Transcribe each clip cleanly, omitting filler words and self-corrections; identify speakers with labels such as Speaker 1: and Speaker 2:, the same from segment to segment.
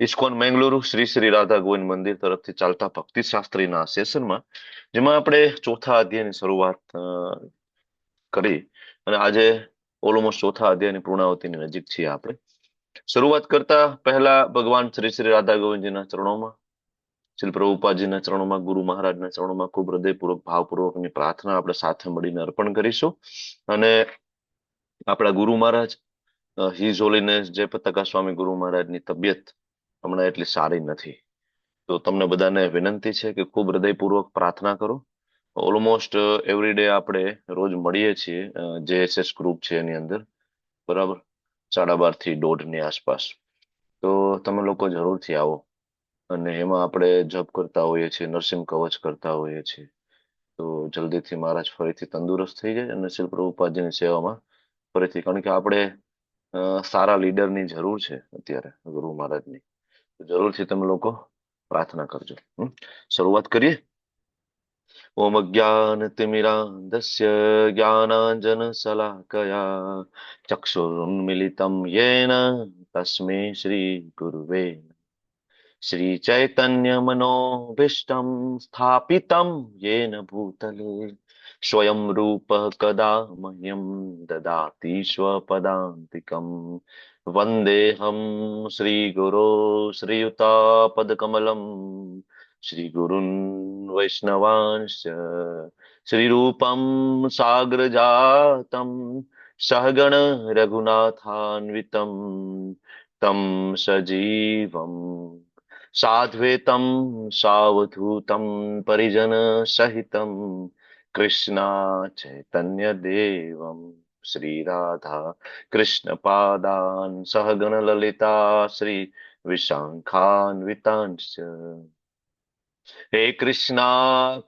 Speaker 1: ISKCON Mangaluru Shri Shri Radha Govind મંદિર તરફથી ચાલતા ભક્તિ શાસ્ત્રીના સેશનમાં જેમાં આપણે ચોથા અધ્યાયની શરૂઆત કરી અને આજે ઓલમોસ્ટ ચોથા અધ્યાયની પૂર્ણાવતીની નજીક છીએ આપણે. શરૂઆત કરતા પહેલા ભગવાન શ્રી શ્રી રાધા ગોવિંદજીના ચરણોમાં, શ્રી પ્રભુપાદજીના ચરણોમાં, ગુરુ મહારાજના ચરણોમાં ખૂબ હૃદયપૂર્વક ભાવપૂર્વકની પ્રાર્થના આપણે સાથે મળીને અર્પણ કરીશું. અને આપણા ગુરુ મહારાજ હિઝ હોલીનેસ જયપતાકા સ્વામી ગુરુ મહારાજની તબિયત હમણાં એટલી સારી નથી. તો તમને બધાને વિનંતી છે કે ખૂબ હૃદયપૂર્વક પ્રાર્થના કરો. ઓલમોસ્ટ એવરી ડે આપણે રોજ મળીએ છીએ જેએસએસ ગ્રુપ છે એની અંદર, બરાબર, 12:30 થી 1:30 ની આસપાસ. તો તમે લોકો જરૂરથી આવો. અને એમાં આપણે જપ કરતા હોઈએ છીએ, નરસિંહ કવચ કરતા હોઈએ છીએ. તો જલ્દીથી મહારાજ ફરીથી તંદુરસ્ત થઈ જાય અને શ્રી પ્રભુપાદજીની સેવામાં ફરીથી, કારણ કે આપણે સારા લીડરની જરૂર છે અત્યારે ગુરુ મહારાજની. તો જરૂરથી તમે લોકો પ્રાર્થના કરજો. શરૂઆત કરીએ. ઓમ અજ્ઞાનતિમિરાન્ધસ્ય જ્ઞાનાંજનશલાકયા ચક્ષુરુન્મિલિतं येन તસ્मै શ્રી ગુરુવે श्रीचैतन्यमनोभीष्टं स्थापितं येन भूतले स्वयं रूपः कदा मह्यं ददाति स्वपदान्तिकम् वन्देऽहं श्रीगुरो श्रीयुतापदकमलं श्रीगुरुन् वैष्णवांश्च श्रीरूपं साग्रजातं सहगण रघुनाथान्वितं तं सजीवम् साद्वैतं सावधूतं परिजनसहितं कृष्णा चैतन्यदेवं श्रीराधा कृष्णपादान् सहगणललिता श्री विशाखान्वितांश्च हे कृष्णा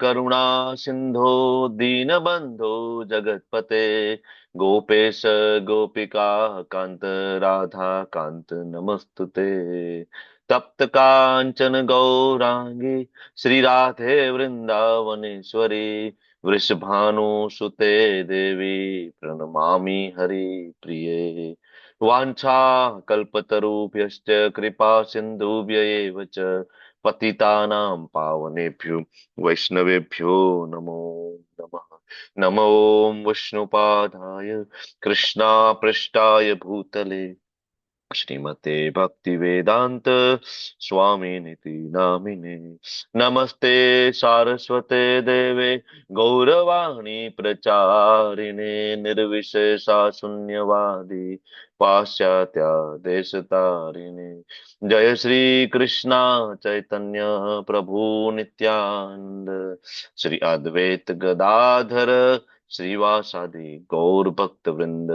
Speaker 1: करुणा सिंधो दीनबंधो जगतपते गोपेश गोपिका कांत राधा कांत नमस्तुते तप्त कांचन गौरांगी श्री राधे वृंदावनेश्वरी वृषभानुसुते देवी प्रणमामि हरि प्रिये वाञ्छा कल्पतरुभ्यश्च कृपा सिन्धुभ्य एव च पतितानां पावनेभ्यो वैष्णवेभ्यो नमो नमः. नमो विष्णुपादाय कृष्णापृष्ठाय भूतले श्रीमते भक्ति वेदांत स्वामी निति नामिने नमस्ते सारस्वते देवे गौरवाणी प्रचारिणे निर्विशेषा शून्यवादी पाश्चात्य देशतारिणे जय श्री कृष्णा चैतन्य प्रभु नित्यानंद श्री अद्वैत गदाधर श्रीवासादि गौर भक्त वृंद.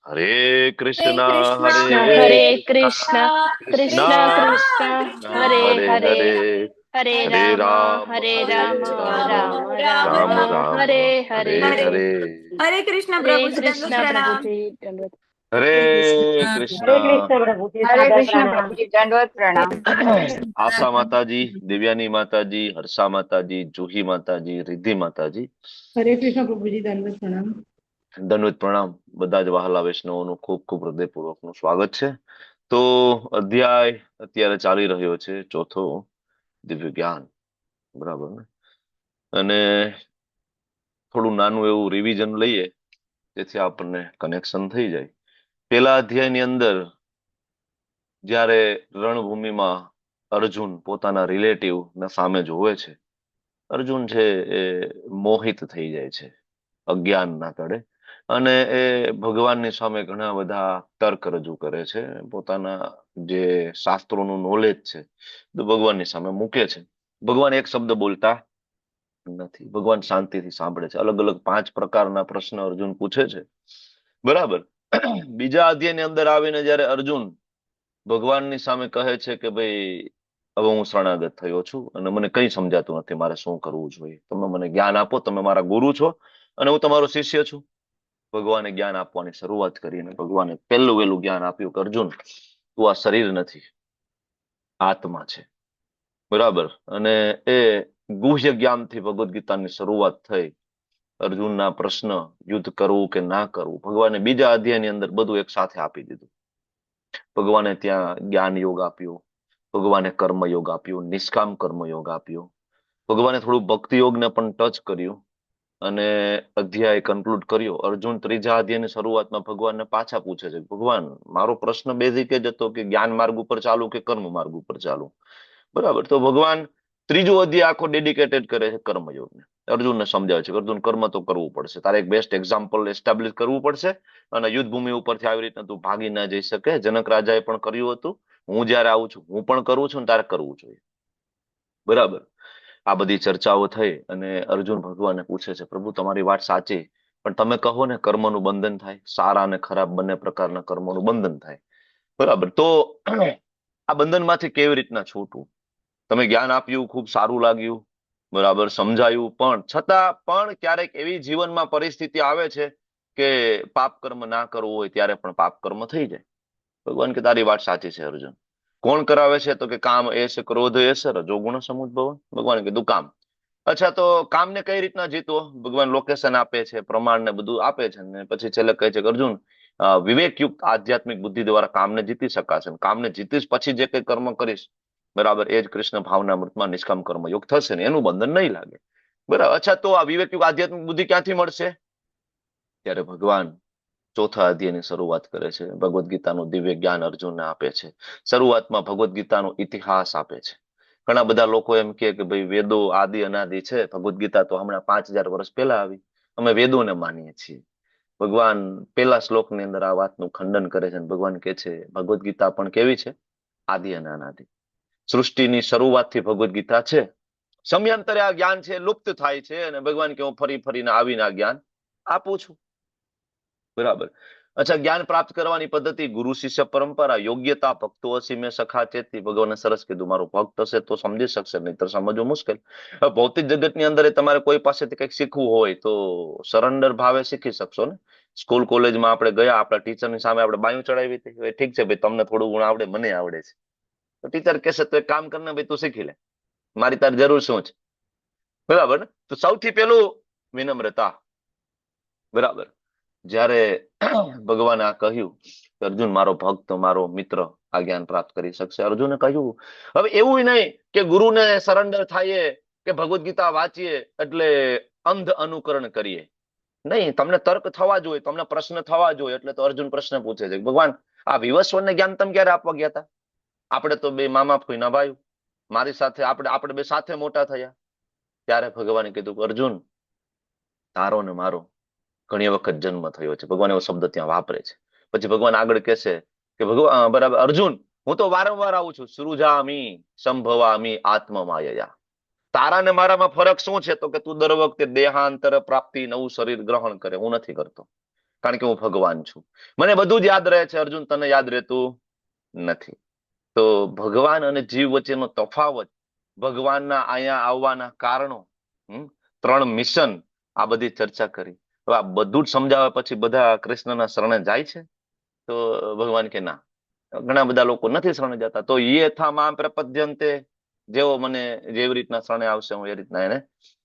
Speaker 1: हरे
Speaker 2: हरे
Speaker 1: कृष्णा
Speaker 2: कृष्णा
Speaker 1: हरे
Speaker 2: हरे
Speaker 3: हरे
Speaker 2: कृष्णा
Speaker 3: कृष्णा
Speaker 1: कृष्णा
Speaker 3: कृष्णा
Speaker 2: कृष्णा
Speaker 3: कृष्णा
Speaker 1: कृष्णा
Speaker 3: हरे
Speaker 1: हरे
Speaker 3: हरे
Speaker 1: हरे
Speaker 3: हरे
Speaker 1: हरे
Speaker 3: राम
Speaker 1: राम
Speaker 3: हरे
Speaker 1: हरे
Speaker 3: राम
Speaker 1: राम
Speaker 3: राम
Speaker 2: राम
Speaker 3: राम
Speaker 1: राम
Speaker 2: राम
Speaker 1: राम
Speaker 3: हरे
Speaker 1: हरे
Speaker 3: हरे
Speaker 2: हरे
Speaker 1: हरे.
Speaker 2: हरे कृष्णा
Speaker 3: हरे
Speaker 2: प्रभु जी दंडवत
Speaker 3: कृष्णा प्रभु
Speaker 2: प्रणाम।
Speaker 3: जी दंडवत
Speaker 1: हरे
Speaker 4: हरे
Speaker 1: कृष्णा.
Speaker 4: कृष्ण प्रभु जी
Speaker 3: हरे
Speaker 4: सादर
Speaker 3: कृष्णा
Speaker 4: प्रणाम।
Speaker 3: प्रभु जी दंडवत प्रणाम।
Speaker 1: आशा माताजी, दिव्यानी माताजी, हर्षा माताजी, जूही माताजी, रिद्धि माताजी,
Speaker 4: हरे कृष्ण प्रभु जी दंडवत प्रणाम।
Speaker 1: દંડવત પ્રણામ. બધા જ વહાલા વૈષ્ણવોનું ખૂબ ખૂબ હૃદયપૂર્વકનું સ્વાગત છે. તો અધ્યાય અત્યારે ચાલી રહ્યો છે ચોથો, દિવ્ય જ્ઞાન, બરાબર ને? અને થોડું નાનું એવું રિવિઝન લઈએ જેથી આપણને કનેક્શન થઈ જાય. પેલા અધ્યાયની અંદર જ્યારે રણભૂમિમાં અર્જુન પોતાના રિલેટિવ ના સામે જોવે છે, અર્જુન છે એ મોહિત થઈ જાય છે અજ્ઞાનના તળે. અને એ ભગવાનની સામે ઘણા બધા તર્ક રજૂ કરે છે, પોતાના જે શાસ્ત્રોનું નોલેજ છે તો ભગવાનની સામે મૂકે છે. ભગવાન એક શબ્દ બોલતા નથી. ભગવાન શાંતિથી સાંભળે છે. અલગ અલગ 5 પ્રકારના પ્રશ્ન અર્જુન પૂછે છે, બરાબર. બીજા અધ્યાયની અંદર આવીને જયારે અર્જુન ભગવાનની સામે કહે છે કે ભાઈ હવે હું શરણાગત થયો છું અને મને કઈ સમજાતું નથી, મારે શું કરવું જોઈએ, તમે મને જ્ઞાન આપો, તમે મારા ગુરુ છો અને હું તમારો શિષ્ય છું. ભગવાને જ્ઞાન આપવાની શરૂઆત કરી અને ભગવાને પહેલું વહેલું જ્ઞાન આપ્યું કે અર્જુન, તું આ શરીર નથી, આત્મા છે, બરાબર. અને એ ગુહ્ય જ્ઞાનથી ભગવદ્ ગીતાની શરૂઆત થઈ. અર્જુનના પ્રશ્ન યુદ્ધ કરવું કે ના કરવું, ભગવાને બીજા અધ્યાયની અંદર બધું એક સાથે આપી દીધું. ભગવાને ત્યાં જ્ઞાન યોગ આપ્યો, ભગવાને કર્મ યોગ આપ્યો, નિષ્કામ કર્મ યોગ આપ્યો, ભગવાને થોડું ભક્તિ યોગને પણ ટચ કર્યું. અને અધ્યાય કન્ક્લુડ કર્યો. અર્જુન ત્રીજા અધ્યાયની શરૂઆતમાં ભગવાનને પાછા પૂછે છે, ભગવાન મારો પ્રશ્ન બેઝિક જ હતો કે જ્ઞાન માર્ગ ઉપર ચાલુ કે કર્મ માર્ગ ઉપર ચાલુ. બરાબર. તો ભગવાન ત્રીજો અધ્યાય આખો ડેડિકેટેડ કરે છે કર્મયોગને. અર્જુનને સમજાવે છે કે અર્જુન કર્મ તો કરવું પડશે, તારે એક બેસ્ટ એક્ઝામ્પલ એસ્ટાબ્લિશ કરવું પડશે. અને યુદ્ધ ભૂમિ ઉપરથી આવી રીતના તું ભાગી ના જઈ શકે. જનક રાજાએ પણ કર્યું હતું, હું જયારે આવું છું હું પણ કરું છું, ને તારે કરવું જોઈએ. બરાબર. આ બધી ચર્ચાઓ થઈ અને અર્જુન ભગવાનને પૂછે છે, પ્રભુ તમારી વાત સાચી, પણ તમે કહો ને કર્મનું બંધન થાય, સારા અને ખરાબ બંને પ્રકારના કર્મોનું બંધન થાય. બરાબર. તો આ બંધનમાંથી કેવી રીતના છૂટવું? તમે જ્ઞાન આપ્યું, ખૂબ સારું લાગ્યું, બરાબર, સમજાયું, પણ છતાં પણ ક્યારેક એવી જીવનમાં પરિસ્થિતિ આવે છે કે પાપ કર્મ ના કરવું હોય ત્યારે પણ પાપ કર્મ થઈ જાય. ભગવાન કે તારી વાત સાચી છે અર્જુન. કોણ કરાવે છે? તો કે કામ એશ ક્રોધ એશ રજોગુણ સમુદ્ભવ. ભગવાને કીધું કામ. અચ્છા, તો કામને કઈ રીતના જીતવો? ભગવાન લોકેશન આપે છે, પ્રમાણ ને બધું આપે છે, ને પછી છેલ્લે કહે છે કે અર્જુન, વિવેકયુક્ત આધ્યાત્મિક બુદ્ધિ દ્વારા કામને જીતી શકાશે. કામને જીતીશ પછી જે કઈ કર્મ કરીશ, બરાબર, એ જ કૃષ્ણ ભાવનામૃતમાં નિષ્કામ કર્મ યોગ થશે ને એનું બંધન નહીં લાગે. બરાબર. અચ્છા, તો આ વિવેકયુક્ત આધ્યાત્મિક બુદ્ધિ ક્યાંથી મળશે? ત્યારે ભગવાન ચોથા અધ્યાયની શરૂઆત કરે છે. ભગવદ્ ગીતાનું દિવ્ય જ્ઞાન અર્જુનને આપે છે. શરૂઆતમાં ભગવદ્ ગીતાનો ઇતિહાસ આપે છે. ઘણા બધા લોકો એમ કે ભાઈ વેદો આદિ અનાદિ છે, ભગવદ્ ગીતા તો હમણાં 5000 વર્ષ પહેલા આવી, અમે વેદોને માનીએ છીએ. ભગવાન પેલા શ્લોકની અંદર આ વાતનું ખંડન કરે છે. ભગવાન કે છે ભગવદ્ ગીતા પણ કેવી છે? આદિ અને અનાદિ. સૃષ્ટિની શરૂઆતથી ભગવદ્ ગીતા છે. સમયાંતરે આ જ્ઞાન છે લુપ્ત થાય છે, અને ભગવાન કે હું ફરી ફરીને આવીને આ જ્ઞાન આપું છું. બરાબર. અચ્છા, જ્ઞાન પ્રાપ્ત કરવાની પદ્ધતિ ગુરુ શિષ્ય પરંપરા, યોગ્યતા ભક્તો હસી મેં સખા ચેતી. ભગવાને સરસ કીધું, મારો ભક્ત હશે તો સમજી શકશે, નહીતર સમજવું મુશ્કેલ. હવે ભૌતિક જગતની અંદર તમારે કોઈ પાસેથી કંઈક શીખવું હોય તો સરેન્ડર ભાવે શીખી શકશો ને. સ્કૂલ કોલેજમાં આપણે ગયા, આપણા ટીચરની સામે આપણે બાયું ચડાવી હતી, હવે ઠીક છે ભાઈ, તમને થોડું ઘણું આવડે, મને આવડે છે, તો ટીચર કહેશે તો એક કામ કરીને ભાઈ તું શીખી લે, મારી તાર જરૂર શું છે? બરાબર ને? તો સૌથી પહેલું વિનમ્રતા. બરાબર. જ્યારે ભગવાને આ કહ્યું કે અર્જુન મારો ભક્ત, મારો મિત્ર આ જ્ઞાન પ્રાપ્ત કરી શકશે, અર્જુને કહ્યું હવે એવું નહીં કે ગુરુને સરેન્ડર થઈએ કે ભગવદ્ ગીતા વાંચીએ એટલે અંધ અનુકરણ કરીએ. નહીં, તમને તર્ક થવા જોઈએ, તમને પ્રશ્ન થવા જોઈએ. એટલે તો અર્જુન પ્રશ્ન પૂછે છે, ભગવાન આ વિવસ્વરને જ્ઞાન તમે ક્યારે આપવા ગયા હતા? આપણે તો બે મામા ફોઈના ભાઈ, મારી સાથે આપણે બે સાથે મોટા થયા. ત્યારે ભગવાને કીધું કે અર્જુન, તારો ને મારો ઘણી વખત જન્મ થયો છે. ભગવાન એવો શબ્દ ત્યાં વાપરે છે. પછી ભગવાન આગળ કહેશે કે ભગવાન, બરાબર, અર્જુન હું તો વારંવાર આવું છું, સૃજામી સંભવામી આત્મમાયયા. તારા ને મારામાં ફરક શું છે? તો કે તું દર વખતે દેહાંતર પ્રાપ્તિ, નવું શરીર ગ્રહણ કરે, હું નથી કરતો, કારણ કે હું ભગવાન છું. મને બધું જ યાદ રહે છે અર્જુન, તને યાદ રહેતું નથી. તો ભગવાન અને જીવ વચ્ચેનો તફાવત, ભગવાનના અહીંયા આવવાના કારણો, 3 મિશન, આ બધી ચર્ચા કરી. હવે આ બધું જ સમજાવ્યા પછી બધા કૃષ્ણના શરણે જાય છે? તો ભગવાન કે ના, ઘણા બધા લોકો નથી શરણે જતા. તો યથા મામ પ્રપદ્યન્તે, જેવો મને જેવી રીતના શરણે આવશે હું એ રીતના એને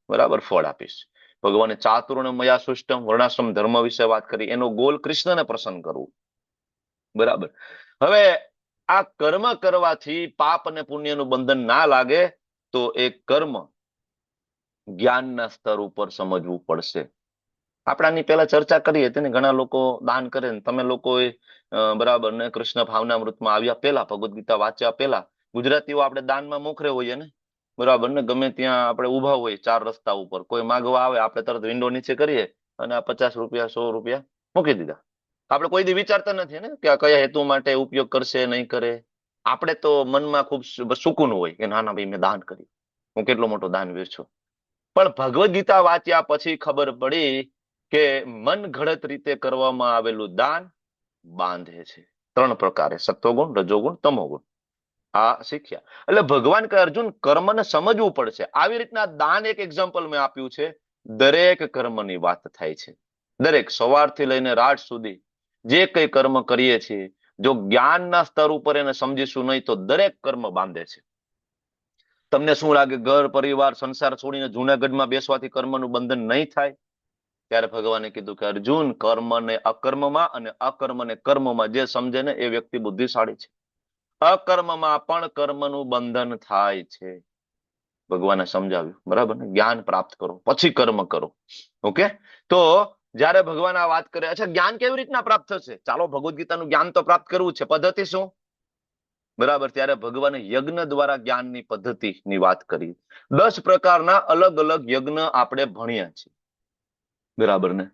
Speaker 1: બરાબર ફળ આપીશ. ભગવાને ચાતુર્ણ મયા સૃષ્ટમ, વર્ણાશ્રમ ધર્મ વિશે વાત કરી. એનો ગોલ કૃષ્ણને પ્રસન્ન કરવું. બરાબર. હવે આ કર્મ કરવાથી પાપ અને પુણ્યનું બંધન ના લાગે તો એ કર્મ જ્ઞાનના સ્તર ઉપર સમજવું પડશે. આપણે આની પહેલા ચર્ચા કરી હતી ને, ઘણા લોકો દાન કરે ને, તમે લોકોએ બરાબર ને કૃષ્ણ ભાવનામૃતમાં આવ્યા પહેલા, ભગવદ્ ગીતા વાંચ્યા પહેલા, ગુજરાતીઓ આપણે દાનમાં મોખરે હોઈએ ને, બરાબર ને, ગમે ત્યાં આપણે ઉભા હોય 4 રસ્તા ઉપર, કોઈ માગવા આવે, આપણે તરત વિન્ડો નીચે કરીએ અને આ 50 રૂપિયા 100 રૂપિયા મૂકી દીધા. આપણે કોઈ દી વિચારતા નથી ને કે આ કયા હેતુ માટે ઉપયોગ કરશે નહીં કરે. આપણે તો મનમાં ખૂબ સુકૂન હોય કે ના ના ભાઈ મેં દાન કર્યું, હું કેટલો મોટો દાનવીર છું. પણ ભગવદ્ ગીતા વાંચ્યા પછી ખબર પડી કે મન ઘડત રીતે કરવામાં આવેલું દાન બાંધે છે. 3 પ્રકારે, સત્વગુણ, રજોગુણ, તમોગુણ. આ શીખ્યા. એટલે ભગવાન કહે અર્જુન કર્મને સમજવું પડશે. આવી રીતના દાન એક એક્ઝામ્પલ મેં આપ્યું છે. દરેક કર્મની વાત થાય છે. દરેક, સવારથી લઈને રાત સુધી જે કઈ કર્મ કરીએ છીએ, જો જ્ઞાનના સ્તર ઉપર એને સમજીશું નહીં તો દરેક કર્મ બાંધે છે. તમને શું લાગે ઘર પરિવાર સંસાર છોડીને જુનાગઢમાં બેસવાથી કર્મનું બંધન નહીં થાય? ત્યારે ભગવાને કીધું કે અર્જુન, કર્મને અકર્મમાં અને અકર્મને કર્મમાં જે સમજે ને એ વ્યક્તિ બુદ્ધિશાળી છે. અકર્મમાં પણ કર્મનું બંધન થાય છે. ભગવાને સમજાવ્યું, બરાબર ને? જ્ઞાન પ્રાપ્ત કરો પછી કર્મ કરો. ઓકે, તો જયારે ભગવાન આ વાત કરે, અચ્છા જ્ઞાન કેવી રીતના પ્રાપ્ત થશે? ચાલો ભગવદ ગીતાનું જ્ઞાન તો પ્રાપ્ત કરવું છે, પદ્ધતિ શું? બરાબર, ત્યારે ભગવાને યજ્ઞ દ્વારા જ્ઞાનની પદ્ધતિની વાત કરી. 10 પ્રકારના અલગ અલગ યજ્ઞ આપણે ભણ્યા છીએ, બરાબર ને?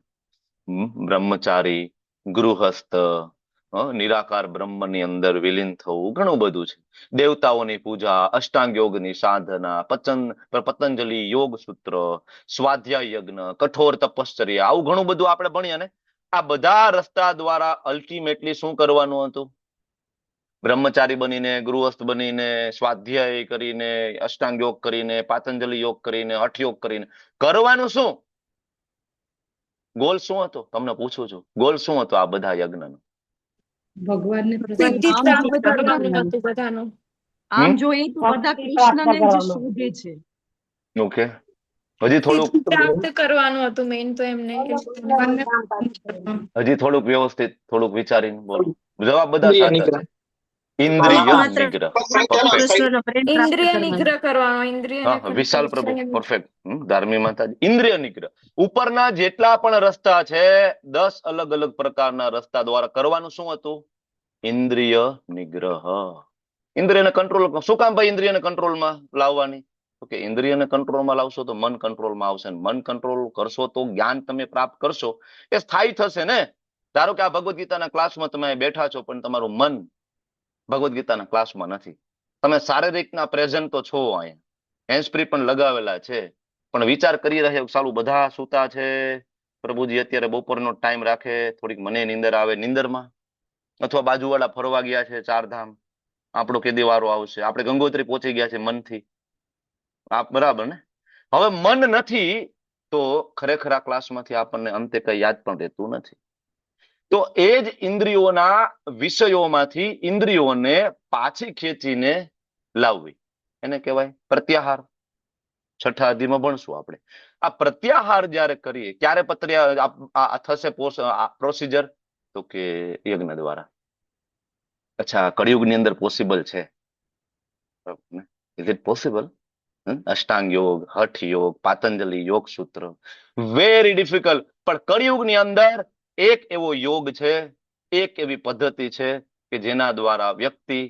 Speaker 1: બ્રહ્મચારી, ગૃહસ્થ, નિરાકાર બ્રહ્મની અંદર વિલીન થવું, ઘણું બધું છે. દેવતાઓની પૂજા, અષ્ટાંગ યોગની સાધના, પતંજલિ યોગ સૂત્ર, સ્વાધ્યાય યજ્ઞ, કઠોર તપશ્ચર્યા, આવું ઘણું બધું આપણે ભણ્યા ને. આ બધા રસ્તા દ્વારા અલ્ટિમેટલી શું કરવાનું હતું? બ્રહ્મચારી બનીને, ગૃહસ્થ બનીને, સ્વાધ્યાય કરીને, અષ્ટાંગ યોગ કરીને, પાતંજલિ યોગ કરીને, હઠ યોગ કરીને કરવાનું શું? ગોલ શું હતો? તમને પૂછું છું, ગોલ શું હતો આ બધા યજ્ઞનો?
Speaker 4: ભગવાનને
Speaker 2: સિદ્ધિ
Speaker 4: પ્રસન્ન
Speaker 2: પ્રાપ્ત
Speaker 4: કરવાનું.
Speaker 2: કરવાનું હતું બધાનું.
Speaker 3: આમ
Speaker 1: હમ?
Speaker 3: જોઈએ તો બધા
Speaker 4: ભક્તિ પ્રાપ્ત
Speaker 3: કૃષ્ણને જ
Speaker 4: કરવાનું.
Speaker 3: શોધે છે.
Speaker 1: ઓકે, હજી થોડુંક
Speaker 2: સિદ્ધિ પ્રાપ્ત કરવાનું હતું મેઇન તો એમને.
Speaker 4: ભગવાનને પ્રસન્ન કરવાનું.
Speaker 1: હજી થોડુંક વ્યવસ્થિત, થોડુંક વિચારીને બોલો. જવાબ બધા
Speaker 5: ઇન્દ્રિય
Speaker 1: સાચા
Speaker 5: નિગ્રહ.
Speaker 1: છે. ઇન્દ્રિય
Speaker 3: માત્ર
Speaker 1: નિગ્રહ, પરફેક્ટ.
Speaker 3: કૃષ્ણનો પ્રેમ પ્રાપ્ત
Speaker 2: ઇન્દ્રિય
Speaker 3: કરવાનો.
Speaker 2: નિગ્રહ કરવાનો, ઇન્દ્રિયને
Speaker 1: હા, વિશાલ પ્રભુ,
Speaker 2: સંયમ.
Speaker 1: પરફેક્ટ. ધાર્મી માતાજી, ઇન્દ્રિય નિગ્રહ. ઉપરના જેટલા પણ રસ્તા છે, 10 અલગ અલગ પ્રકારના રસ્તા દ્વારા કરવાનું શું હતું? ઇન્દ્રિય નિગ્રહ. ઇન્દ્રિયને કંટ્રોલ, શું કામ ભાઈ ઇન્દ્રિયને કંટ્રોલમાં લાવવાની? તો કે ઇન્દ્રિયને કંટ્રોલમાં લાવશો તો મન કંટ્રોલમાં આવશે, ને મન કંટ્રોલ કરશો તો જ્ઞાન તમે પ્રાપ્ત કરશો, એ સ્થાયી થશે ને. ધારો કે આ ભગવદ ગીતાના ક્લાસમાં તમે બેઠા છો, પણ તમારું મન ભગવદ ગીતાના ક્લાસમાં નથી. તમે શારીરિકના પ્રેઝન્ટ તો છો, અહીંયા હેન્ડસ્પ્રી પણ લગાવેલા છે, પણ વિચાર કરી રહ્યા સાલું બધા સૂતા છે, પ્રભુજી અત્યારે બપોરનો ટાઈમ રાખે, થોડીક મને નીંદર આવે, નીંદરમાં. અથવા બાજુવાળા ફરવા ગયા છે 4 ધામ, આપણો કેદી વારો આવશે? આપણે ગંગોત્રી પહોંચી ગયા છે મનથી, આપ બરાબર ને? હવે મન નથી તો ખરેખર આ ક્લાસમાંથી આપણને અંતે કઈ યાદ પણ રહેતું નથી. તો એ જ ઇન્દ્રિયોના વિષયોમાંથી ઇન્દ્રિયોને પાછી ખેંચીને લાવવી, એને કહેવાય પ્રત્યાહાર. 6ઠા અધ્યાયમાં ભણશું આપણે. આ પ્રત્યાહાર જયારે કરીએ, ક્યારે થશે પ્રોસિજર? તો કે યજ્ઞ દ્વારા. અચ્છા, કળિયુગની અંદર પોસિબલ છે? Is it possible? અષ્ટાંગ યોગ, હઠ યોગ, પાતંજલિ યોગ સૂત્ર, વેરી ડિફિકલ્ટ. પણ કળિયુગની અંદર એક એવો યોગ છે, એક એવી પદ્ધતિ છે કે જેના દ્વારા વ્યક્તિ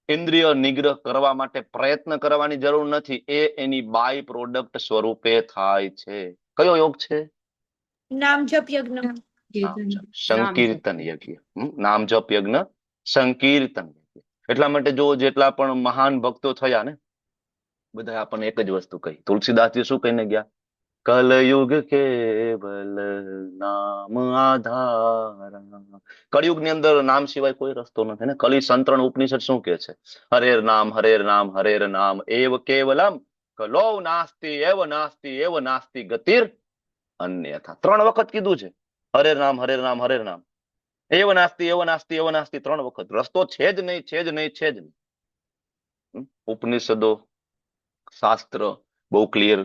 Speaker 1: ઇન્દ્રિય નિગ્રહ કરવા માટે પ્રયત્ન કરવાની જરૂર નથી, એ એની બાય પ્રોડક્ટ સ્વરૂપે થાય છે. કયો યોગ છે?
Speaker 2: નામ જપ યજ્ઞ.
Speaker 1: સંકીર્તન યજ્ઞ. નામ જપ યજ્ઞ, સંકીર્તન યજ્ઞ. એટલા માટે જો જેટલા પણ મહાન ભક્તો થયા ને, બધા આપણને એક જ વસ્તુ કહી. તુલસીદાસજી શું કહીને ગયા? કલયુગ કેવલ નામ આધારા. કળિયુગ ની અંદર નામ સિવાય કોઈ રસ્તો નથી ને. કલી સંતરણ ઉપનિષદ શું કે છે? હરેર નામ, હરેર નામ, હરેર નામ એવ કેવલમ, કલો નાસ્તિ એવ નાસ્તિ એવ નાસ્તિ ગતિર અન્યથા. 3 વખત કીધું છે, હરેર નામ, હરેર નામ, હરેર નામ, એવ નાસ્તિ એવ નાસ્તિ એવ નાસ્તિ. 3 વખત. રસ્તો છે જ નહીં, છે જ નહીં, છે જ નહીં. ઉપનિષદો, શાસ્ત્ર બહુ ક્લિયર,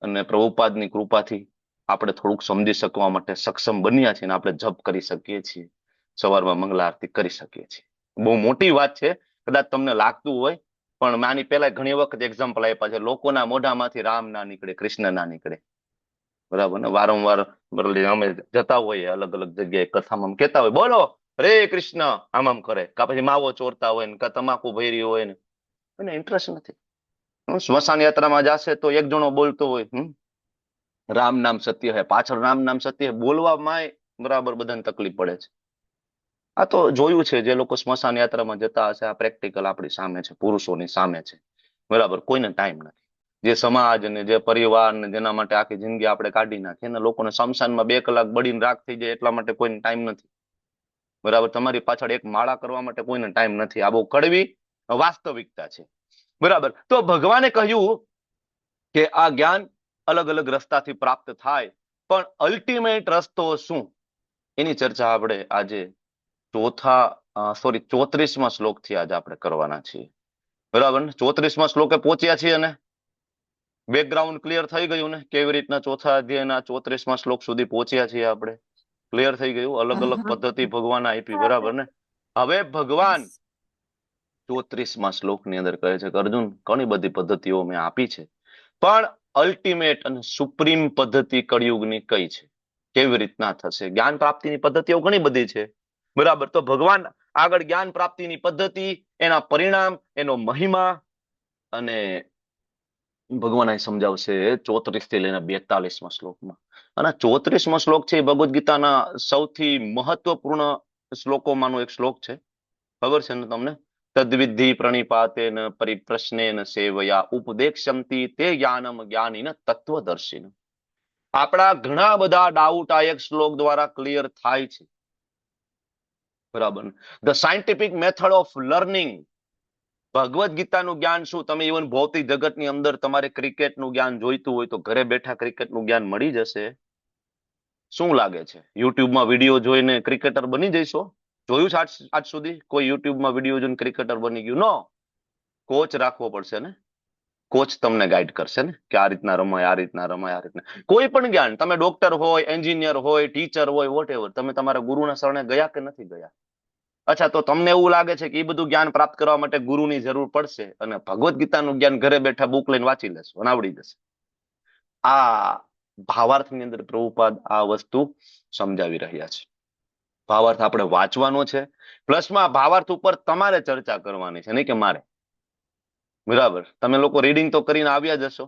Speaker 1: અને પ્રભુપાદની કૃપાથી આપણે થોડુંક સમજી શકવા માટે સક્ષમ બન્યા છીએ, આપણે જપ કરી શકીએ છીએ, સવારમાં મંગલા આરતી કરી શકીએ છીએ. બહુ મોટી વાત છે, કદાચ તમને લાગતું હોય, પણ મેં આની પહેલા ઘણી વખત એક્ઝામ્પલ આપ્યા છે. લોકોના મોઢામાંથી રામ ના નીકળે, કૃષ્ણ ના નીકળે, બરાબર ને? વારંવાર અમે જતા હોઈએ અલગ અલગ જગ્યાએ, કથામાં કહેતા હોય, બોલો રે કૃષ્ણ, આમ કરે, કા પછી માવો ચોરતા હોય ને, કા તમાકુ ભરી હોય ને, એને ઇન્ટરેસ્ટ નથી. સ્મશાન યાત્રામાં જશે તો એક જણો બોલતો હોય, રામ નામ સત્ય હે, પાછળ રામ નામ સત્ય હે, બોલવામાં બરાબર બધાને તકલીફ પડે છે. આ તો જોયું છે, જે લોકો સ્મશાન યાત્રામાં જતા હશે, આ પ્રેક્ટિકલ આપણી સામે છે, પુરુષોની સામે છે, બરાબર? કોઈને ટાઈમ નથી. જે સમાજ ને જે પરિવાર ને જેના માટે આખી જિંદગી આપણે કાઢી નાખીએ, એના લોકોને સ્મશાનમાં 2 કલાક બળીને રાખ થઈ જાય એટલા માટે કોઈને ટાઈમ નથી, બરાબર? તમારી પાછળ એક માળા કરવા માટે કોઈને ટાઈમ નથી. આ બહુ કડવી વાસ્તવિકતા છે, બરાબર? તો ભગવાને કહ્યું કે આ જ્ઞાન અલગ અલગ રસ્તાથી પ્રાપ્ત થાય, પણ અલ્ટિમેટ રસ્તો શું, એની ચર્ચા આપણે આજે 34મા શ્લોકથી આજે આપણે કરવાના છીએ, બરાબર ને? 34મા શ્લોકે પહોંચ્યા છીએ ને બેકગ્રાઉન્ડ ક્લિયર થઈ ગયું ને? કેવી રીતના ચોથા અધ્યાયના 34મા શ્લોક સુધી પહોંચ્યા છીએ આપણે? ક્લિયર થઈ ગયું? અલગ અલગ પદ્ધતિ ભગવાન આપી, બરાબર ને? હવે ભગવાન 34મા શ્લોકની અંદર કહે છે કે અર્જુન, ઘણી બધી પદ્ધતિઓ મેં આપી છે, પણ અલ્ટિમેટ અને સુપ્રીમ પદ્ધતિ કળિયુગની કઈ છે? કેવી રીતના થશે? જ્ઞાન પ્રાપ્તિની પદ્ધતિઓ ઘણી બધી છે, બરાબર? તો ભગવાન આગળ જ્ઞાન પ્રાપ્તિની પદ્ધતિ, એના પરિણામ, એનો મહિમા, અને ભગવાન અહીં સમજાવશે 34 થી લઈને 42મા શ્લોકમાં. અને 34મો શ્લોક છે એ ભગવદ્ ગીતાના સૌથી મહત્વપૂર્ણ શ્લોકોમાંનો એક શ્લોક છે. ખબર છે ને તમને? તદ્વિધિ પ્રણિપાતેન પરિપ્રશ્નેન સેવયા ઉપદેક્ષ્યંતિ તે જ્ઞાનમ જ્ઞાનીન તત્વદર્શિન. આપણા ઘણા બધા ડાઉટ આ એક શ્લોક દ્વારા ક્લિયર થાય છે, બરાબર? The scientific method of learning. ભગવદ્ ગીતાનું જ્ઞાન શું? તમે ઇવન ભૌતિક જગતની અંદર તમારે ક્રિકેટનું જ્ઞાન જોઈતું હોય તો ઘરે બેઠા ક્રિકેટનું જ્ઞાન મળી જશે. શું લાગે છે? યુટ્યુબમાં વિડીયો જોઈને ક્રિકેટર બની જઈશો? જોયું છે આજ સુધી કોઈ યુટ્યુબમાં વિડીયો જોઈને ક્રિકેટર બની ગયું? નો. કોચ રાખવો પડશે ને. કોચ તમને ગાઈડ કરશે ને કે આ રીતના રમાય, આ રીતના રમાય, આ રીતના. કોઈ પણ જ્ઞાન, તમે ડોક્ટર હોય, એન્જિનિયર હોય, ટીચર હોય, વોટ તમે તમારા ગુરુના શરણે ગયા કે નથી ગયા? અચ્છા, તો તમને એવું લાગે છે કે એ બધું જ્ઞાન પ્રાપ્ત કરવા માટે ગુરુની જરૂર પડશે, અને ભગવદ્ ગીતાનું જ્ઞાન ઘરે બેઠા બુક લઈને વાંચી લેશો અને આવડી જશે? આ ભાવાર્થની અંદર પ્રભુપાદ આ વસ્તુ સમજાવી રહ્યા છે. ભાવાર્થ આપણે વાંચવાનો છે, પ્લસમાં ભાવાર્થ ઉપર તમારે ચર્ચા કરવાની છે, નહીં કે મારે, બરાબર? તમે લોકો રીડિંગ તો કરીને આવ્યા જ હશો,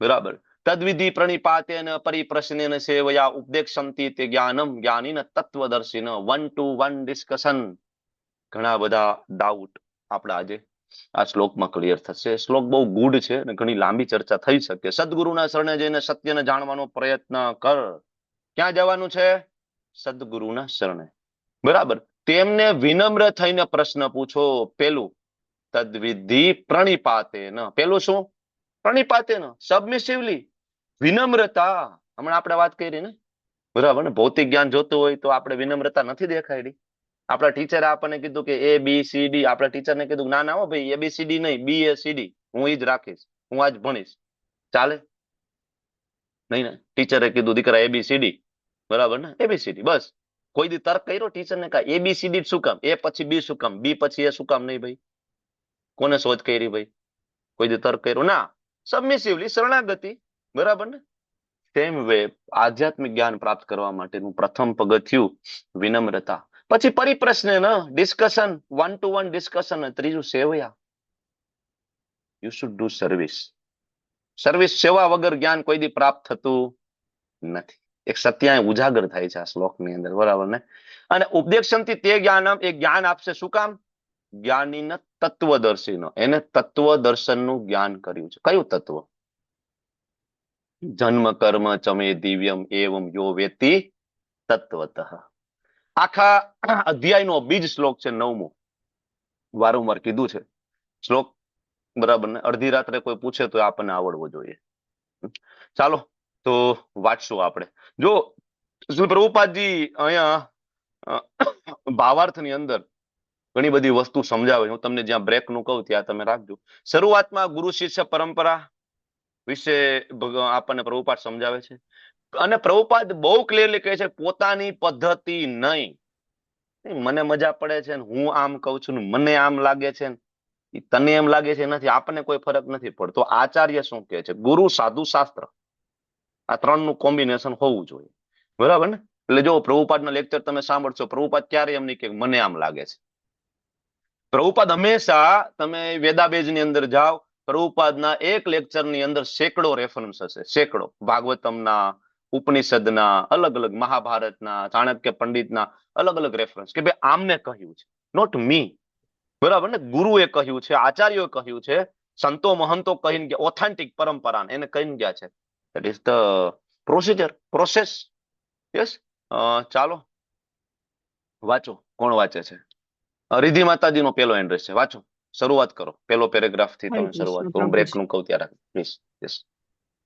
Speaker 1: બરાબર? તદ્વિધિ પ્રણિપાતેન પરિપ્રશ્નેન સેવયા ઉપદેક્ષ્યંતિ તે જ્ઞાનમ જ્ઞાનીન તત્વદર્શિન. 1-to-1 discussion. ઘણા બધા ડાઉટ આપણા આજે આ શ્લોકમાં ક્લિયર થશે. શ્લોક બહુ ગુડ છે અને ઘણી લાંબી ચર્ચા થઈ શકે. સદગુરુના શરણે જઈને સત્યને જાણવાનો પ્રયત્ન કર. ક્યાં જવાનું છે? સદગુરુના શરણે, બરાબર? તેમને વિનમ્ર થઈને પ્રશ્ન પૂછો. પેલું તદ્વિધિ પ્રણિપાતેન. પેલું શું? પ્રણિપાતેન, સબમિસિવલી, વિનમ્રતા. હમણાં આપણે વાત કરી ને, બરાબર ને? ભૌતિક જ્ઞાન જોતું હોય તો આપણે વિનમ્રતા નથી દેખાડી. આપણા ટીચરે આપણને કીધું કે ABCD, આપણા ટીચરને કીધું ના ના હો ભાઈ, ABCD નહીં, BACD હું ઈ જ રાખીશ, હું આજ ભણીશ. ચાલે? નહીં ને? ટીચરે કીધું દીકરા ABCD, બરાબર ને? ABCD બસ. કોઈ દી તર્ક કર્યો ટીચરને? કા ABCD શું કામ? A પછી B શું કામ? B પછી A શું કામ નહીં? ભાઈ, કોને શોધ કરી? ભાઈ, કોઈ દી તર્ક કર્યો? ના. સબમિસિવલી, શરણાગતિ, બરાબર ને? સેમ વે આધ્યાત્મિક જ્ઞાન પ્રાપ્ત કરવા માટેનું પ્રથમ પગથિયું વિનમ્રતા. પછી પરિપ્રશ્ન, ડિસ્કશન, 1-to-1 ડિસ્કશન. ત્રીજું સેવયા. You should do service. Service, સેવા વગર જ્ઞાન કોઈ દી પ્રાપ્ત થતું નથી. એક સત્ય ઉજાગર થાય છે આ શ્લોકની અંદર, બરાબર ને? અને ઉપદેક્ષ્યંતિ તે જ્ઞાનમ, એ જ્ઞાન આપશે. શું કામ? જ્ઞાનીન તત્વદર્શીનો. એને તત્વદર્શનનું જ્ઞાન કર્યું છે. કયું તત્વ? જન્મ કર્મ ચમે દિવ્યમ એવમ યો વેતિ તત્વતઃ. આખા અધ્યાયનો બીજ શ્લોક છે, 9મો. વારંવાર કીધું છે શ્લોક, બરાબર ને? અડધી રાત્રે કોઈ પૂછે તો આપણને આવડવો જોઈએ. ચાલો તો વાંચશું આપણે. જો શ્રી પ્રભુપાદજી અહીંયા ભાવાર્થની અંદર ઘણી બધી વસ્તુ સમજાવે છે. હું તમને જ્યાં બ્રેક નું કહું ત્યાં તમે રાખજો. શરૂઆતમાં ગુરુ શિષ્ય પરંપરા વિશે આપણને પ્રભુપાદ સમજાવે છે, અને પ્રભુપાદ બહુ ક્લિયરલી કહે છે પોતાની પદ્ધતિ નહીં. મને મજા પડે છે, હું આમ કઉ છું, મને આમ લાગે છે, તને એમ લાગે છે, નથી. આપણને કોઈ ફરક નથી પડતો. આચાર્ય શું કહે છે? ગુરુ, સાધુ, શાસ્ત્ર, આ ત્રણનું કોમ્બિનેશન હોવું જોઈએ, બરાબર ને? એટલે જો પ્રભુપાદના લેક્ચર તમે સાંભળશો, પ્રભુપાદ ક્યારે એમ નહીં કે મને આમ લાગે છે. પ્રભુપાદ હંમેશા, તમે વેદાબેજની અંદર જાઓ, પ્રભુપાદના એક લેક્ચરની અંદર સેંકડો રેફરન્સ હશે, સેંકડો. ભાગવતમના, ઉપનિષદના, અલગ અલગ, મહાભારતના, ચાણક્ય પંડિતના અલગ અલગ રેફરન્સ કે ભાઈ આમને કહ્યું છે, નોટ મી, બરાબર ને? ગુરુએ કહ્યું છે, આચાર્યોએ કહ્યું છે, સંતો મહંતો કહીને ગયા, ઓથેન્ટિક પરંપરા એને કહીને ગયા છે. That is the procedure, process. Yes. ચાલો વાંચો. કોણ વાંચે છે? રિધિ માતાજીનો પેલો એડ્રેસ છે, વાંચો. શરૂઆત કરો. પેલો પેરેગ્રાફ થી તમે શરૂઆત કરો. બ્રેક નું કહું ત્યારે પ્લીઝ. યસ.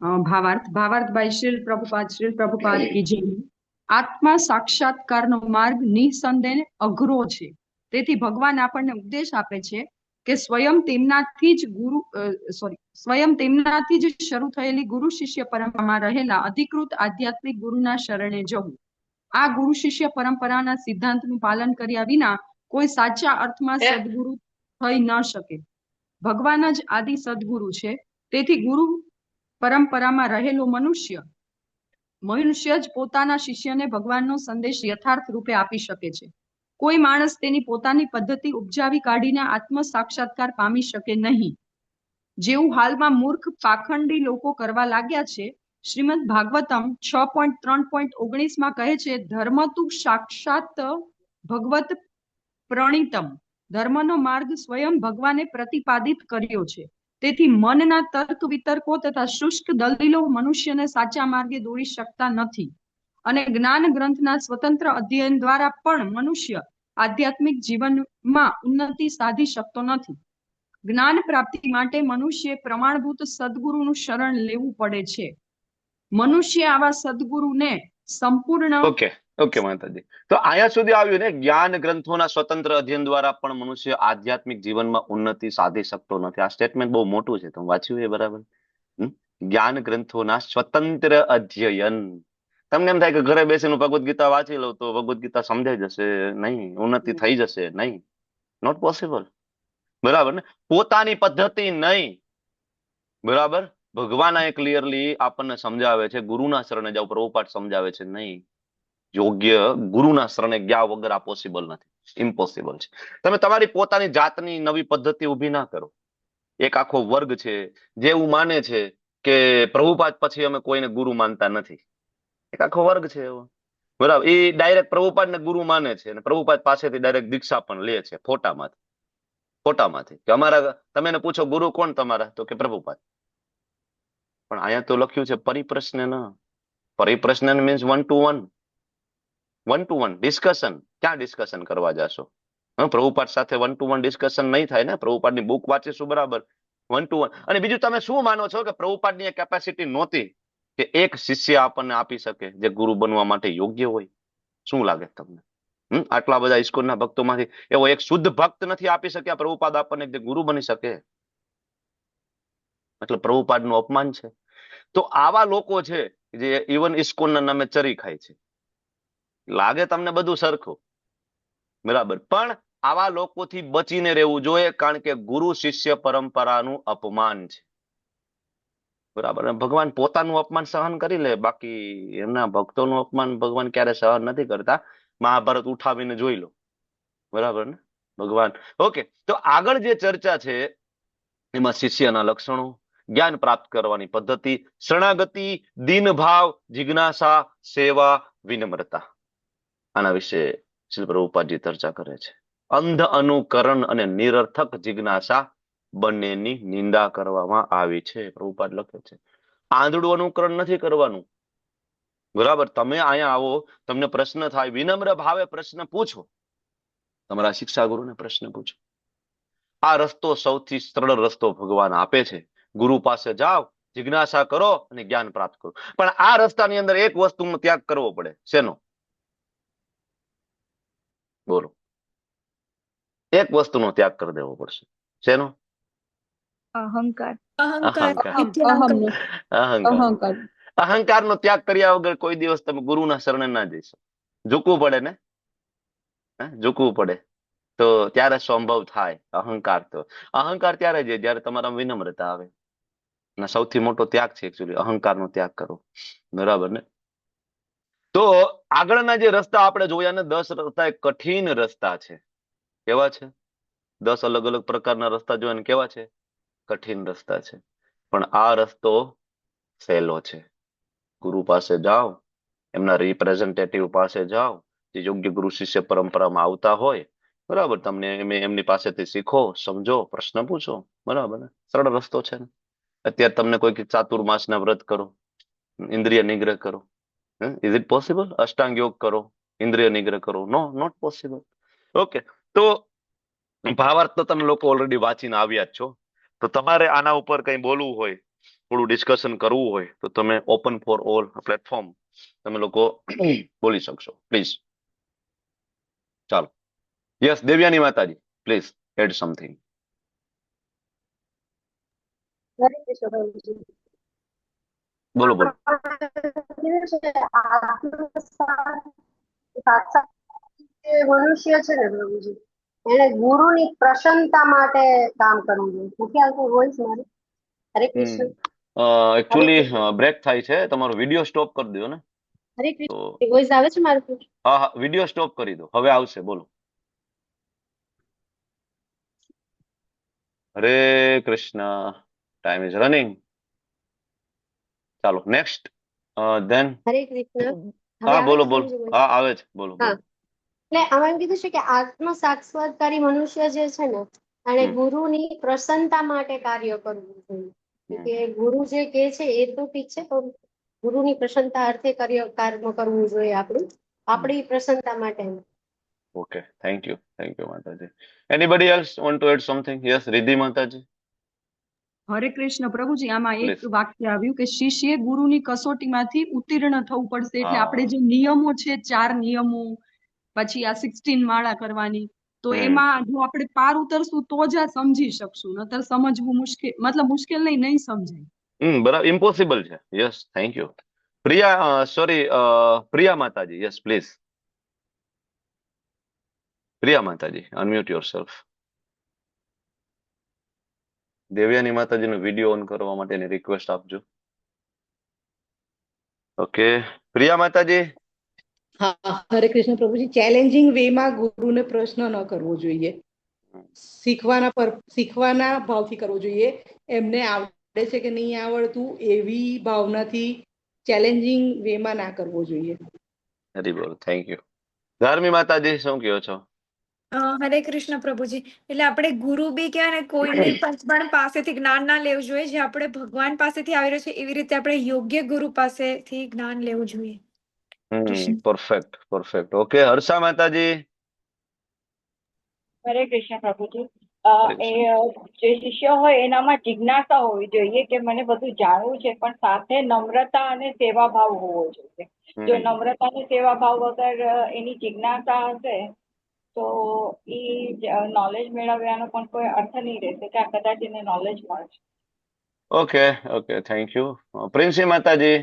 Speaker 4: ભાવાર્થ બાય શ્રીલ પ્રભુપાદ કી જય. આત્મા સાક્ષાત્કારનો માર્ગ નિસંદેહ અઘરો છે. તેથી ભગવાન આપણને ઉપદેશ આપે છે કે સ્વયં તેમનાથી જ શરૂ થયેલી ગુરુ શિષ્ય પરંપરામાં રહેલા અધિકૃત આધ્યાત્મિક ગુરુના શરણે જવું. આ ગુરુ શિષ્ય પરંપરાના સિદ્ધાંતનું પાલન કર્યા વિના કોઈ સાચા અર્થમાં સદગુરુ થઈ ન શકે. ભગવાન જ આદિ સદગુરુ છે. તેથી ગુરુ પરંપરામાં રહેલો મનુષ્ય જ પોતાના શિષ્યને ભગવાનનો સંદેશ યથાર્થ રૂપે આપી શકે છે. કોઈ માણસ તેની પોતાની પદ્ધતિ ઉપજાવી કાઢીને આત્મ સાક્ષાત્કાર પામી શકે નહીં. જેવું હાલમાં મૂર્ખ પાખંડી લોકો કરવા લાગ્યા છે. શ્રીમદ ભાગવતમ 6.3.19 કહે છે, ધર્મ તુ સાક્ષાત ભગવત પ્રણીતમ. ધર્મનો માર્ગ સ્વયં ભગવાને પ્રતિપાદિત કર્યો છે. તેથી મનના તર્ક વિતર્કો તથા શુષ્ક દલીલો મનુષ્યને સાચા માર્ગે દોરી શકતા નથી. અને જ્ઞાન ગ્રંથના સ્વતંત્ર અધ્યયન દ્વારા પણ મનુષ્ય આધ્યાત્મિક જીવનમાં ઉન્નતિ સાધી શકતો નથી. જ્ઞાન પ્રાપ્તિ માટે મનુષ્ય પ્રમાણભૂત સદગુરુનું શરણ લેવું પડે છે. મનુષ્ય આવા સદગુરુને સંપૂર્ણ
Speaker 1: ઓકે ઓકે માતાજી, તો અહીંયા સુધી આવ્યું ને, જ્ઞાન ગ્રંથોના સ્વતંત્ર અધ્યયન દ્વારા પણ મનુષ્ય આધ્યાત્મિક જીવનમાં ઉન્નતિ સાધી શકતો નથી. આ સ્ટેટમેન્ટ બહુ મોટું છે, તમે વાંચ્યું એ બરાબર? જ્ઞાન ગ્રંથોના સ્વતંત્ર અધ્યયન. તમને એમ થાય કે ઘરે બેસીને ભગવદ્ ગીતા વાંચી લઉં તો ભગવદ્ ગીતા સમજાઈ જશે? નહીં. ઉન્નતિ થઈ જશે? નહીં. Not possible. બરાબર ને? પોતાની પદ્ધતિ નહીં. બરાબર? ભગવાન એ ક્લિયરલી આપણને સમજાવે છે, ગુરુના શરણે જાવ. પ્રભુપાદ સમજાવે છે, નહીં. યોગ્ય ગુરુના શરણે ગયા વગર આ પોસિબલ નથી. ઇમ્પોસિબલ છે. તમે તમારી પોતાની જાતની નવી પદ્ધતિ ઊભી ના કરો. એક આખો વર્ગ છે જે એવું માને છે કે પ્રભુપાદ પછી અમે કોઈને ગુરુ માનતા નથી. એક આખો વર્ગ છે એવો. બરાબર? એ ડાયરેક્ટ પ્રભુપાદને ગુરુ માને છે અને પ્રભુપાદ પાસેથી ડાયરેક્ટ દીક્ષા પણ લે છે ફોટામાંથી કે અમારા, તમે એને પૂછો ગુરુ કોણ તમારા, તો કે પ્રભુપાદ. પણ અહીંયા તો લખ્યું છે પરિપ્રશ્ન ન. પરિપ્રશ્ન means one to one discussion. ક્યાં ડિસ્કશન કરવા જાશો? પ્રભુપાદ સાથે વન ટુ વન ડિસ્કશન નહીં થાય ને. પ્રભુપાદની બુક વાંચીશું બરાબર, વન ટુ વન. અને બીજું, તમે શું માનો છો કે પ્રભુપાદની એ કેપેસિટી નહોતી કે એક શિષ્ય આપણને આપી શકે જે ગુરુ બનવા માટે યોગ્ય હોય? શું લાગે તમને? આટલા બધા ઇસ્કોનના ભક્તોમાંથી એવો એક શુદ્ધ ભક્ત નથી આપી શક્યા પ્રભુપાદ આપણને જે ગુરુ બની શકે? એટલે પ્રભુપાદનું અપમાન છે. તો આવા લોકો છે જે ઇવન ઇસ્કોનના નામે ચરી ખાય છે. લાગે તમને બધું સરખું, બરાબર, પણ આવા લોકોથી બચીને રહેવું જોઈએ, કારણ કે ગુરુ શિષ્ય પરંપરાનું અપમાન છે. બરાબર? ભગવાન પોતાનું અપમાન સહન કરી લે, બાકી એમના ભક્તોનું અપમાન ભગવાન ક્યારે સહન નથી કરતા. મહાભારત ઉઠાવીને જોઈ લો. બરાબર ને? ભગવાન. ઓકે, તો આગળ જે ચર્ચા છે એમાં શિષ્યના લક્ષણો, જ્ઞાન પ્રાપ્ત કરવાની પદ્ધતિ, શરણાગતિ, દીનભાવ, જિજ્ઞાસા, સેવા, વિનમ્રતા. આના વિશે શ્રી પ્રભુપાદજી ચર્ચા કરે છે. અંધ અનુકરણ અને નિરર્થક જિજ્ઞાસા બંનેની નિંદા કરવામાં આવી છે. પ્રભુપાદ લખે છે આંધળું અનુકરણ નથી કરવાનું. બરાબર? તમે અહીંયા આવો, તમને પ્રશ્ન થાય, વિનમ્ર ભાવે પ્રશ્ન પૂછો. તમારા શિક્ષા ગુરુને પ્રશ્ન પૂછો. આ રસ્તો સૌથી સરળ રસ્તો ભગવાન આપે છે. ગુરુ પાસે જાઓ, જિજ્ઞાસા કરો અને જ્ઞાન પ્રાપ્ત કરો. પણ આ રસ્તાની અંદર એક વસ્તુનો ત્યાગ કરવો પડે. શેનો? બોલો. એક વસ્તુનો ત્યાગ કરી દેવો પડશે. શેનો?
Speaker 3: અહંકાર.
Speaker 1: અહંકારનો ત્યાગ કર્યા વગર કોઈ દિવસ તમે ગુરુના શરણે ના જઈશો. ઝૂકવું પડે ને? ઝૂકવું પડે તો ત્યારે સંભવ થાય. અહંકાર ત્યારે છે જયારે તમારા વિનમ્રતા આવે. અને સૌથી મોટો ત્યાગ છે એકચ્યુઅલી અહંકારનો ત્યાગ કરો. બરાબર ને? તો આગળના જે રસ્તા આપણે જોયા ને, 10 રસ્તા એ કઠિન રસ્તા છે. કેવા છે? 10 અલગ અલગ પ્રકારના રસ્તા જોયા ને કેવા છે? કઠિન રસ્તા છે. પણ આ રસ્તો સહેલો છે. ગુરુ પાસે જાઓ, એમના રિપ્રેઝેન્ટેટિવ પાસે જાઓ, જે યોગ્ય ગુરુ શિષ્ય પરંપરામાં આવતા હોય. બરાબર? તમને એમની પાસેથી શીખો, સમજો, પ્રશ્ન પૂછો. બરાબર ને? સરળ રસ્તો છે ને. અત્યારે તમને કોઈ ચાતુર્માસના વ્રત કરો, ઇન્દ્રિય નિગ્રહ કરો. Is it possible? અષ્ટાંગ યોગ કરો, ઇન્દ્રિય નિગ્રહ કરો? નો, નોટ પોસિબલ. ઓકે, તો ભાવાર્થ તો તમે લોકો ઓલરેડી વાંચીને આવ્યા જ છો. તો તમારે આના ઉપર કંઈ બોલવું હોય, થોડું ડિસ્કશન કરવું હોય, તો તમે ઓપન ફોર ઓલ પ્લેટફોર્મ તમે લોકો બોલી શકશો. પ્લીઝ. ચાલો. યસ, દેવ્યાની માતાજી, પ્લીઝ એડ સમથિંગ.
Speaker 5: હરે કૃષ્ણ પ્રભુજી.
Speaker 1: બોલો બોલો.
Speaker 5: કીધું છે સાક્ષાત જે મનુષ્ય છે ને પ્રભુજી, એને ગુરુની પ્રસન્નતા માટે કામ કરવું જોઈએ. નથી આવતું વોઇસ મારી? હરે કૃષ્ણ. હરે
Speaker 1: એકચ્યુઅલી
Speaker 5: કૃષ્ણ.
Speaker 1: બ્રેક થાય છે, તમારો વિડીયો સ્ટોપ કરી દો ને.
Speaker 5: હરે
Speaker 1: તો
Speaker 5: કૃષ્ણ. વોઇસ આવે છે મારું?
Speaker 1: હા હા, વિડીયો સ્ટોપ કરી દો, હવે આવશે. બોલો. Hare Krishna. Time is running. ચાલો નેક્સ્ટ. ધેન
Speaker 5: હરે કૃષ્ણ. હવે
Speaker 1: હા
Speaker 5: આવે
Speaker 1: બોલો
Speaker 5: છે
Speaker 1: બોલો.
Speaker 5: પ્રભુજી voice?
Speaker 1: હા આવે છે, બોલો
Speaker 5: હા,
Speaker 1: બોલો.
Speaker 5: એટલે આમાં એમ કીધું છે કે આત્મ સાક્ષાત્કારી મનુષ્ય જે છે ને, એને
Speaker 1: હમ
Speaker 5: ગુરુની પ્રસન્નતા માટે કાર્ય કરવું જોઈએ.
Speaker 1: હમ
Speaker 5: કે ગુરુ જે કે છે એ તો ઠીક છે, પણ ગુરુની પ્રસન્નતા અર્થે કાર્ય કરવું જોઈએ આપણું, આપણી પ્રસન્નતા માટે.
Speaker 1: Okay, thank you Mataji. Anybody else want to add something? Yes, Riddhi Mataji,
Speaker 4: Hare Krishna પ્રભુજી, આમાં એક
Speaker 1: પ્લીઝ.
Speaker 4: વાક્ય આવ્યું કે શિષ્યએ ગુરુની કસોટીમાંથી ઉત્તીર્ણ થવું પડશે. એટલે આપણે
Speaker 1: હા.
Speaker 4: જે નિયમો છે, 4 નિયમો, પછી આ 16 માળા કરવાની, તો
Speaker 1: હમ
Speaker 4: એમાં જો આપણે પાર ઉતરશું તો જ આ સમજી શકશું, નતર સમજવું મુશ્કેલ, મતલબ મુશ્કેલ નહીં સમજાય.
Speaker 1: બરાબર, ઇમ્પોસિબલ છે. Yes, thank you. Priya, sorry, Priya માતાજી, યસ પ્લીઝ. પ્રિયા માતાજી, અનમ્યુટ યોરસેલ્ફ. દેવયાની માતાજીનો વિડીયો ઓન કરવા માટેની રિક્વેસ્ટ આપજો. ઓકે, પ્રિયા માતાજી.
Speaker 6: હા, હરે કૃષ્ણ પ્રભુજી. ચેલેન્જિંગ વેમાં ગુરુને પ્રશ્ન ન કરવો જોઈએ. શીખવાના ભાવથી કરવો જોઈએ. એમને આવડે છે કે નહીં આવડતું એવી ભાવનાથી ચેલેન્જિંગ વેમાં ના કરવો જોઈએ.
Speaker 1: હરી બોલ, થેન્ક યુ. ધાર્મી માતાજી, શું કહો છો?
Speaker 2: હરે કૃષ્ણ પ્રભુજી. એટલે આપણે ગુરુ બી કહેવાય ને, કોઈની પણ પાસેથી જ્ઞાન ના લેવું જોઈએ. જે આપણે ભગવાન પાસેથી આવી રહ્યું છે એવી રીતે આપણે યોગ્ય ગુરુ પાસેથી જ્ઞાન લેવું જોઈએ. Krishna.
Speaker 1: Perfect perfect. Okay, Harsha માતાજી.
Speaker 7: હરે કૃષ્ણ પ્રભુજી.
Speaker 1: હરે
Speaker 7: એ
Speaker 1: કૃષ્ણ.
Speaker 7: જે શિષ્ય હોય એનામાં જિજ્ઞાસા હોવી જોઈએ કે મને બધું જાણવું છે, પણ સાથે નમ્રતા અને સેવાભાવ હોવો જોઈએ. જો
Speaker 1: હમ
Speaker 7: નમ્રતા અને સેવાભાવ વગર એની જિજ્ઞાસા હશે તો એ નોલેજ મેળવ્યાનો પણ કોઈ અર્થ નહીં રહેશે કે આ કદાચ એને નોલેજ મળશે.
Speaker 1: Okay okay, thank you. Princy માતાજી.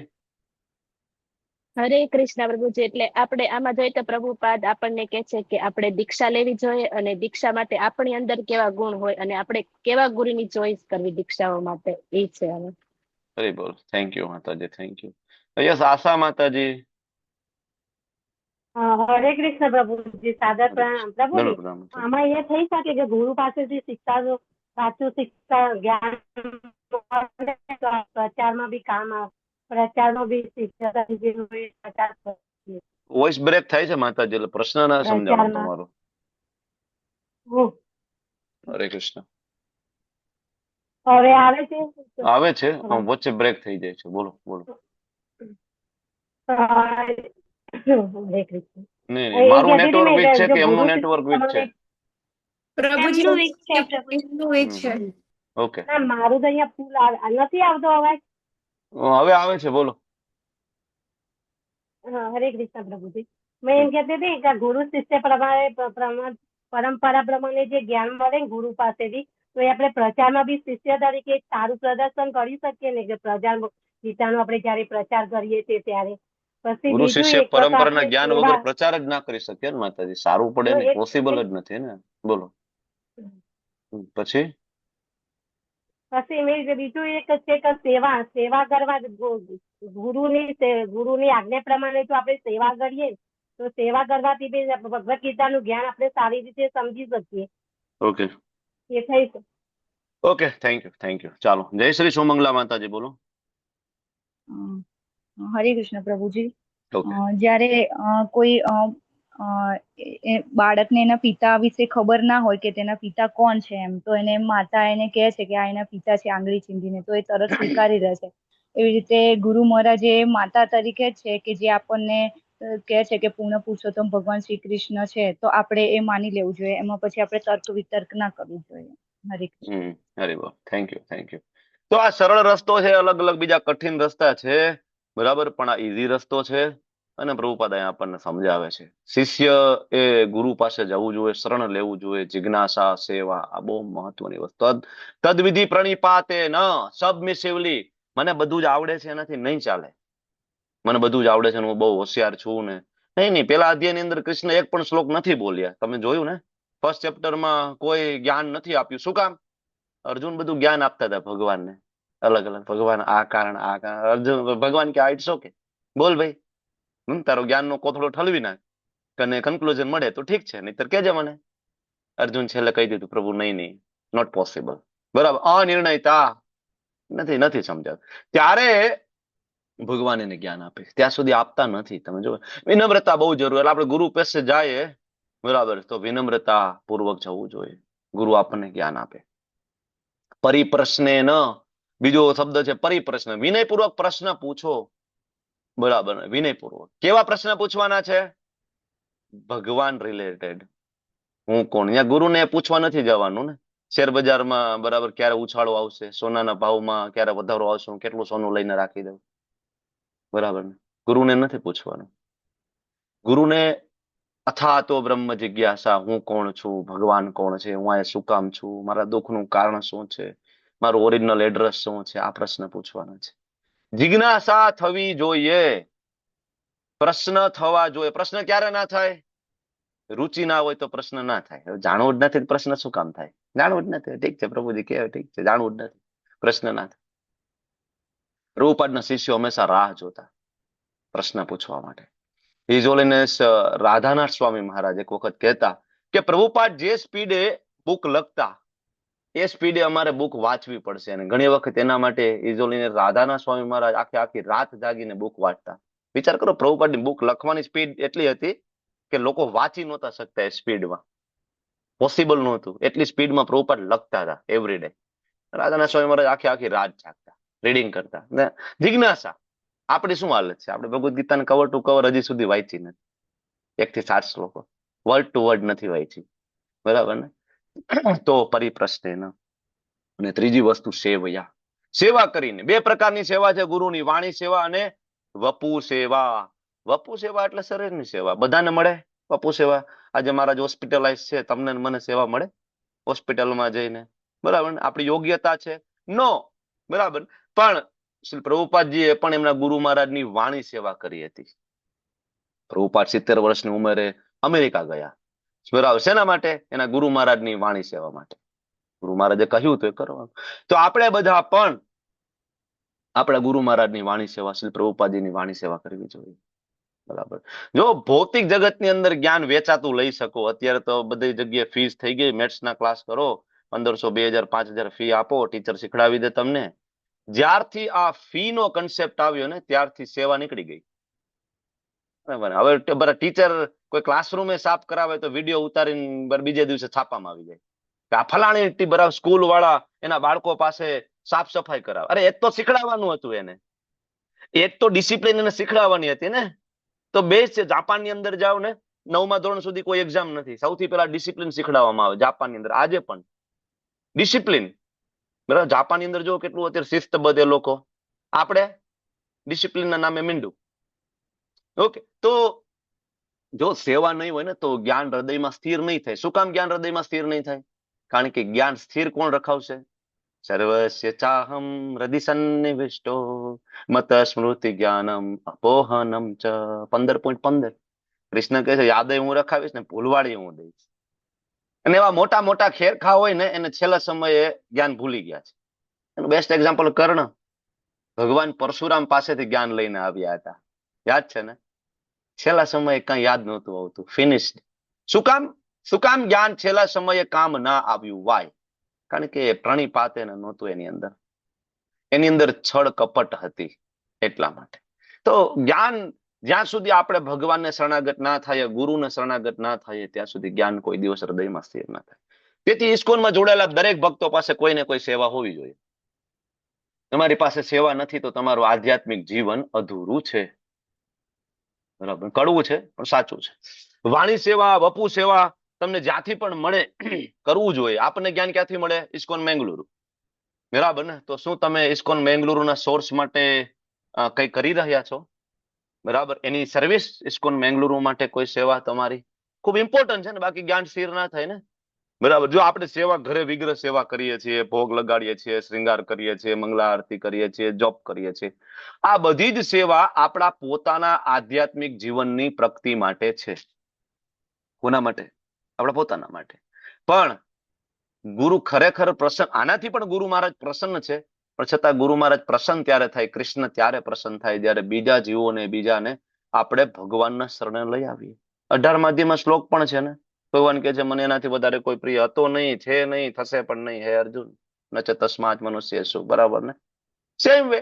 Speaker 8: હરે કૃષ્ણ પ્રભુજી. એટલે આપણે આમાં જોઈએ તો પ્રભુપાદ આપણને કહે છે કે આપણે દીક્ષા લેવી જોઈએ, અને દીક્ષા માટે આપણી અંદર કેવા ગુણ હોય અને આપણે કેવા ગુરુની ચોઈસ કરવી દીક્ષાઓ માટે, એ છે આમાં.
Speaker 1: હરી બોલ, થેન્ક યુ માતાજી, થેન્ક યુ. યસ, આશા માતાજી.
Speaker 9: હરે કૃષ્ણ પ્રભુજી. સાદર
Speaker 1: હરે
Speaker 9: પ્રણામ
Speaker 1: કૃષ્ણ. ધન્યવાદ
Speaker 9: પ્રભુજી.
Speaker 1: માતાજી.
Speaker 9: આમાં એ થઈ શકે કે ગુરુ પાસેથી શિક્ષા, સાચું શિક્ષા જ્ઞાન મળે તો આ પ્રચારમાં બી કામ આવે. પ્રચારમાં બી શિક્ષા તરીકે પ્રચાર કરીએ.
Speaker 1: વોઇસ બ્રેક થાય છે માતાજી, એટલે પ્રશ્ન ના સમજાણો
Speaker 9: પ્રચારમાં
Speaker 1: તમારો. હરે કૃષ્ણ.
Speaker 9: હવે આવે છે?
Speaker 1: આવે છે, વચ્ચે બ્રેક થઈ જાય છે. બોલો બોલો.
Speaker 9: હરે કૃષ્ણ.
Speaker 1: નહીં
Speaker 9: એ
Speaker 1: નહીં, મારું
Speaker 9: કહેતી હતી
Speaker 1: નેટવર્ક
Speaker 9: ને
Speaker 1: વીક છે
Speaker 9: કે જો
Speaker 1: કે
Speaker 9: ગુરુ
Speaker 1: એમનું નેટવર્ક વીક છે?
Speaker 9: શિષ્ય
Speaker 2: પ્રભુજી,
Speaker 9: એમનું એક છે
Speaker 2: એમનું એક છે.
Speaker 1: ઓકે,
Speaker 9: ના, મારું તો અહીંયા ફૂલ નથી આવતો અવાજ.
Speaker 1: હવે આવે છે, બોલો.
Speaker 9: હા, હરે કૃષ્ણ પ્રભુજી. મેં એમ કહેતી હતી કે ગુરુ શિષ્ય પરંપરા પ્રમાણે જે જ્ઞાન મળે ને ગુરુ પાસેથી, તો એ આપણે પ્રચારમાં બી શિષ્ય તરીકે એક સારું પ્રદર્શન કરી શકીએ ને, કે પ્રચાર ગીતાનો આપણે જયારે પ્રચાર કરીએ છીએ ત્યારે. પછી
Speaker 1: ગુરુ
Speaker 9: બીજું
Speaker 1: શિષ્ય
Speaker 9: એક તો
Speaker 1: પરંપરાના
Speaker 9: આપણે
Speaker 1: જ્ઞાન વગર પ્રચાર જ ના કરી શકે ને માતાજી. સારું પડે ને,
Speaker 9: એક
Speaker 1: પોસિબલ જ નથી ને. બોલો. પછી
Speaker 9: પછી બીજું એક છે કે સેવા કરવા, ગુરુની આજ્ઞા પ્રમાણે જો આપણે સેવા કરીએ તો સેવા કરવાથી બી ભગવદ ગીતાનું જ્ઞાન આપણે સારી રીતે સમજી શકીએ.
Speaker 1: ઓકે
Speaker 9: એ થઈ શકે.
Speaker 1: Okay, thank you. ચાલો, જય શ્રી સોમંગલા માતાજી, બોલો.
Speaker 3: હરે કૃષ્ણ પ્રભુજી.
Speaker 1: ઓકે.
Speaker 3: જ્યારે કોઈ બાળકને એના પિતા વિશે ખબર ના હોય કે તેના પિતા કોણ છે, એમ તો એને માતા એને કહે છે કે આ એના પિતા છે, આંગળી ચીંધીને, તો એ તરત સ્વીકારી રહે છે. એવી રીતે ગુરુ મહારાજ એ માતા તરીકે છે કે જે આપણને કહે છે કે પૂર્ણ પુરુષોત્તમ ભગવાન શ્રી કૃષ્ણ છે, તો આપણે એ માની લેવું જોઈએ. એમાં પછી આપણે તર્ક વિતર્ક ના કરવું જોઈએ. હરે કૃષ્ણ.
Speaker 1: અરે વાહ, થેન્ક યુ. તો આ સરળ રસ્તો છે, અલગ અલગ બીજા કઠિન રસ્તા છે, બરાબર, પણ આ ઈઝી રસ્તો છે. અને પ્રભુપાદ અહીંયા આપણને સમજાવે છે શિષ્ય એ ગુરુ પાસે જવું જોઈએ, શરણ લેવું જોઈએ, જિજ્ઞાસા, સેવા, આ બહુ મહત્વની વસ્તુ. તદવિધિ પ્રણિપાતે ન સબમિસિવલી, મને બધું જ આવડે છે એનાથી નહીં ચાલે, મને બધું જ આવડે છે હું બહુ હોશિયાર છું ને, નહીં. પેલા અધ્યાયની અંદર કૃષ્ણ એક પણ શ્લોક નથી બોલ્યા, તમે જોયું ને, ફર્સ્ટ ચેપ્ટરમાં કોઈ જ્ઞાન નથી આપ્યું. શું કામ? અર્જુન બધું જ્ઞાન આપતા હતા ભગવાનને, અલગ અલગ, ભગવાન આ કારણ, આ કારણ. અર્જુન, ભગવાન કે ઇટ્સ ઓકે, બોલ ભાઈ, તારો જ્ઞાનનો કોથળો ઠલવી નાખ, અને કન્ક્લુઝન મળે તો ઠીક છે, નહીતર કેજે મને. અર્જુન છેલ્લે કહી દીધું, પ્રભુ નહીં, નોટ પોસિબલ. બરાબર, અનિર્ણયતા, નથી સમજાતું. ત્યારે ભગવાન એને જ્ઞાન આપે, ત્યાં સુધી આપતા નથી. તમે જો, વિનમ્રતા બહુ જરૂર. એટલે આપણે ગુરુ પાસે જાય, બરાબર, તો વિનમ્રતા પૂર્વક જવું જોઈએ, ગુરુ આપણને જ્ઞાન આપે. પરિપ્રશ્ને ન, બીજો શબ્દ છે પરિપ્રશ્ન, વિનયપૂર્વક પ્રશ્ન પૂછો. બરાબર, વિનયપૂર્વક. કેવા પ્રશ્ન પૂછવાના છે? ભગવાન રિલેટેડ. હું કોણ? અહીંયા ગુરુને પૂછવા નથી જવાનું ને, શેર બજારમાં બરાબર ક્યારે ઉછાળો આવશે, સોનાના ભાવમાં ક્યારે વધારો આવશે, હું કેટલું સોનું લઈને રાખી દઉં, બરાબર ને? ગુરુને નથી પૂછવાનું. ગુરુને અથાતો બ્રહ્મ જિજ્ઞાસા, હું કોણ છું, ભગવાન કોણ છે, હું આ શું કામ છું, મારા દુઃખનું કારણ શું છે, મારું ઓરિજિનલ એડ્રેસ શું છે, આ પ્રશ્ન પૂછવાના છે. જિજ્ઞાસા થવી જોઈએ, પ્રશ્ન થવા જોઈએ. પ્રશ્ન ક્યારે ના થાય? રુચિ ના હોય તો પ્રશ્ન ના થાય. જાણવું જ નથી પ્રશ્ન શું કામ થાય? જાણવું જ નથી, ઠીક છે, પ્રભુજી કહે ઠીક છે, જાણવું જ નથી, પ્રશ્ન ના થાય. પ્રભુપાદના શિષ્યો હંમેશા રાહ જોતા પ્રશ્ન પૂછવા માટે. એ જો લઈને રાધાનાથ સ્વામી મહારાજ એક વખત કહેતા કે પ્રભુપાદ જે સ્પીડે બુક લખતા એ સ્પીડે અમારે બુક વાંચવી પડશે. અને ઘણી વખત એના માટે ઇઝોલીને રાધાનાથ સ્વામી મહારાજ આખી રાત જાગીને બુક વાંચતા. વિચાર કરો, પ્રભુપાદની બુક લખવાની સ્પીડ એટલી હતી કે લોકો વાંચી નહોતા શકતા એ સ્પીડમાં, પોસિબલ નહોતું. એટલી સ્પીડમાં પ્રભુપાદ લખતા હતા એવરી ડે. રાધાનાથ સ્વામી મહારાજ આખી રાત જાગતા, રીડિંગ કરતા. જિજ્ઞાસા. આપણી શું હાલત છે? આપણે ભગવદ્ ગીતાને કવર ટુ કવર હજી સુધી વાંચી નથી, 1 થી 7 શ્લોકો વર્ડ ટુ વર્ડ નથી વાંચી, બરાબર ને? તો પરિપ્રશ્ન. અને ત્રીજી વસ્તુ સેવયા, સેવા કરીને. 2 પ્રકારની સેવા છે ગુરુની, વાણી સેવા અને વપુ સેવા. વપુ સેવા એટલે શરીરની સેવા, બધાને મળે વપુ સેવા. આજે મારા હોસ્પિટલાઇઝ છે, તમને મને સેવા મળે હોસ્પિટલમાં જઈને, બરાબર ને? આપણી યોગ્યતા છે? નો, બરાબર. પણ શ્રી પ્રભુપાદજીએ પણ એમના ગુરુ મહારાજની વાણી સેવા કરી હતી. પ્રભુપાદ 70 વર્ષની ઉંમરે અમેરિકા ગયા, બરાબર. શેના માટે? એના ગુરુ મહારાજની વાણી સેવા માટે. ગુરુ મહારાજે કહ્યું તો એ કરવાનું. તો આપણે બધા પણ આપણા ગુરુ મહારાજની વાણી સેવા, શ્રી પ્રભુપાદજીની વાણી સેવા કરવી જોઈએ, બરાબર. જો ભૌતિક જગતની અંદર જ્ઞાન વેચાતું લઈ શકો, અત્યારે તો બધી જગ્યાએ ફીસ થઈ ગઈ, મેથ્સના ક્લાસ કરો, 1500, 2000, 5000 ફી આપો, ટીચર શીખડાવી દે તમને. જ્યારથી આ ફી નો કન્સેપ્ટ આવ્યો ને ત્યારથી સેવા નીકળી ગઈ, બરાબર. હવે ટીચર કોઈ ક્લાસરૂમે સાફ કરાવે તો વિડીયો ઉતારીને બીજે દિવસે છાપામાં આવી જાય કે આ ફલાણી બરાબર સ્કૂલ વાળા એના બાળકો પાસે સાફ સફાઈ કરાવે. અરે એ તો શીખડાવવાનું હતું એને, એક તો ડિસિપ્લિન એને શીખડાવવાની હતી ને. તો બેસ્ટ છે, જાપાનની અંદર જાઓ ને, 9મા ધોરણ સુધી કોઈ એક્ઝામ નથી, સૌથી પહેલા ડિસિપ્લિન શીખડાવવામાં આવે જાપાનની અંદર. આજે પણ ડિસિપ્લિન, બરાબર. જાપાનની અંદર જો કેટલું અત્યારે શિસ્તબદ્ધ એ લોકો, આપણે ડિસિપ્લિનના નામે મીંડું. ઓકે, તો જો સેવા નહીં હોય ને તો જ્ઞાન હૃદયમાં સ્થિર નહીં થાય. શું કામ જ્ઞાન હૃદયમાં સ્થિર નહીં થાય? કારણ કે જ્ઞાન સ્થિર કોણ રખાવશે? સર્વસ્ય ચાહમ હૃદિ સન્નિવિષ્ટો મત સ્મૃતિ જ્ઞાનમ અપોહનમ ચ. 15.15 કૃષ્ણ કહે છે યાદ હું રખાવીશ ને ભૂલવાડી હું દઈશ. અને એવા મોટા મોટા ખેરખા હોય ને એને છેલ્લા સમયે જ્ઞાન ભૂલી ગયા છે. એનું બેસ્ટ એક્ઝામ્પલ કર્ણ. ભગવાન પરશુરામ પાસેથી જ્ઞાન લઈને આવ્યા હતા, યાદ છે ને? છેલ્લા સમયે કઈ યાદ નહોતું આવતું, ફિનિશ્ડ. શું કામ? શું કામ જ્ઞાન છેલ્લા સમયે કામ ના આવ્યું? વાય? કારણ કે પ્રણિપાતે નહોતું એની અંદર છળ કપટ હતી, એટલા માટે. તો જ્ઞાન જ્યાં સુધી આપણે ભગવાનને શરણાગત ના થાય, ગુરુને શરણાગત ના થાય, ત્યાં સુધી જ્ઞાન કોઈ દિવસ હૃદયમાં સ્થિર ના થાય. તેથી ઇસ્કોનમાં જોડાયેલા દરેક ભક્તો પાસે કોઈ ને કોઈ સેવા હોવી જોઈએ. તમારી પાસે સેવા નથી તો તમારું આધ્યાત્મિક જીવન અધૂરું છે, બરાબર. કડવું છે પણ સાચું છે. વાણી સેવા, વપુ સેવા તમને જ્યાંથી પણ મળે કરવું જોઈએ. આપણને જ્ઞાન ક્યાંથી મળે? ઇસ્કોન મેંગલુરુ, બરાબર ને? તો શું તમે ઇસ્કોન મેંગલુરુના સોર્સ માટે કઈ કરી રહ્યા છો? બરાબર, એની સર્વિસ ઇસ્કોન મેંગલુરુ માટે કોઈ સેવા તમારી ખૂબ ઇમ્પોર્ટન્ટ છે ને, બાકી જ્ઞાન સ્થિર ના થાય ને. બરાબર, જો આપણે સેવા ઘરે વિગ્રહ સેવા કરીએ છીએ, ભોગ લગાડીએ છીએ, શ્રૃંગાર કરીએ છીએ, મંગલા આરતી કરીએ છીએ, જોપ કરીએ છીએ, આ બધી જ સેવા આપણા પોતાના આધ્યાત્મિક જીવનની પ્રગતિ માટે છે. કોના માટે? આપણા પોતાના માટે. પણ ગુરુ ખરેખર પ્રસન્ન, આનાથી પણ ગુરુ મહારાજ પ્રસન્ન છે, પણ છતાં ગુરુ મહારાજ પ્રસન્ન ત્યારે થાય, કૃષ્ણ ત્યારે પ્રસન્ન થાય જ્યારે બીજા જીવોને, બીજાને આપણે ભગવાનના શરણે લઈ આવીએ. 18મા અધ્યાયમાં શ્લોક પણ છે ને, ભગવાન કહે છે મને એનાથી વધારે કોઈ પ્રિય હતો નહીં, છે નહીં, થશે પણ નહીં, હે અર્જુન નચ તસ્માત મનુષ્ય શું. બરાબર ને? Same way.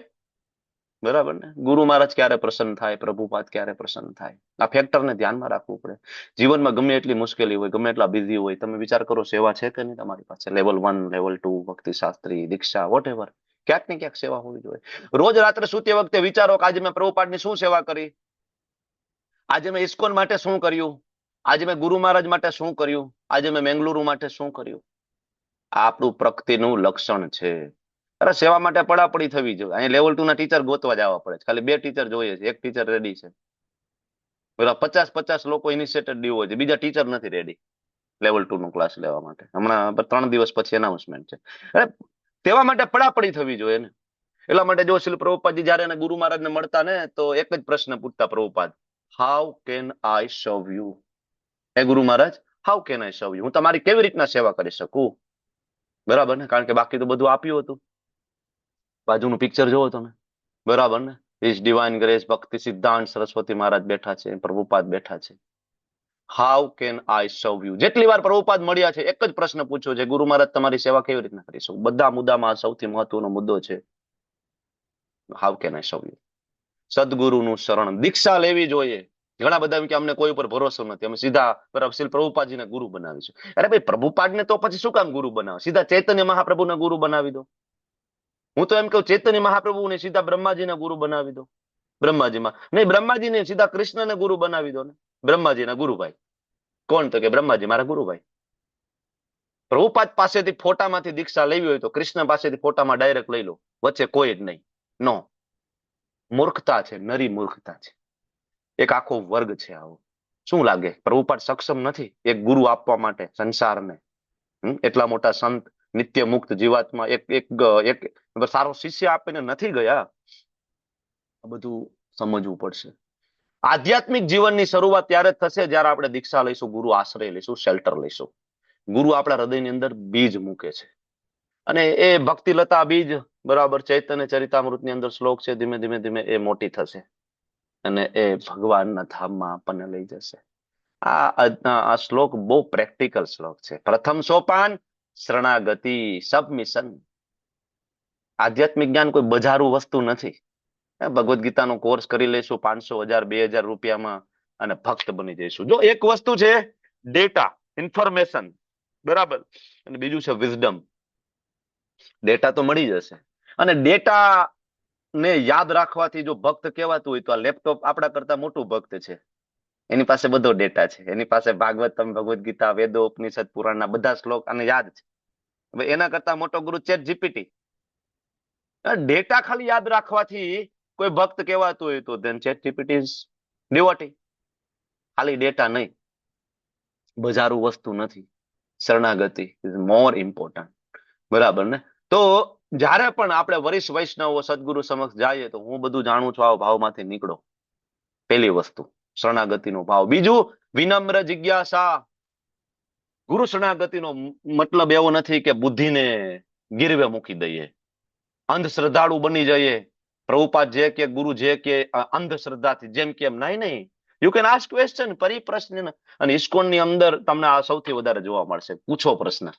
Speaker 1: બરાબર ને? ગુરુ મહારાજ ક્યારે પ્રસન્ન થાય, પ્રભુપાદ ક્યારે પ્રસન્ન થાય, આ ફેક્ટરને ધ્યાનમાં રાખવું પડે. જીવનમાં ગમે એટલી મુશ્કેલી હોય, ગમે એટલા બિઝી હોય, તમે વિચાર કરો સેવા છે કે નહીં તમારી પાસે? લેવલ 1, લેવલ 2, ભક્તિ શાસ્ત્રી, દીક્ષા, વોટ એવર, ક્યાંક ને ક્યાંક સેવા હોવી જોઈએ. રોજ રાત્રે સૂતી વખતે વિચારો કે આજે મેં પ્રભુપાદની શું સેવા કરી, આજે મેં ઇસ્કોન માટે શું કર્યું, આજે મેં ગુરુ મહારાજ માટે શું કર્યું, આજે મેં મેંગલુરુ માટે શું કર્યું. આ આપણું પ્રગતિનું લક્ષણ છે. અરે સેવા માટે પડાપડી થવી જોઈએ. અહીં લેવલ 2 ના ટીચર ગોતવા જવા પડે છે, ખાલી 2 ટીચર જોઈએ છે, એક ટીચર રેડી છે. બરાબર, 50 લોકો ઇનિશિયેટેડ ડીઓ હોય છે, બીજા ટીચર નથી રેડી લેવલ 2 નું ક્લાસ લેવા માટે. હમણાં 3 દિવસ પછી એનાઉન્સમેન્ટ છે. અરે તેવા માટે પડાપડી થવી જોઈએ ને. એટલા માટે જો શ્રી પ્રભુપાદજી જયારે એને ગુરુ મહારાજને મળતા ને, તો એક જ પ્રશ્ન પૂછતા પ્રભુપાદ, હાઉ કેન આઈ સર્વ યુ? હે ગુરુ મહારાજ, હાઉ કેન આઈ સર્વ યુ? હું તમારી કેવી રીતના સેવા કરી શકું? બરાબર ને? કારણ કે બાકી તો બધું આપ્યું હતું. બાજુનું પિક્ચર જોવો તમે, બરાબર ને? હિઝ ડિવાઇન ગ્રેસ ભક્તિ સિદ્ધાંત સરસ્વતી મહારાજ બેઠા છે, પ્રભુપાદ બેઠા છે. હાઉ કેન આઈ સર્વ યુ? જેટલી વાર પ્રભુપાદ મળ્યા છે એક જ પ્રશ્ન પૂછ્યો છે, ગુરુ મહારાજ તમારી સેવા કેવી રીતના કરી શકું? બધા મુદ્દામાં સૌથી મહત્વનો મુદ્દો છે હાઉ કેન આઈ સર્વ યુ? સદગુરુનું શરણ, દીક્ષા લેવી જોઈએ. ઘણા બધા એમ કે અમને કોઈ ઉપર ભરોસો નથી, અમે સીધા બરાબર શ્રી પ્રભુપાદજીને ગુરુ બનાવીશું. અરે ભાઈ, પ્રભુપાદને તો પછી શું કામ ગુરુ બનાવો? સીધા ચૈતન્ય મહાપ્રભુને ગુરુ બનાવી દો. હું તો એમ કહું ચૈતન્ય મહાપ્રભુને સીધા બ્રહ્માજીને ગુરુ બનાવી દો. બ્રહ્માજીમાં નહીં, બ્રહ્માજીને સીધા કૃષ્ણને ગુરુ બનાવી દો ને. બ્રહ્માજીના ગુરુભાઈ કોણ? તો કે બ્રહ્માજી મારા ગુરુભાઈ. પ્રભુપાદ પાસેથી ફોટામાંથી દીક્ષા લેવી હોય તો કૃષ્ણ પાસેથી ફોટામાં ડાયરેક્ટ લઈ લો, વચ્ચે કોઈ જ નહીં. નો, મૂર્ખતા છે, નરી મૂર્ખતા છે. એક આખો વર્ગ છે આવો. શું લાગે પ્રભુપાદ સક્ષમ નથી એક ગુરુ આપવા માટે સંસારને? એટલા મોટા સંત, નિત્ય મુક્ત જીવાત્મા એક સારો શિષ્ય આપીને નથી ગયા. આ બધું સમજવું પડશે. આધ્યાત્મિક જીવનની શરૂઆત ત્યારે જ થશે જ્યારે આપણે દીક્ષા લઈશું, ગુરુ આશ્રય લઈશું, શેલ્ટર લઈશું. ગુરુ આપણા હૃદયની અંદર બીજ મૂકે છે, અને એ ભક્તિ લતા બીજ, બરાબર, ચૈતન્ય ચરિતામૃતની અંદર શ્લોક છે, ધીમે ધીમે ધીમે એ મોટી થશે અને એ ભગવાનના ધામમાં આપણને લઈ જશે. આ શ્લોક બહુ પ્રેક્ટિકલ શ્લોક છે. પ્રથમ સોપાન શરણાગતિ, સબમિશન. આધ્યાત્મિક જ્ઞાન કોઈ બજારું વસ્તુ નથી. ભગવદ્ ગીતાનો કોર્સ કરી લઈશું 500, 1000, 2000 રૂપિયામાં અને ભક્ત બની જઈશું. જો એક વસ્તુ છે ડેટા, ઇન્ફોર્મેશન, બરાબર, અને બીજું છે વિઝડમ. ડેટા તો મળી જશે, અને ડેટા ને યાદ રાખવાથી જો ભક્ત કહેવાતું હોય તો આ લેપટોપ આપણા કરતા મોટું ભક્ત છે. એની પાસે બધો ડેટા છે, એની પાસે ભાગવતમ, ભગવદ્ ગીતા, વેદો, ઉપનિષદ, પુરાણના બધા શ્લોક આને યાદ છે. હવે એના કરતા મોટો ગુરુ ચેટ જીપીટી. ડેટા ખાલી યાદ રાખવાથી કોઈ ભક્ત કહેવાતું હોય તો then chat GPT is devotee. ખાલી ડેટા નહીં, બજારું વસ્તુ નથી. શરણાગતિ ઇઝ મોર ઇમ્પોર્ટન્ટ. બરાબર ને? તો જ્યારે પણ આપણે વરિષ્ઠ વૈષ્ણવો સદગુરુ સમક્ષ જઈએ તો હું બધું જાણું છું આ ભાવમાંથી નીકળો. પહેલી વસ્તુ શરણાગતિનો ભાવ. બીજું વિનમ્ર જિજ્ઞાસા. ગુરુ શરણાગતિનો મતલબ એવો નથી કે બુદ્ધિને ગીરવે મૂકી દઈએ, અંધશ્રદ્ધાળુ બની જઈએ. પ્રભુપાદ જે કે, ગુરુ જે કે, અંધશ્રદ્ધાથી જેમ કે એમ નહીં. યુ કેન આસ્ક ક્વેશ્ચન, પરિપ્રશ્ન. અને ઇસ્કોનની અંદર તમને આ સૌથી વધારે જોવા મળશે, પૂછો પ્રશ્ન.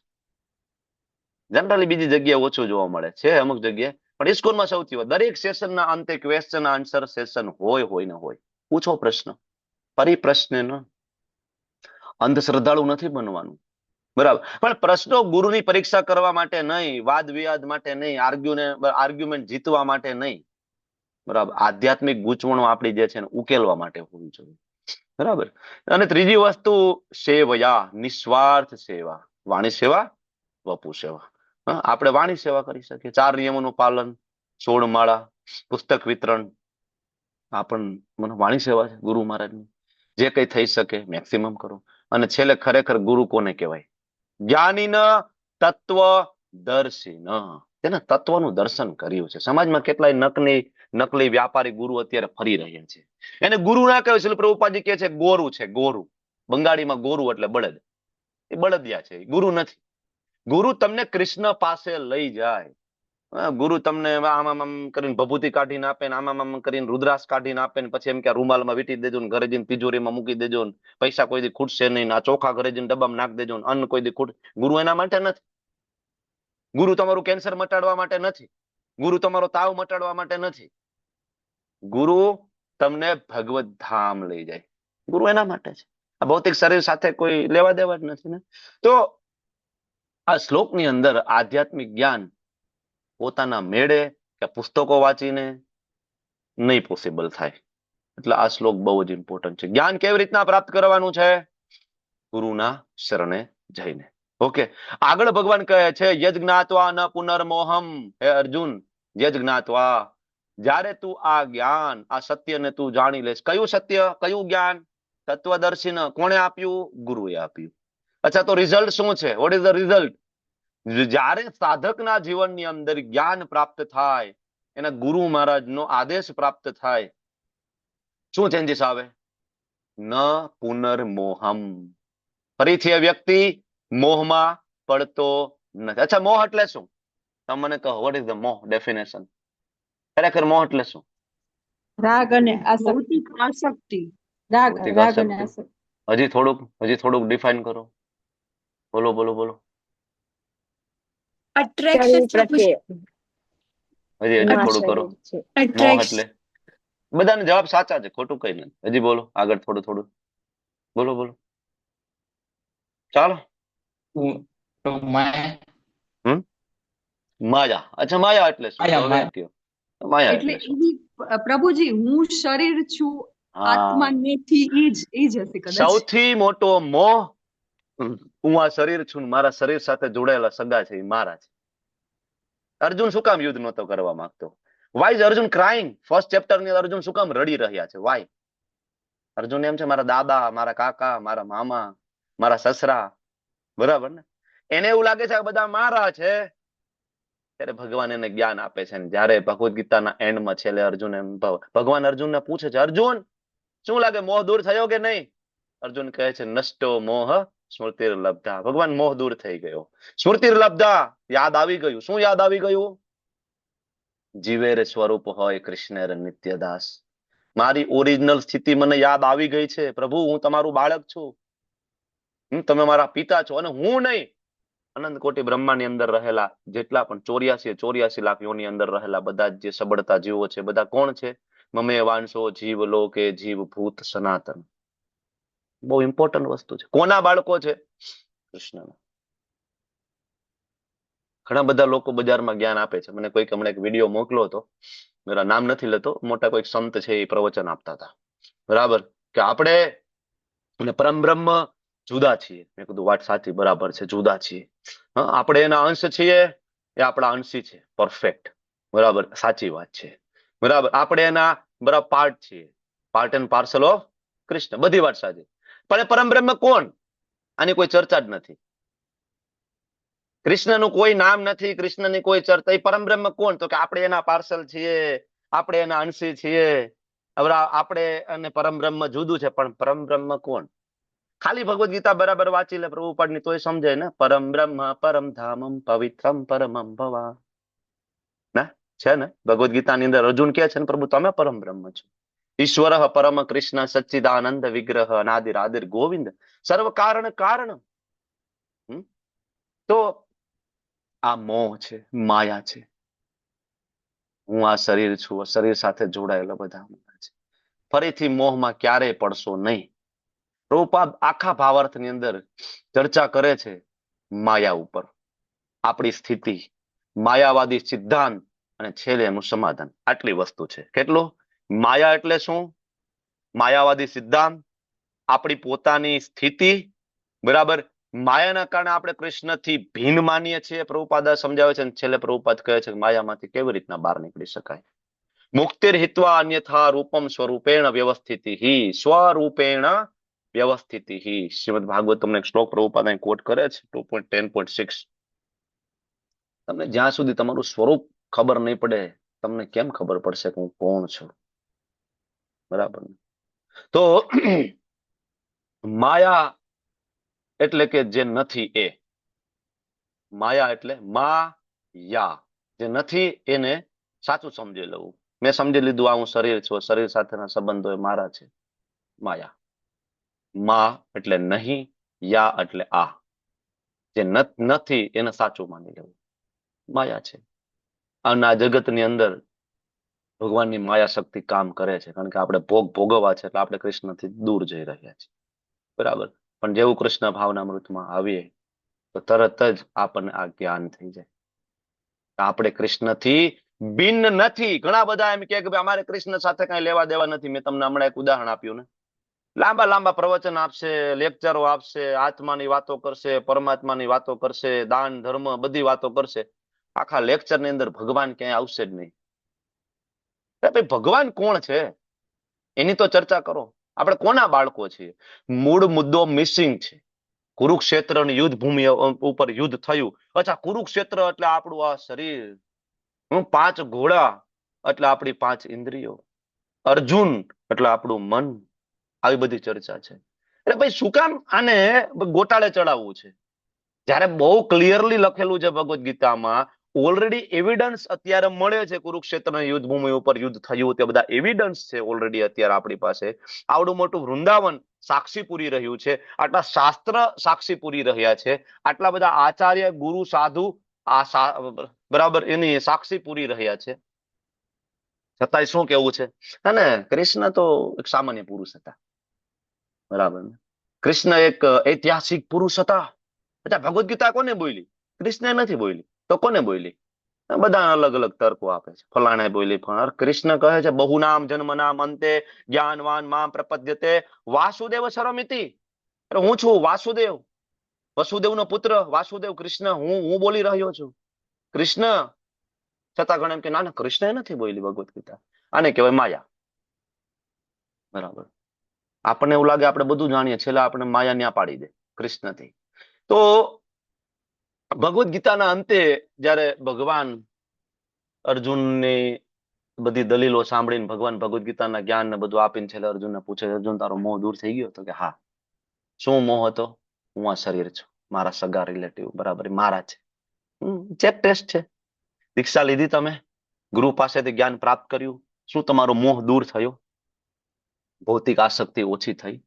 Speaker 1: જનરલી બીજી જગ્યાએ ઓછું જોવા મળે છે અમુક જગ્યાએ, પણ ઇસ્કોનમાં સૌથી વધારે. દરેક સેશનના અંતે ક્વેશ્ચન આન્સર સેશન હોય ને હોય. પૂછો પ્રશ્ન, પરિપ્રશ્ન. અંધશ્રદ્ધાળુ નથી બનવાનું, બરાબર. પણ પ્રશ્નો ગુરુની પરીક્ષા કરવા માટે નહીં, વાદ વિવાદ માટે નહીં, આર્ગ્યુમેન્ટ જીતવા માટે નહીં, બરાબર. આધ્યાત્મિક ગૂંચવણો આપણી જે છે ઉકેલવા માટે હોવી જોઈએ, બરાબર. અને ત્રીજી વસ્તુ સેવયા, નિસ્વાર્થ સેવા. વાણી સેવા, વપુ સેવા. આપણે વાણી સેવા કરી શકીએ. 4 નિયમોનું પાલન, 16 માળા, પુસ્તક વિતરણ, આ પણ મને વાણી સેવા છે ગુરુ મહારાજની. જે કઈ થઈ શકે મેક્સિમમ કરો. અને છેલ્લે ખરેખર ગુરુ કોને કહેવાય? જ્ઞાની ન તત્વદર્શી ન, તેને તત્વનું દર્શન કર્યું છે. સમાજમાં કેટલાય નકલી વ્યાપારી ગુરુ અત્યારે ફરી રહ્યા છે. એને ગુરુ ના કહેવાય. શીલ પ્રભુપાદજી કહે છે ગોરુ છે, ગોરુ. બંગાળીમાં ગોરુ એટલે બળદ. એ બળદિયા છે, ગુરુ નથી. ગુરુ તમને કૃષ્ણ પાસે લઈ જાય. ગુરુ તમને આમ આમ કરીને ભભૂતિ કાઢીને આપે, આમ કરીને રુદ્રાક્ષ કાઢીને આપે, ને પછી એમ કે રૂમાલમાં વીટી દેજો ને ઘરે જઈને તિજોરીમાં મૂકી દેજો ને પૈસા કોઈ દી ખૂટશે નહીં, આ ચોખા ઘરે જઈને ડબ્બામાં નાખી દેજો ને અન્ન કોઈ દી ખૂટ. ગુરુ એના માટે નથી. ગુરુ તમારું કેન્સર મટાડવા માટે નથી. ગુરુ તમારો તાવ મટાડવા માટે નથી. ગુરુ તમને ભગવત ધામ લઈ જાય. ગુરુ એના માટે છે. આ ભૌતિક શરીર સાથે કોઈ લેવા દેવા જ નથી ને. તો આ શ્લોકની અંદર આધ્યાત્મિક જ્ઞાન પોતાના મેળે કે પુસ્તકો વાંચીને નહીં પોસિબલ થાય. એટલે આ શ્લોક બહુ જ ઇમ્પોર્ટન્ટ છે. જ્ઞાન કેવી રીતના પ્રાપ્ત કરવાનું છે? ગુરુના શરણે જઈને. ઓકે, આગળ ભગવાન કહે છે યજ્ જ્ઞાત્વા ન પુનર્મોહમ. હે અર્જુન, યજ્ જ્ઞાત્વા, જ્યારે તું આ જ્ઞાન, આ સત્યને તું જાણી લેશ. કયું સત્ય, કયું જ્ઞાન? તત્વદર્શીને કોણે આપ્યું? ગુરુએ આપ્યું. અચ્છા, તો રિઝલ્ટ શું છે? What is the result? જ્યારે સાધકના જીવનની અંદર જ્ઞાન પ્રાપ્ત થાય, એના ગુરુ મહારાજનો આદેશ પ્રાપ્ત થાય, શું ચેન્જીસ આવે? ન પુનર્મોહમ. ફરીથી એ વ્યક્તિ મોહમાં પડતો નથી. અચ્છા, મોહ એટલે શું? તમે મને કહો, વોટ ઇઝ ધ મોહ ડેફિનેશન? ખરેખર મોહ એટલે શું?
Speaker 4: રાગ અને ભૌતિક આસક્તિ. રાગ અને આસક્તિ.
Speaker 1: હજી થોડુંક ડિફાઇન કરો. બોલો બોલો બોલો.
Speaker 2: અટ્રેક્શન
Speaker 1: હજી થોડું કરો. મોહ એટલે બધાને જવાબ સાચા છે, ખોટું કઈ નથી. હજી બોલો આગળ, થોડું બોલો બોલો. ચાલો. માયા. અચ્છા, માયા એટલે શું? માયા એટલે શું?
Speaker 4: પ્રભુજી, હું શરીર છું, આત્મા નથી, ઈ જ હશે કદાચ.
Speaker 1: સૌથી મોટો મોહ, હું આ શરીર છું, મારા શરીર સાથે જોડાયેલા સગા છે એ મારા છે. અર્જુન શું કામ યુદ્ધ નહોતો કરવા માંગતો? Why is Arjun crying? First chapter ની અર્જુન શું કામ રડી રહ્યા છે? વાય? અર્જુન એમ છે મારા દાદા, મારા કાકા, મારા મામા, મારા સસરા, બરાબર ને? એને એવું લાગે છે કે બધા મારા છે. ત્યારે ભગવાન એને જ્ઞાન આપે છે. જયારે ભગવદ્ ગીતાના એન્ડમાં છેલ્લે અર્જુન ભગવાન અર્જુનને પૂછે છે, અર્જુન શું લાગે, મોહ દૂર થયો કે નહીં? અર્જુન કહે છે નષ્ટો મોહ સ્મૃતિર્લબ્ધા. ભગવાન, મોહ દૂર થઈ ગયો. સ્મૃતિર્લબ્ધા, યાદ આવી ગયું. શું યાદ આવી ગયું? જીવેર સ્વરૂપ હોય કૃષ્ણેર નિત્યદાસ. મારી ઓરિજિનલ સ્થિતિ મને યાદ આવી ગઈ છે. પ્રભુ, હું તમારું બાળક છું, તમે મારા પિતા છો. અને હું નહીં, અનંત કોટી બ્રહ્માંડની અંદર રહેલા જેટલા પણ 84 લાખ યોની અંદર રહેલા બધા જે સબળતા જીવો છે, બધા કોણ છે? મમે વાંશો જીવ લોકે જીવ ભૂત સનાતન. બહુ ઇમ્પોર્ટન્ટ વસ્તુ છે. કોના બાળકો છે? કૃષ્ણના. ઘણા બધા લોકો બજારમાં જ્ઞાન આપે છે. મને કોઈક હમણાં એક વિડીયો મોકલો હતો, મેરા નામ નથી લેતો, મોટા કોઈક સંત છે, એ પ્રવચન આપતા હતા, બરાબર, કે આપણે અને પરમ બ્રહ્મ જુદા છીએ. મેં કીધું વાત સાચી, બરાબર છે, જુદા છીએ. આપણે એના અંશ છીએ, એ આપણા અંશી છે, પરફેક્ટ, બરાબર, સાચી વાત છે, બરાબર. આપણે એના બરાબર પાર્ટ છીએ, part and parcel of Krishna, બધી વાત સાચી. પણ એ પરમ બ્રહ્મ કોણ? આની કોઈ ચર્ચા જ નથી. કૃષ્ણનું કોઈ નામ નથી, કૃષ્ણની કોઈ ચર્ચા. એ પરમ બ્રહ્મ કોણ? તો કે આપણે એના પાર્સલ છીએ, આપણે એના અંશી છીએ. આપણે અને પરમ બ્રહ્મ જુદું છે, પણ પરમ બ્રહ્મ કોણ? ખાલી ભગવદ ગીતા બરાબર વાંચી લે પ્રભુપાદની તોય સમજાય ને. પરમ બ્રહ્મ પરમ ધામમ પવિત્રમ પરમમ ભવા, ના છે ને ભગવદ ગીતાની અંદર અર્જુન કહે છે ને, પ્રભુ તમે પરમ બ્રહ્મ છો. ઈશ્વર પરમ કૃષ્ણ સચ્ચિદાનંદ વિગ્રહ અનાદિર આદિર ગોવિંદ સર્વ કારણ કારણ. તો આ મોહ છે, માયા છે. હું આ શરીર છું, શરીર સાથે જોડાયેલા બધા છે. ફરીથી મોહમાં ક્યારેય પડશો નહીં. પ્રભુપાદ આખા ભાવાર્થની અંદર ચર્ચા કરે છે માયા ઉપર, આપણી સ્થિતિ, માયાવાદી સિદ્ધાંત અને છેલ્લે એનું સમાધાન. આટલી વસ્તુ છે. કેટલું? માયા એટલે શું? માયાવાદી સિદ્ધાંત, આપણી પોતાની સ્થિતિ, બરાબર. માયાના કારણે આપણે કૃષ્ણથી ભિન્ન માનીએ છીએ. પ્રભુપાદ સમજાવે છે. છેલ્લે પ્રભુપાદ કહે છે કે માયામાંથી કેવી રીતના બહાર નીકળી શકાય. મુક્તિર હિત્વા અન્યથા રૂપમ સ્વરૂપેણ વ્યવસ્થિતિ સ્વરૂપેણ વ્યવસ્થિતિ શ્રીમદ ભાગવત તમને એક શ્લોક પ્રભુપાદ અહીં કોટ કરે છે 2.10.6. તમને જ્યાં સુધી તમારું સ્વરૂપ ખબર નહીં પડે તમને કેમ ખબર પડશે કે હું કોણ છું? બરાબર ને? તો માયા એટલે કે જે નથી એ. માયા એટલે માયા, જે નથી એને સાચું સમજી લેવું. મેં સમજી લીધું આ હું શરીર છું, શરીર સાથેના સંબંધો એ મારા છે. માયા. મા એટલે નહીં, યા એટલે આ. જે નથી એને સાચું માની લેવું, માયા છે. અને આ જગતની અંદર ભગવાનની માયા શક્તિ કામ કરે છે, કારણ કે આપણે ભોગ ભોગવવા છે એટલે આપણે કૃષ્ણથી દૂર જઈ રહ્યા છીએ. બરાબર. પણ જેવું કૃષ્ણ ભાવનામૃતમાં આવીએ તો તરત જ આપણને આ જ્ઞાન થઈ જાય. આપણે કૃષ્ણથી ભિન્ન નથી. ઘણા બધા એમ કે ભાઈ અમારે કૃષ્ણ સાથે કઈ લેવા દેવા નથી. મેં તમને હમણાં એક ઉદાહરણ આપ્યું ને. લાંબા લાંબા પ્રવચન આપશે, લેક્ચરો આપશે, આત્માની વાતો કરશે, પરમાત્માની વાતો કરશે, દાન ધર્મ બધી વાતો કરશે. આખા લેક્ચર ની અંદર ભગવાન ક્યાંય આવશે જ નહીં. ભાઈ ભગવાન કોણ છે એની તો ચર્ચા કરો. આપણે કોના બાળકો છીએ? મૂળ મુદ્દો મિસિંગ છે. કુરુક્ષેત્રની યુદ્ધ ભૂમિ ઉપર યુદ્ધ થયું. અચ્છા, કુરુક્ષેત્ર એટલે આપણું આ શરીર, 5 ઘોડા એટલે આપણી 5 ઇન્દ્રિયો, અર્જુન એટલે આપણું મન. આવી બધી ચર્ચા છે. એટલે ભાઈ શું કામ આને ગોટાળે ચડાવવું છે? જયારે બહુ ક્લિયરલી લખેલું છે ભગવદ્ ગીતામાં, ઓલરેડી એવિડન્સ અત્યારે મળે છે. કુરુક્ષેત્રના યુદ્ધ ભૂમિ ઉપર યુદ્ધ થયું તે બધા એવિડન્સ છે ઓલરેડી અત્યારે આપણી પાસે. આવડું મોટું વૃંદાવન સાક્ષી પૂરી રહ્યું છે, આટલા શાસ્ત્ર સાક્ષી પૂરી રહ્યા છે, આટલા બધા આચાર્ય ગુરુ સાધુ બરાબર એની સાક્ષી પૂરી રહ્યા છે. છતાંય શું કેવું છે? અને કૃષ્ણ તો એક સામાન્ય પુરુષ હતા. બરાબર ને? કૃષ્ણ એક ઐતિહાસિક પુરુષ હતા. અચ્છા, ભગવદ્ ગીતા કોને બોલી? કૃષ્ણ નથી બોલી તો કોને બોલી? બધા અલગ અલગ તર્કો આપે છે. ફલાણે બોલી, પણ કૃષ્ણ કહે છે બહુ નામ જન્મ નામ અંતે જ્ઞાનવાન મામ પ્રપદ્યતે વાસુદેવ સર્વમિતિ. હું છું વાસુદેવ, વસુદેવનો પુત્ર વાસુદેવ કૃષ્ણ. હું બોલી રહ્યો છું કૃષ્ણ. છતાં ઘણા એમ કે ના ના, કૃષ્ણ નથી બોલી ભગવદ્ ગીતા. આને કહેવાય માયા. બરાબર. આપણને એવું લાગે આપણે બધું જાણીએ, છેલ્લે આપણે માયા ન્યા પાડી દે કૃષ્ણથી. તો ભગવદ્ ગીતાના અંતે જયારે ભગવાન અર્જુનની બધી દલીલો સાંભળીને ભગવાન ભગવદ્ ગીતાના જ્ઞાન ને બધું આપીને છેલ્લે અર્જુનને પૂછે, અર્જુન તારો મોહ દૂર થઈ ગયો? તો કે હા. શું મોહ હતો? હું આ શરીર છું, મારા સગા રિલેટિવ બરાબર મારા છે. ચેક ટેસ્ટ છે. દીક્ષા લીધી તમે, ગુરુ પાસેથી જ્ઞાન પ્રાપ્ત કર્યું, શું તમારો મોહ દૂર થયો? ભૌતિક આસક્તિ ઓછી થઈ?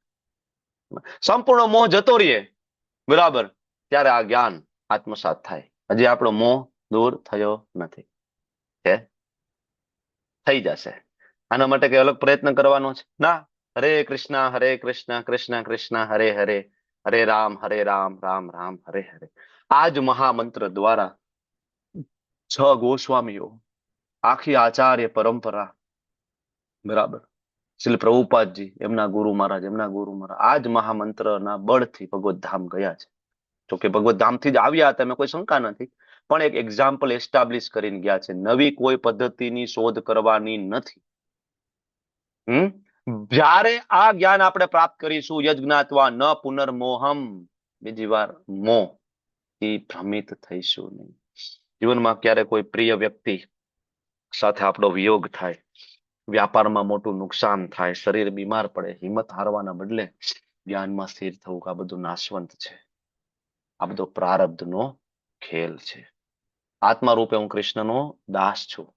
Speaker 1: સંપૂર્ણ મોહ જતો રહીએ બરાબર, ત્યારે આ જ્ઞાન આત્મસાત થાય. હજી આપણો મોહ દૂર થયો નથી. થઈ જશે. આના માટે કઈ અલગ પ્રયત્ન કરવાનો છે ના. હરે કૃષ્ણ કૃષ્ણ કૃષ્ણ હરે હરે, હરે રામ રામ રામ હરે હરે. આ જ મહામંત્ર દ્વારા 6 ગોસ્વામીઓ, આખી આચાર્ય પરંપરા બરાબર, શ્રી પ્રભુપાદજી એમના ગુરુ મહારાજ આ જ મહામંત્રના બળથી ભગવત ધામ ગયા છે. તો કે ભગવત ધામથી જ આવ્યા હતા, એમાં કોઈ શંકા નથી, પણ એક એક્ઝામ્પલ એસ્ટાબ્લિશ કરીને ગયા છે. નવી કોઈ પદ્ધતિની શોધ કરવાની નથી. જ્યારે આ જ્ઞાન આપણે પ્રાપ્ત કરીશું, યજ્ઞાત્વા ન પુનર્મોહમ, બીજી વાર મોહ થી ભ્રમિત થઈશું નહીં. જીવનમાં ક્યારે કોઈ પ્રિય વ્યક્તિ સાથે આપણો વિયોગ થાય, વ્યાપારમાં મોટું નુકસાન થાય, શરીર બીમાર પડે, હિંમત હારવાના બદલે જ્ઞાનમાં સ્થિર થવું, આ બધું નાશવંત છે. આ બધો પ્રારબ્ધનો ખેલ છે. આત્મા રૂપે હું કૃષ્ણનો દાસ છું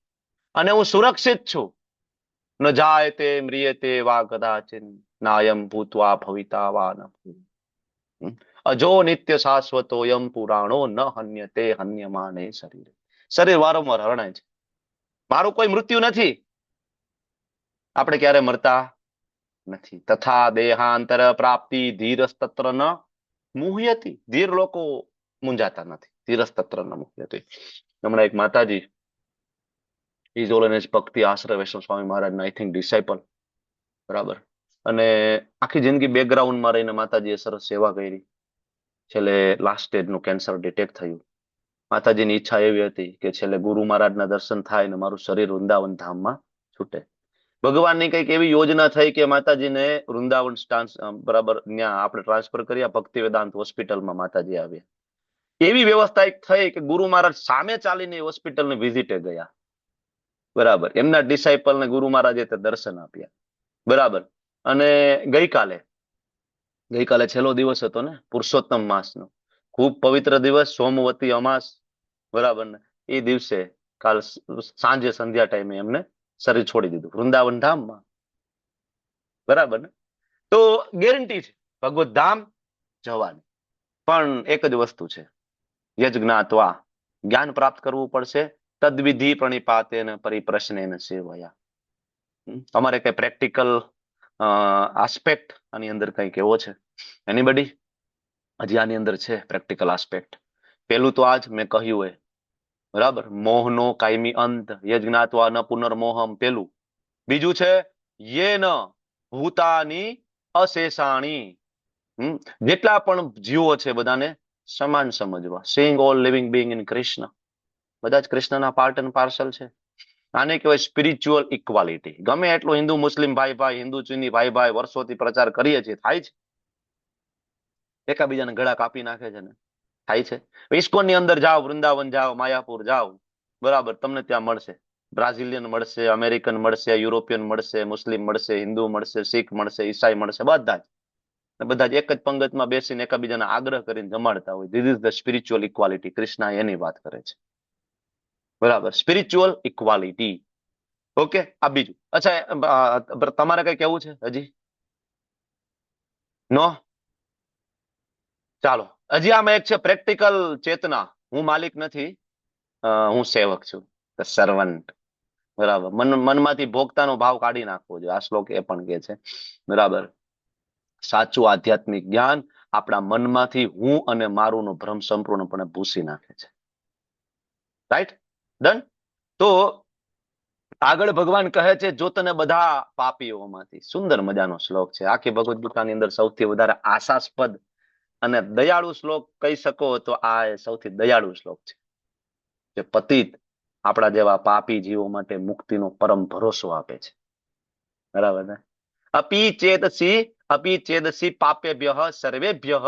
Speaker 1: અને હું સુરક્ષિત છું. ન જાયતે મ્રિયતે વા કદાચિન, નાયમ ભૂત્વા ભવિતા વા ન અજો નિત્ય શાશ્વતોયમ પુરાણો ન હન્યતે હન્યમાને શરીર. શરીર વારંવાર હરણાય છે. મારું કોઈ મૃત્યુ નથી. આપણે ક્યારે મરતા નથી. તથા દેહાંતર પ્રાપ્તિ ધીરસ્તત્ર ન મુહ્યતિ. ધીર લોકો મુંજાતા નથી. ધીરસ્તત્ર ન મુહ્યતિ. હમણાં એક માતાજી, ભક્તિ આશ્રય વૈષ્ણવ સ્વામી મહારાજના આઈ થિંક ડિસાઇપલ બરાબર, અને આખી જિંદગી બેકગ્રાઉન્ડમાં રહીને માતાજીએ સરસ સેવા કરી. છેલ્લે લાસ્ટ સ્ટેજનું કેન્સર ડિટેક્ટ થયું. માતાજીની ઈચ્છા એવી હતી કે છેલ્લે ગુરુ મહારાજના દર્શન થાય ને મારું શરીર વૃંદાવન ધામમાં છૂટે. ભગવાનની કઈક એવી યોજના થઈ કે માતાજીને વૃંદાવન બરાબર ત્યાં આપણે ટ્રાન્સફર કર્યા, ભક્તિ વેદાંત હોસ્પિટલમાં માતાજી આવ્યા. એવી વ્યવસ્થા એક થઈ કે ગુરુ મહારાજ સામે ચાલીને હોસ્પિટલની વિઝિટે ગયા. બરાબર, એમના ડિસાઇપલને ગુરુ મહારાજે તે દર્શન આપ્યા. બરાબર. અને ગઈકાલે છેલ્લો દિવસ હતો ને પુરુષોત્તમ માસનો, ખૂબ પવિત્ર દિવસ, સોમવતી અમાસ. બરાબર ને એ દિવસે કાલ સાંજે સંધ્યા ટાઈમે એમને શરીર છોડી દીધું વૃંદાવન ધામમાં. બરાબર ને. તો ગેરંટી છે ભગવત ધામ જવાની, પણ એક જ વસ્તુ છે, યજ્ઞાત્વા, જ્ઞાન પ્રાપ્ત કરવું પડશે. તદ્વિધિ પ્રણિપાતેન પરિપ્રશ્નેન સેવયા. તમારે કઈ પ્રેક્ટિકલ આસ્પેક્ટ આની અંદર કઈ કેવો છે? એનીબડી? હજી આની અંદર છે પ્રેક્ટિકલ આસ્પેક્ટ. પેલું તો આજ મેં કહ્યું એ, બરાબર, મોહનો કાયમી અંત, યજ્ઞાત્વા ન પુનર્મોહમ, પેલું. બીજું છે યેન ભૂતાની અશેષાણી. જેટલા પણ જીવો છે બધાને સમાન સમજવા. Seeing all living being in Krishna, બધા જ કૃષ્ણના પાર્ટ એન્ડ પાર્સલ છે. આને કહેવાય સ્પિરિચ્યુઅલ ઇક્વાલિટી. ગમે એટલું હિન્દુ મુસ્લિમ ભાઈ ભાઈ, હિન્દુ ચીની ભાઈ ભાઈ વર્ષોથી પ્રચાર કરીએ છીએ, થાય છે? એકાબીજાને ગળા કાપી નાખે છે ને, થાય છે? ઇસ્કોન ની અંદર જાઓ, વૃંદાવન જાઓ, માયાપુર જાઓ, બરાબર, તમને ત્યાં મળશે બ્રાઝિલિયન મળશે, અમેરિકન મળશે, યુરોપિયન મળશે, મુસ્લિમ મળશે, હિન્દુ મળશે, શીખ મળશે, ઈસાઈ મળશે, બધા જ એક જ પંગતમાં બેસીને એકાબીજાને આગ્રહ કરીને જમાડતા હોય. This is the spiritual equality. Krishna એની વાત કરે છે. બરાબર, સ્પિરિચ્યુઅલ ઇક્વાલિટી. ઓકે, આ બીજું. અચ્છા, તમારે કઈ કેવું છે હજી? નો? ચાલો, હજી આમાં એક છે પ્રેક્ટિકલ ચેતના. હું માલિક નથી, હું સેવક છું, સર્વન્ટ. બરાબર, મનમાંથી ભોગતાનો ભાવ કાઢી નાખવો જોઈએ. આ શ્લોક એ પણ કે છે. બરાબર, સાચું આધ્યાત્મિક જ્ઞાન આપણા મનમાંથી હું અને મારું નો ભ્રમ સંપૂર્ણપણે ભૂસી નાખે છે. રાઈટ? ડન? તો આગળ ભગવાન કહે છે, જો તને બધા પાપીઓમાંથી. સુંદર મજાનો શ્લોક છે. આખી ભગવદ ગીતાની અંદર સૌથી વધારે આશાસ્પદ અને દયાળુ શ્લોક કહી શકો તો આ સૌથી દયાળુ શ્લોક છે. જે પતિત આપણા જેવા પાપી જીવો માટે મુક્તિનો પરમ ભરોસો આપે છે. બરાબર ને? અપી ચેદસી પાપેભ્યઃ સર્વેભ્યઃ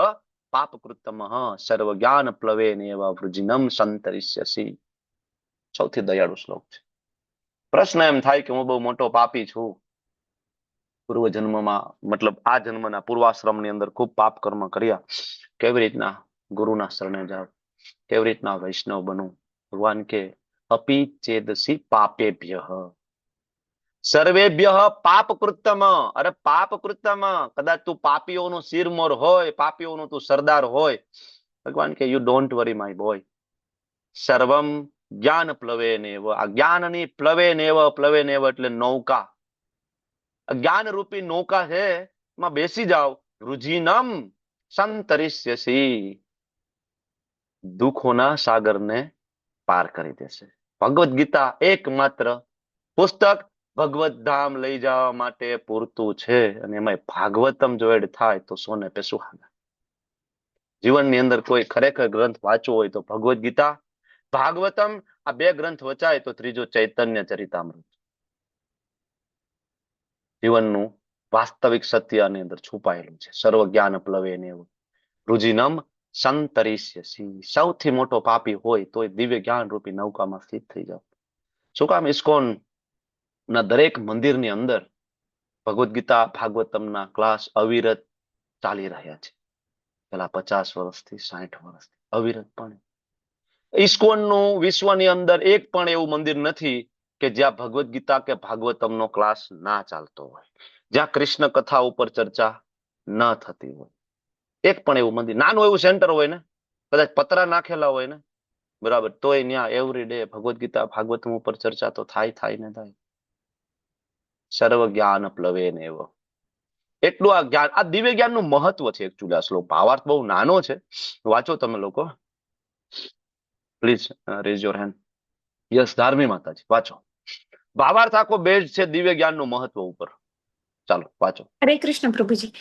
Speaker 1: પાપકૃતમઃ સર્વ જ્ઞાન પ્લવેનેવ વૃજિનમ સંતરિષ્યસી. સૌથી દયાળુ શ્લોક છે. પ્રશ્ન એમ થાય કે હું બહુ મોટો પાપી છું, પૂર્વ જન્મમાં, મતલબ આ જન્મના પૂર્વાશ્રમની અંદર ખૂબ પાપ કર્મ કર્યા, કેવી રીતના ગુરુના શરણે જાવ, કેવી રીતના વૈષ્ણવ બનું? ભગવાન કે અપી ચેદસી પાપેભ્યઃ સર્વેભ્યઃ પાપકૃતમ. અરે પાપકૃતમ, કદાચ તું પાપીઓનો શિરમોર હોય, પાપીઓનો તું સરદાર હોય, ભગવાન કે you don't worry my boy, સર્વમ જ્ઞાન પ્લવેનેવ. આ જ્ઞાનની પ્લવેનેવ, પ્લવેનેવ એટલે નૌકા, જ્ઞાન રૂપી નૌકા છે, એમાં બેસી જાઓ. રુજિનમ સંતરિષ્યસી, દુઃખોના સાગરને પાર કરી દેશે. ભગવદ ગીતા એકમાત્ર પુસ્તક ભગવત ધામ લઈ જવા માટે પૂરતું છે, અને એમાં ભાગવતમ જો એડ થાય તો સોને પે સુહાગા. જીવનની અંદર કોઈ ખરેખર ગ્રંથ વાંચવો હોય તો ભગવદ ગીતા, ભાગવતમ, આ બે ગ્રંથ વચાય તો ત્રીજો ચૈતન્ય ચરિતામૃત. જીવનનું વાસ્તવિક સત્ય આની અંદર છુપાયેલું છે. સર્વ જ્ઞાન પ્લવેનેવ રુજિનમ સંતરિષ્યસી. સૌથી મોટો પાપી હોય તો દિવ્ય જ્ઞાન રૂપી નૌકામાં સ્થિત થઈ જાવ. શું કામ? ઇસ્કોન ના દરેક મંદિરની અંદર ભગવદ ગીતા ભાગવતમના ક્લાસ અવિરત ચાલી રહ્યા છે. પેલા 50 વર્ષથી 60 વર્ષથી અવિરતપણે. ઇસ્કોનનું વિશ્વની અંદર એક પણ એવું મંદિર નથી કે જ્યાં ભગવદ ગીતા કે ભાગવતમનો ક્લાસ ના ચાલતો હોય, જ્યાં કૃષ્ણ કથા ઉપર ચર્ચા ન થતી હોય. એક પણ એવું મંદિર, નાનું એવું સેન્ટર હોય ને, કદાચ પતરા નાખેલા હોય ને, બરાબર, તોય ત્યાં એવરી ડે ભગવદ ગીતા ભાગવતમ ઉપર ચર્ચા તો થાય ને થાય. સર્વ જ્ઞાન પ્લવેનેવ. એટલું આ જ્ઞાન, આ દિવ્ય જ્ઞાનનું મહત્વ છે. એકચ્યુઅલી આ શ્લોક ભાવાર્થ બહુ નાનો છે, વાંચો તમે લોકો, please rays your hand. Yes, Dharmi માતાજી, વાંચો. ભાવાર્થ આખો બેઝ છે દિવ્ય જ્ઞાનનું મહત્વ ઉપર. ચાલો વાંચો.
Speaker 2: હરે કૃષ્ણ પ્રભુજી.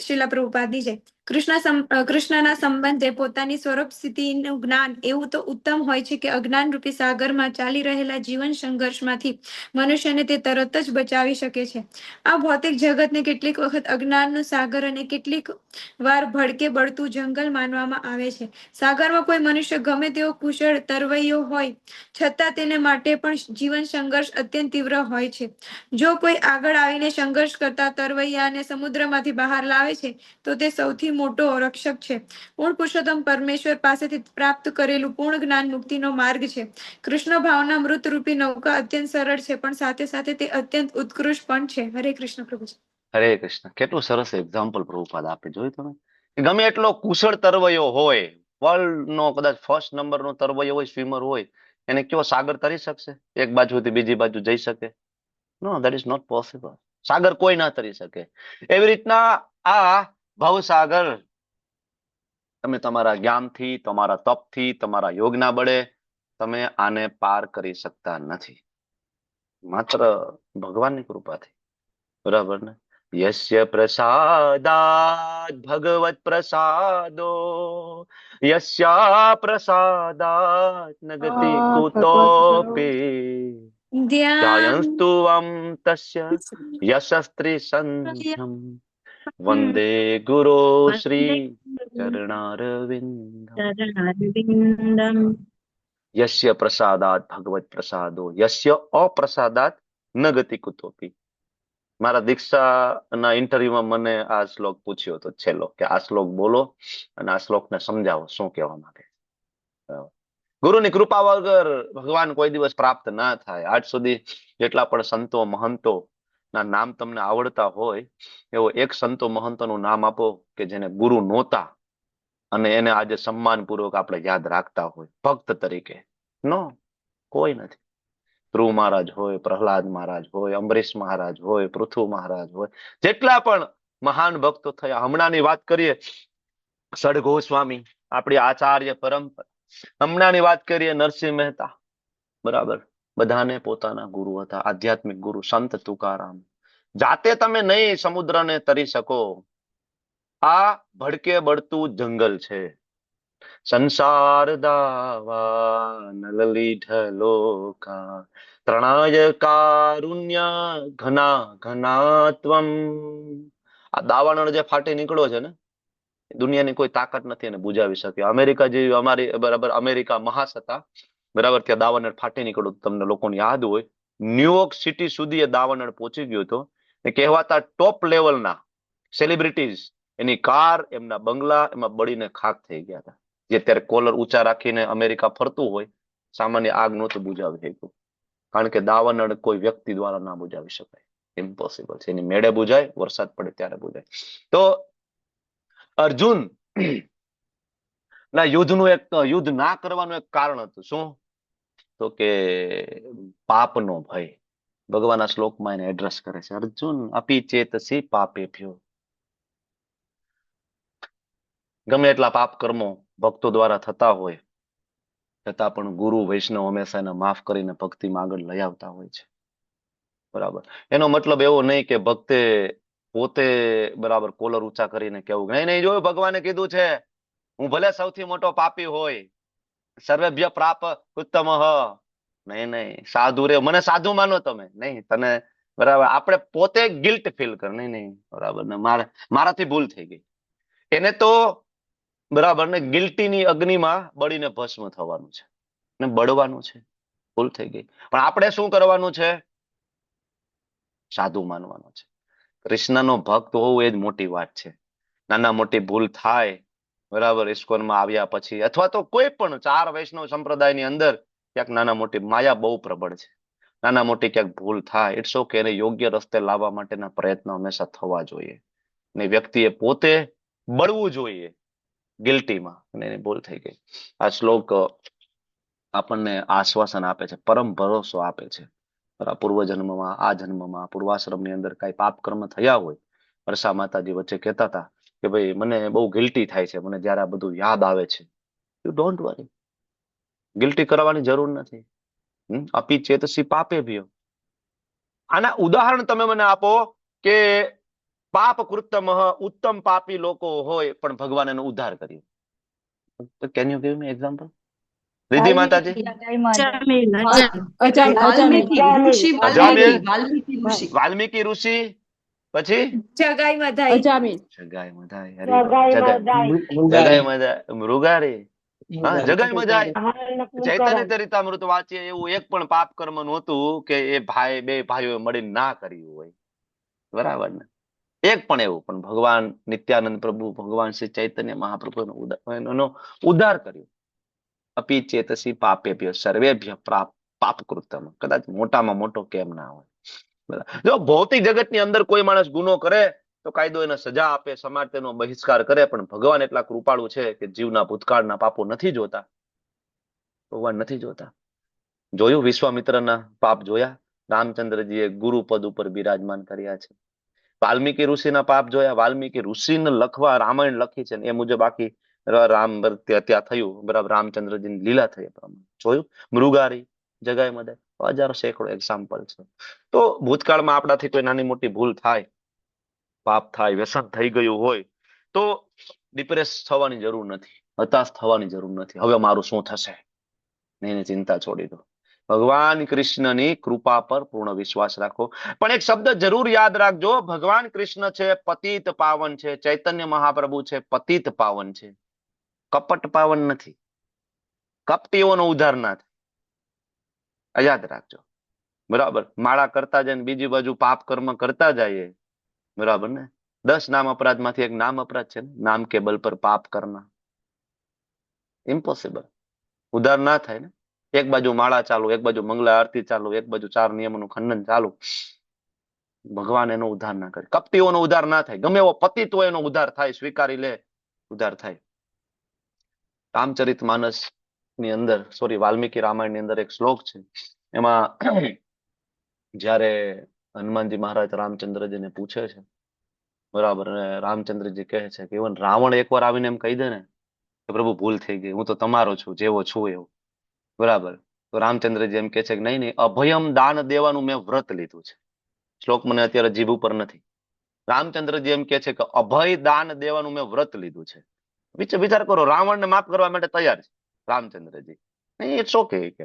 Speaker 2: શીલા પ્રભુપાદની જય. કૃષ્ણના સંબંધે પોતાની સ્વરૂપ સ્થિતિનું જ્ઞાન એવું તો ઉત્તમ હોય છે કે અજ્ઞાન રૂપી સાગરમાં ચાલી રહેલા જીવન સંઘર્ષમાંથી મનુષ્યને તે તરત જ બચાવી શકે છે. આ ભૌતિક જગતને કેટલીક વખત અજ્ઞાનનું સાગર અને કેટલીક વાર ભડકે બળતું જંગલ માનવામાં આવે છે. સાગરમાં કોઈ મનુષ્ય ગમે તેવો કુશળ તરવૈયો હોય છતાં તેને માટે પણ જીવન સંઘર્ષ અત્યંત તીવ્ર હોય છે. જો કોઈ આગળ આવીને સંઘર્ષ કરતા તરવૈયાને સમુદ્રમાંથી બહાર લાવે છે તો તે સૌથી મોટો રક્ષક છે. પૂર્ણ પુરુષોત્તમ પરમેશ્વર પાસેથી પ્રાપ્ત કરેલું પૂર્ણ જ્ઞાન મુક્તિનો માર્ગ છે. કૃષ્ણ ભાવના મૃતરૂપી નૌકા અત્યંત સરળ છે પણ સાથે સાથે તે અત્યંત ઉત્કૃષ્ટ પણ છે. હરે કૃષ્ણ પ્રભુજી.
Speaker 1: હરે કૃષ્ણ. કેટલું સરસ એક્ઝામ્પલ પ્રભુપાદ આપે, જોયું તમે? ગમે એટલો કુશળ તરવૈયો હોય, વર્લ્ડ નો કદાચ ફર્સ્ટ નંબર નો તરવૈયો હોય, સ્વિમર હોય, એને કેવો સાગર તરી શકશે? એક બાજુથી બીજી બાજુ જઈ શકે? નો, દેટ ઇઝ નોટ પોસિબલ. સાગર કોઈ ના તરી શકે. એવી રીતના આ ભવસાગર તમે તમારા જ્ઞાનથી, તમારા તપથી, તમારા યોગના બળે તમે આને પાર કરી શકતા નથી, માત્ર ભગવાનની કૃપાથી. બરાબર ને? યસ્ય પ્રસાદાત ભગવત પ્રસાદો, યસ્યા પ્રસાદાત નગતિ કુતોપી ધ્યાયન્સ્તુ તસ્ય યશસ્ત્રી સંધ્યમ વંદે ગુરો શ્રી ચરણારવિંદમ. યસ્ય પ્રસાદાત ભગવત પ્રસાદો, યસ્ય અપ્રસાદાત ન ગતિ કુતોપી. મારા દીક્ષાના ઇન્ટરવ્યુમાં મને આ શ્લોક પૂછ્યો હતો છેલ્લો, કે આ શ્લોક બોલો અને આ શ્લોકને સમજાવો, શું કહેવા માંગે. ગુરુની કૃપા વગર ભગવાન કોઈ દિવસ પ્રાપ્ત ના થાય. આજ સુધી જેટલા પણ સંતો મહંતો ના નામ તમને આવડતા હોય, એવો એક સંતો મહંતોનું નામ આપો કે જેને ગુરુ નહોતા અને એને આજે સન્માનપૂર્વક આપણે યાદ રાખતા હોય ભક્ત તરીકે. નો, કોઈ નથી. ધ્રુવ મહારાજ હોય, પ્રહલાદ મહારાજ હોય, અંબરીશ મહારાજ હોય, પૃથુ મહારાજ હોય, જેટલા પણ મહાન ભક્તો થયા. હમણાંની વાત કરીએ, સડગોસ્વામી, આપણી આચાર્ય પરંપરા. હમણાંની વાત કરીએ, નરસિંહ મહેતા. બરાબર, બધાને પોતાના ગુરુ હતા, આધ્યાત્મિક ગુરુ. સંત તુકારામ. જાતે તમે નહીં સમુદ્રને તરી શકો. આ ભડકે બળતું જંગલ છે. સંસાર દાવા નલલી ઢલોકા ત્રણાય કારુણ્ય ઘના ઘનાત્વમ. આ દાવાનળ જે ફાટી નીકળ્યો છે ને, દુનિયાની કોઈ તાકાત નથી એને બુજાવી શકે. અમેરિકા જેવી અમારી બરાબર અમેરિકા મહાસત્તા, બરાબર, ત્યાં દાવાનળ ફાટી નીકળ્યું. તમને લોકોને યાદ હોય, ન્યુયોર્ક સિટી સુધી એ દાવાનળ પહોંચી ગયો હતો. એ કહેવાતા ટોપ લેવલના સેલિબ્રિટીઝ, એની કાર, એમના બંગલા એમાં બળીને ખાક થઈ ગયા હતા. જે અત્યારે કોલર ઊંચા રાખીને અમેરિકા ફરતું હોય, સામાન્ય આગ નહોતું બુજાવી શક્યું. કારણ કે દાવાનળ કોઈ વ્યક્તિ દ્વારા ના બુજાવી શકાય, ઇમ્પોસિબલ છે. એની મેળે બુજાય, વરસાદ પડે ત્યારે બુજાય. તો અર્જુન ના યુદ્ધ ના કરવાનું એક કારણ હતું. શું? તો કે પાપનો ભય. ભગવાન આ શ્લોકમાં એને એડ્રેસ કરે છે. અર્જુન અપી ચેતસી પાપેભ્યો. ગમે એટલા પાપ કર્મો ભક્તો દ્વારા થતા હોય, છતાં પણ ગુરુ વૈષ્ણવ હંમેશા એને માફ કરીને ભક્તિમાં આગળ લઈ આવતા હોય છે. બરાબર. એનો મતલબ એવો નહીં કે ભક્તે પોતે બરાબર કોલર ઊંચા કરીને કેવું, નહીં નહીં, જોયું ભગવાને કીધું છે હું ભલે સૌથી મોટો પાપી હોય, સર્વેભ્ય પ્રાપ ઉત્તમ. નહીં નહીં, સાધુ રે, મને સાધુ માનો તમે, નહીં તને બરાબર. આપણે પોતે ગિલ્ટ ફીલ કર, નહીં નહીં બરાબર ને, મારાથી ભૂલ થઈ ગઈ. એને તો બરાબર ને ગિલ્ટીની અગ્નિમાં બળીને ભસ્મ થવાનું છે ને બળવાનું છે. ભૂલ થઈ ગઈ. પણ આપણે શું કરવાનું છે? સાધુ માનવાનો છે. કૃષ્ણનો ભક્ત હોવું એ જ મોટી વાત છે. નાના મોટી ભૂલ થાય, બરાબર, ઇસ્કોનમાં આવ્યા પછી અથવા તો કોઈ પણ 4 વૈષ્ણવ સંપ્રદાયની અંદર ક્યાંક નાના મોટી માયા બહુ પ્રબળ છે. નાના મોટી ક્યાંક ભૂલ થાય, ઇટ્સ ઓકે. એને યોગ્ય રસ્તે લાવવા માટેના પ્રયત્નો હંમેશા થવા જોઈએ. ને વ્યક્તિએ પોતે બળવું જોઈએ ગિલ્ટીમાં, અને એની ભૂલ થઈ ગઈ. આ શ્લોક આપણને આશ્વાસન આપે છે, પરમ ભરોસો આપે છે. પૂર્વજન્મમાં, આ જન્મમાં, પૂર્વાશ્રમની અંદર કઈ પાપ કર્મ થયા હોય. વર્ષા માતાજી વચ્ચે કહેતા હતા કે ભાઈ મને બહુ ગિલ્ટી થાય છે, મને જયારે આ બધું યાદ આવે છે. યુ ડોન્ટ વરી, ગિલ્ટી કરવાની જરૂર નથી. અપી ચેતસી પાપે ભ્યો. આના ઉદાહરણ તમે મને આપો કે પાપ કૃતમ ઉત્તમ પાપી લોકો હોય પણ ભગવાન એનો ઉદ્ધાર કર્યો. Can you give me example? Riddhi માતાજી.
Speaker 4: વાલ્મીકી ઋષિ
Speaker 1: અજામિલ,
Speaker 4: વાલ્મીકી ઋષિ
Speaker 1: વાલ્મીકી ઋષિ, પછી
Speaker 2: જગાઈ મધાઈ.
Speaker 1: જગાઈ મધાઈ. અરે વાહ, જગાઈ મધાઈ, મૃગારી. હા, જગાઈ મધાઈ. ચૈતન્ય ચરિતામૃત વાંચીએ એવું એક પણ પાપ કર્મ નહોતું કે એ બે ભાઈઓ મળીને ના કર્યું હોય. બરાબર ને? એક પણ એવું. પણ ભગવાન નિત્યાનંદ પ્રભુ, ભગવાન શ્રી ચૈતન્ય મહાપ્રભુ એનો ઉદ્ધાર કર્યો. અપિ ચેતસી પાપેભ્ય સર્વેભ્ય પાપ કૃતમ. કદાચ મોટામાં મોટો કેમ ના હોય. જો ભૌતિક જગતની અંદર કોઈ માણસ ગુનો કરે તો કાયદો એને સજા આપે, સમાજ તેનો બહિષ્કાર કરે, પણ ભગવાન એટલા કૃપાળુ છે કે જીવના ભૂતકાળના પાપો નથી જોતા. ભગવાન નથી જોતા. જોયું વિશ્વામિત્રના પાપ જોયા? રામચંદ્રજીએ ગુરુ પદ ઉપર બિરાજમાન કર્યા છે. વાલ્મીકી ઋષિના પાપ જોયા? વાલ્મીકી ઋષિને લખવા રામાયણ લખી છે એ મુજબ આખી રામ ત્યાં થયું, બરાબર, રામચંદ્રજીની લીલા થઈ પ્રમાણે જોયું. મૃગારી, જગાઈ મધાઈ, હજારો સેંકડો એક્ઝામ્પલ છે. તો ભૂતકાળમાં આપણાથી કોઈ નાની મોટી ભૂલ થાય, પાપ થાય, વ્યસન થઈ ગયું હોય તો ડિપ્રેસ થવાની જરૂર નથી, હતાશ થવાની જરૂર નથી. હવે મારું શું થશે? એની ચિંતા છોડી દો. ભગવાન કૃષ્ણની કૃપા પર પૂર્ણ વિશ્વાસ રાખો. પણ એક શબ્દ જરૂર યાદ રાખજો, ભગવાન કૃષ્ણ છે પતિત પાવન છે, ચૈતન્ય મહાપ્રભુ છે પતિત પાવન છે, કપટ પાવન નથી. કપટીઓનો ઉદ્ધાર ના થાય, યાદ રાખજો. બરાબર? માળા કરતા જાય બીજી બાજુ પાપ કર્મ કરતા જાય, બરાબર ને? 10 નામ અપરાધ માંથી એક નામ અપરાધ છે ને, નામ કે બલ પર પાપ કરના. ઇમ્પોસિબલ. ઉદ્ધાર ના થાય ને. એક બાજુ માળા ચાલુ, એક બાજુ મંગલા આરતી ચાલુ, એક બાજુ 4 નિયમોનું ખંડન ચાલુ, ભગવાન એનો ઉદ્ધાર ના કરે. કપટીઓનો ઉદ્ધાર ના થાય. ગમે એવો પતિત હોય એનો ઉદ્ધાર થાય, સ્વીકારી લે, ઉદ્ધાર થાય. રામચરિત માનસ ની અંદર, સોરી, વાલ્મીકી રામાયણ ની અંદર એક શ્લોક છે, એમાં જ્યારે હનુમાનજી મહારાજ રામચંદ્રજીને પૂછે છે, બરાબર, અને રામચંદ્રજી કહે છે કે ઇવન રાવણ એકવાર આવીને એમ કહી દે ને કે પ્રભુ ભૂલ થઈ ગઈ, હું તો તમારો છું, જેવો છું એવું, બરાબર, તો રામચંદ્રજી એમ કે છે કે નહીં નહીં, અભયમ દાન દેવાનું મેં વ્રત લીધું છે. શ્લોક મને અત્યારે જીભ ઉપર નથી. રામચંદ્રજી એમ કે છે કે અભય દાન દેવાનું મેં વ્રત લીધું છે. વિચાર કરો, રાવણને માફ કરવા માટે તૈયાર છે રામચંદ્રજી. ઇટ્સ ઓકે, કે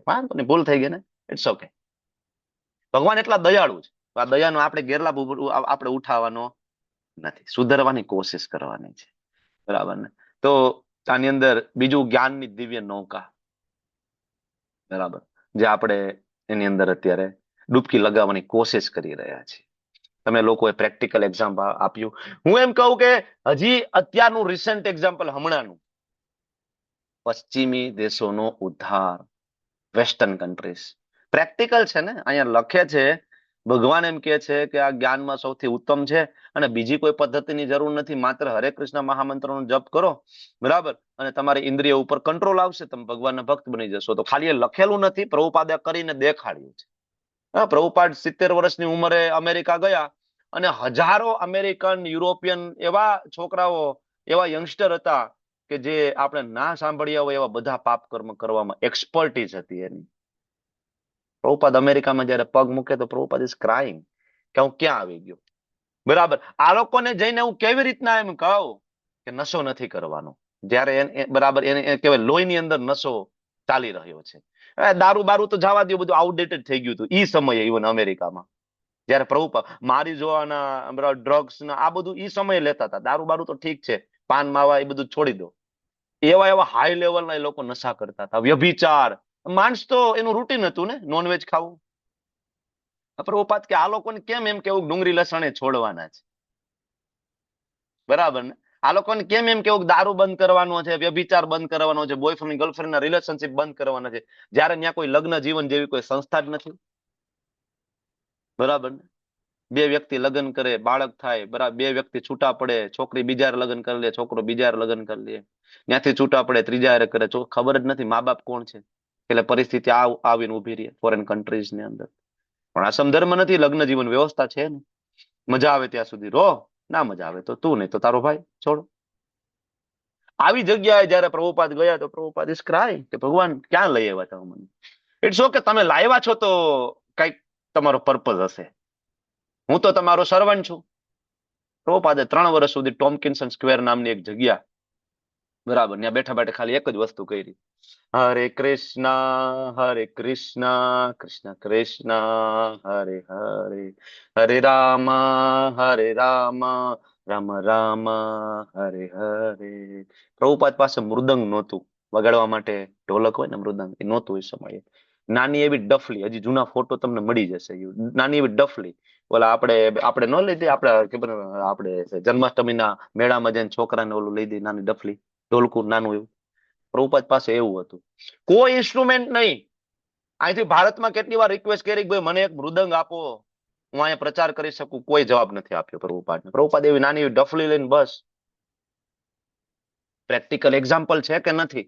Speaker 1: ભૂલ થઈ ગઈ ને, ઇટ્સ ઓકે. ભગવાન એટલા દયાળુ છે. આ દયાનો આપણે ગેરલાભ આપણે ઉઠાવવાનો નથી, સુધારવાની કોશિશ કરવાની છે. બરાબર ને? તો આની અંદર બીજું જ્ઞાનની દિવ્ય નૌકા, બરાબર, જે આપણે એની અંદર અત્યારે ડૂબકી લગાવવાની કોશિશ કરી રહ્યા છીએ. તમે લોકોએ પ્રેક્ટિકલ એક્ઝામ્પલ આપ્યું. હું એમ કહું કે હજી અત્યારનું રિસેન્ટ એક્ઝામ્પલ, હમણાંનું, પશ્ચિમી દેશોનો ઉદ્ધાર, વેસ્ટર્ન કન્ટ્રીઝ પ્રેક્ટિકલ છે ને. અહીંયા લખે છે, ભગવાન એમ કે છે કે આ જ્ઞાનમાં સૌથી ઉત્તમ છે અને બીજી કોઈ પદ્ધતિની જરૂર નથી, માત્ર હરે કૃષ્ણ મહામંત્રનો જપ કરો, બરાબર, અને તમારી ઇન્દ્રિય ઉપર કંટ્રોલ આવશે, તમે ભગવાનના ભક્ત બની જશો. તો ખાલી એ લખેલું નથી, પ્રભુપાદે કરીને દેખાડ્યું છે. હા, પ્રભુપાદ 70 વર્ષની ઉંમરે અમેરિકા ગયા અને હજારો અમેરિકન, યુરોપિયન એવા છોકરાઓ, એવા યંગસ્ટર હતા કે જે આપણે ના સાંભળ્યા હોય એવા બધા પાપ કર્મ કરવામાં એક્સપર્ટીઝ હતી એની. પ્રભુપાદ અમેરિકામાં જયારે પગ મૂકે તો પ્રભુપાદ ઇઝ ક્રાઇંગ કે હું ક્યાં આવી ગયો. બરાબર, આ લોકોને જઈને હું કેવી રીતના એમ કહું કે નશો નથી કરવાનો, જયારે બરાબર એને કહેવાય લોહીની અંદર નશો ચાલી રહ્યો છે. દારૂ બારૂ તો જવા દો, બધું આઉટડેટેડ થઈ ગયું હતું ઈ સમયે, ઇવન અમેરિકામાં જયારે પ્રભુપાદ મારી જોવાના, બરાબર, ડ્રગ્સ ના આ બધું ઈ સમયે લેતા હતા. દારૂ બારૂ તો ઠીક છે, પાન માવા એ બધું છોડી દો. એવા એવા હાઈ લેવલના એ લોકો નશા કરતા હતા. વ્યભિચાર, માણસ તો એનું રૂટીન હતું ને, નોનવેજ ખાવું. પ્રભુપાદ કે આ લોકોને કેમ એમ કેવું ડુંગળી લસણે છોડવાના છે, બરાબર ને? આ લોકોને કેમ એમ કેવું દારૂ બંધ કરવાનો છે, વ્યભિચાર બંધ કરવાનો છે, બોયફ્રેન્ડ ગર્લફ્રેન્ડના રિલેશનશિપ બંધ કરવાના છે, જ્યારે ત્યાં કોઈ લગ્ન જીવન જેવી કોઈ સંસ્થા જ નથી. બરાબર ને? 2 વ્યક્તિ લગ્ન કરે, બાળક થાય, બરાબર, 2 વ્યક્તિ છૂટા પડે, છોકરી બીજા લગ્ન કરી લે, છોકરો બીજા લગ્ન કરી લે, ત્યાંથી છૂટા પડે, ત્રીજા કરે, ખબર જ નથી મા બાપ કોણ છે. એટલે પરિસ્થિતિ આવીને ઉભી રહી ફોરેન કન્ટ્રીઝ ની અંદર. પણ આ સમધર્મ નથી, લગ્ન જીવન વ્યવસ્થા છે ને. મજા આવે ત્યાં સુધી રહો, ના મજા આવે તો તું નહીં તો તારો ભાઈ, છોડો. આવી જગ્યાએ જયારે પ્રભુપાદ ગયા તો પ્રભુપાદ ઇઝ ક્રાઇંગ કે ભગવાન ક્યાં લઈ આવ્યા તમે મને? ઇટ્સ ઓકે, તમે લાવ્યા છો તો કઈક તમારો પર્પઝ હશે. હું તો તમારો સર્વન્ટ છું, પ્રભુપાદે 3 વર્ષ સુધી ટોમ્કિન્સન સ્ક્વેર નામની એક જગ્યા, બરાબર, ત્યાં બેઠા બેઠા ખાલી એક જ વસ્તુ કરી, હરે કૃષ્ણ કૃષ્ણ કૃષ્ણ હરે હરે, હરે રામ રામ રામ હરે હરે. પ્રભુપાદ પાસે મૃદંગ નહોતું વગાડવા માટે, ઢોલક હોય ને મૃદંગ, એ નહોતું એ સમયે. નાની એવી ડફલી, હજી જૂના ફોટો તમને મળી જશે, નાની એવી ડફલી, ઓલા આપણે ન લીધી, આપણે જન્માષ્ટમીના મેળામાં જઈને છોકરાને ઓલું લઈ દઈ, નાની ડફલી, ઢોલકું નાનું એવું. પ્રભુપાદ પાસે એવું હતું, કોઈ ઇન્સ્ટ્રુમેન્ટ નહીં. અહીંથી ભારતમાં કેટલી વાર રિક્વેસ્ટ કરી કે ભાઈ મને એક મૃદંગ આપો, હું અહીંયા પ્રચાર કરી શકું, કોઈ જવાબ નથી આપ્યો પ્રભુપાદને. પ્રભુપાદ એવી નાની એવી ડફલી લઈને બસ. પ્રેક્ટિકલ એક્ઝામ્પલ છે કે નથી?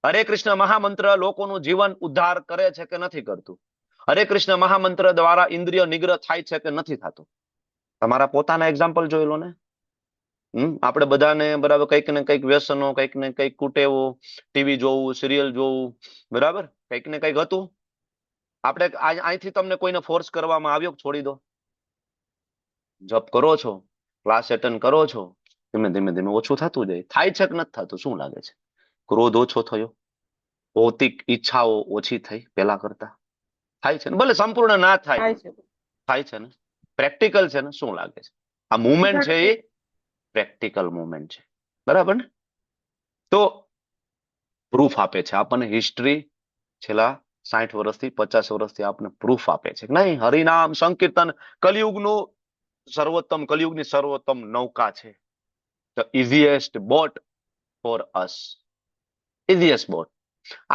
Speaker 1: હરે કૃષ્ણ મહામંત્ર લોકોનું જીવન ઉદ્ધાર કરે છે કે નથી કરતું? હરે કૃષ્ણ મહામંત્ર દ્વારા ઇન્દ્રિય નિગ્રહ થાય છે કે નથી થતું? તમારા પોતાના એક્ઝામ્પલ જોઈ લો ને. આપણે બધાને બરાબર કંઈક ને કંઈક વ્યસનો, કંઈક ને કંઈક કુટેવો, ટીવી જોવું, સિરિયલ જોવું, બરાબર, કંઈક ને કંઈક હતું. આપણે અહીંથી તમને કોઈને ફોર્સ કરવામાં આવ્યો, છોડી દો. જપ કરો છો, ક્લાસ એટેન્ડ કરો છો, ધીમે ધીમે ધીમે ઓછું થતું જાય. થાય છે કે નથી થતું? શું લાગે છે? ક્રોધ ઓછો થયો, ભૌતિક ઈચ્છાઓ ઓછી થઈ પેલા કરતા? થાય છે ને? ભલે સંપૂર્ણ ના થાય, થાય છે ને? પ્રેક્ટિકલ છે ને? શું લાગે છે? આ મુવમેન્ટ છે એ પ્રેક્ટિકલ મુવમેન્ટ છે, બરાબર ને? તો પ્રૂફ આપે છે આપણને હિસ્ટ્રી, છેલ્લા 60 વર્ષથી 50 વર્ષથી આપણને પ્રૂફ આપે છે. નહીં, હરિનામ સંકીર્તન કલયુગનું સર્વોત્તમ, કલયુગની સર્વોત્તમ નૌકા છે. The easiest boat for us, easiest boat.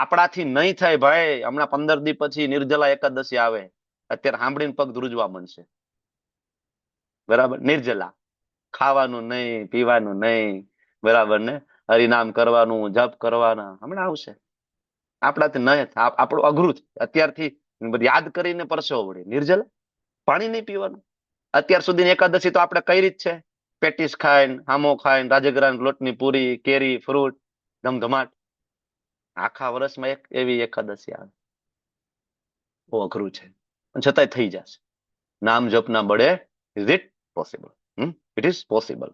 Speaker 1: આપણાથી નહીં થાય ભાઈ. હમણાં 15 દી પછી નિર્જલા એકાદશી આવે, અત્યારે સાંભળીને પગ ધ્રુજવા મળશે, બરાબર? નિર્જલા, ખાવાનું નહીં, પીવાનું નહીં, બરાબર ને? હરિનામ કરવાનું, જપ કરવાના, હમણાં આવશે. આપણાથી નહીં, આપણું અઘરું છે. અત્યારથી યાદ કરીને પરસેવો વળે. નિર્જલા, પાણી નહીં પીવાનું. અત્યાર સુધી એકાદશી તો આપણે કઈ રીત છે? પેટીસ ખાઈને, હામો ખાઈને, રાજગરાની લોટની પૂરી, કેરી, ફ્રૂટ, ધમધમાટ. આખા વર્ષમાં એક એવી એકાદશી આવે, બહુ અઘરું છે, છતાંય થઈ જશે. નામ જપના બળે is it possible? It is possible.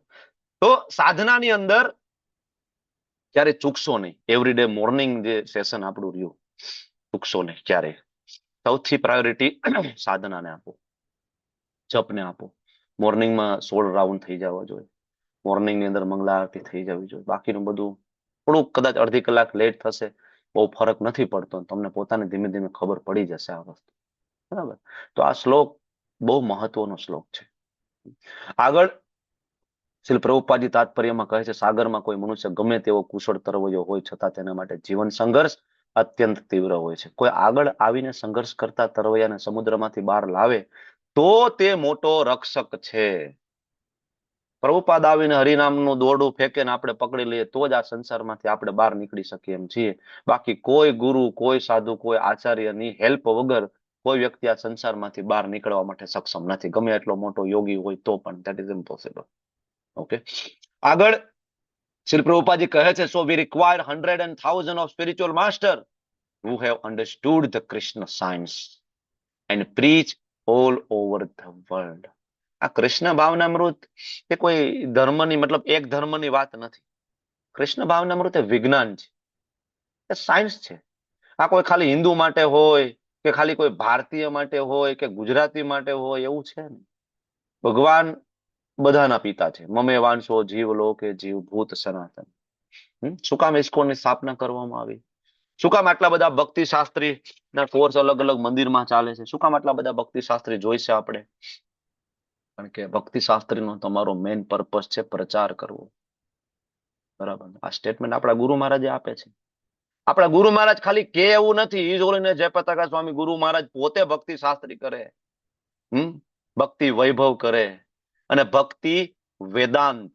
Speaker 1: તો સાધનાની અંદર ક્યારે ચૂકશો નહીં. એવરીડે મોર્નિંગ જે સેશન આપણું રહ્યું, ચૂકશો નહીં ક્યારે. સૌથી પ્રાયોરિટી સાધનાને આપો, જપને આપો. મોર્નિંગમાં 16 રાઉન્ડ થઈ જવા જોઈએ, મોર્નિંગની અંદર મંગળા આરતી થઈ જવી જોઈએ. બાકીનું બધું થોડુંક કદાચ અડધી કલાક લેટ થશે, બહુ ફરક નથી પડતો, તમને પોતાને ધીમે ધીમે ખબર પડી જશે આ વસ્તુ, બરાબર? તો આ શ્લોક બહુ મહત્વનો શ્લોક છે. આગળ શ્રી પ્રભુપાદજી તાત્પર્યમાં કહે છે, સાગરમાં કોઈ મનુષ્ય ગમે તેવો કુશળ તરવૈયો હોય છતાં તેના માટે જીવન સંઘર્ષ અત્યંત તીવ્ર હોય છે. કોઈ આગળ આવીને સંઘર્ષ કરતા તરવૈયાને સમુદ્રમાંથી બહાર લાવે તો તે મોટો રક્ષક છે. પ્રભુપાદ આવીને હરિનામનું દોરડું ફેંકે ને આપણે પકડી લઈએ તો જ આ સંસારમાંથી આપણે બહાર નીકળી શકીએ એમ છીએ. બાકી કોઈ ગુરુ, કોઈ સાધુ, કોઈ આચાર્યની હેલ્પ વગર કોઈ વ્યક્તિ આ સંસારમાંથી બહાર નીકળવા માટે સક્ષમ નથી, ગમે એટલો મોટો યોગી હોય તો પણ. That is impossible. ઓકે, આગળ શ્રી પ્રભુપાદજી કહે છે, સો વી require 100,000 of spiritual master who have understood the Krishna science and preach all over the world. આ કૃષ્ણ ભાવનામૃત એ કોઈ ધર્મની, મતલબ એક ધર્મની વાત નથી. કૃષ્ણ ભાવનામૃત એ વિજ્ઞાન છે, એ સાયન્સ છે. આ કોઈ ખાલી હિન્દુ માટે હોય કે ખાલી કોઈ ભારતીય માટે હોય કે ગુજરાતી માટે હોય એવું છે ને. ભગવાન બધાના પિતા છે. મમે વાંશો જીવ લોકે જીવ ભૂત સનાતન. શું કામ ઇસ્કોનની સ્થાપના કરવામાં આવી? શું કામ આટલા બધા ભક્તિ શાસ્ત્રી ના કોર્સ અલગ અલગ મંદિરમાં ચાલે છે? શું કામ આટલા બધા ભક્તિ શાસ્ત્રી જોઈશે આપણે? કારણ કે ભક્તિ શાસ્ત્રીનો તમારો મેઇન પર્પસ છે પ્રચાર કરવો, બરાબર? આ સ્ટેટમેન્ટ આપણા ગુરુ મહારાજે આપે છે. આપણા ગુરુ મહારાજ ખાલી કે એવું નથી. ઈ જોડીને જયપ્રતાકા સ્વામી ગુરુ મહારાજ પોતે ભક્તિ શાસ્ત્રી કરે, ભક્તિ વૈભવ કરે અને ભક્તિ વેદાંત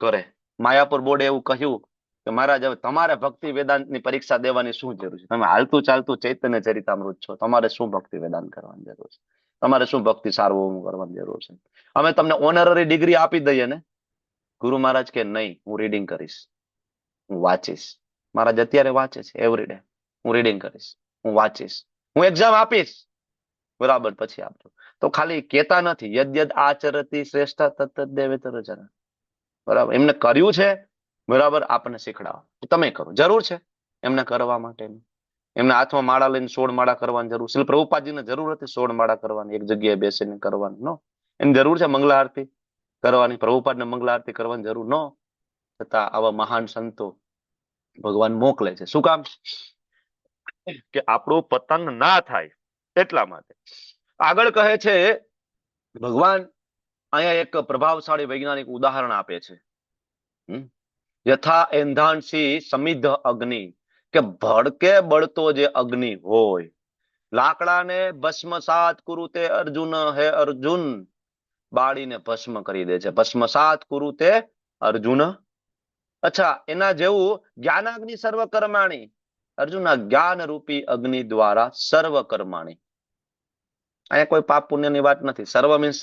Speaker 1: કરે. માયાપુર બોર્ડે એવું કહ્યું કે મહારાજ હવે તમારે ભક્તિ વેદાંતની પરીક્ષા દેવાની શું જરૂર છે? તમે હાલતું ચાલતું ચૈતન્ય ચરિતામૃત છો, તમારે શું ભક્તિ વેદાંત કરવાની જરૂર છે? તમારે શું ભક્તિ સાર્વભૌમ કરવાની જરૂર છે? અમે તમને ઓનરરી ડિગ્રી આપી દઈએ ને. ગુરુ મહારાજ કે નહીં, હું રીડિંગ કરીશ, હું વાંચીશ. મહારાજ અત્યારે વાંચે છે એવરીડે. હું રીડિંગ કરીશ, હું વાંચીશ, હું એક્ઝામ આપીશ. બરાબર, પછી આપજો. તો ખાલી કેતા નથી, યદ આચરતી શ્રેષ્ઠ તત્ત દેવેતર જન. બરાબર, એમને કર્યું છે, બરાબર, આપણને શીખડાવો તમે કરો. જરૂર છે એમને કરવા માટે, એમના હાથમાં માળા લઈને 16 માળા કરવાની જરૂર. શ્રીલ પ્રભુપાદજીને જરૂર હતી 16 માળા કરવાની, એક જગ્યાએ બેસીને કરવાની? નો. એની જરૂર છે મંગલા આરતી કરવાની, પ્રભુપાદને મંગલા આરતી કરવાની જરૂર ન. છતાં આવા મહાન સંતો ભગવાન મોકલે છે. શું કામ? કે આપણું પતન ના થાય એટલા માટે. આગળ કહે છે ભગવાન, અહીંયા એક પ્રભાવશાળી વૈજ્ઞાનિક ઉદાહરણ આપે છે. યથા એંધાણસી સમિદ્ધ અગ્નિ, કે ભડકે બળતો જે અગ્નિ હોય, લાકડાને ભસ્મસાત કુરુતે અર્જુન, હે અર્જુન, બાળીને ભસ્મ કરી દે છે. ભસ્મસાત કુરુતે અર્જુન. અચ્છા, એના જેવું જ્ઞાનાગ્નિ સર્વકર્માણી, અર્જુનના જ્ઞાન રૂપી અગ્નિ દ્વારા સર્વકર્માણી. અહીંયા કોઈ પાપ પુણ્યની વાત નથી. સર્વ મીન્સ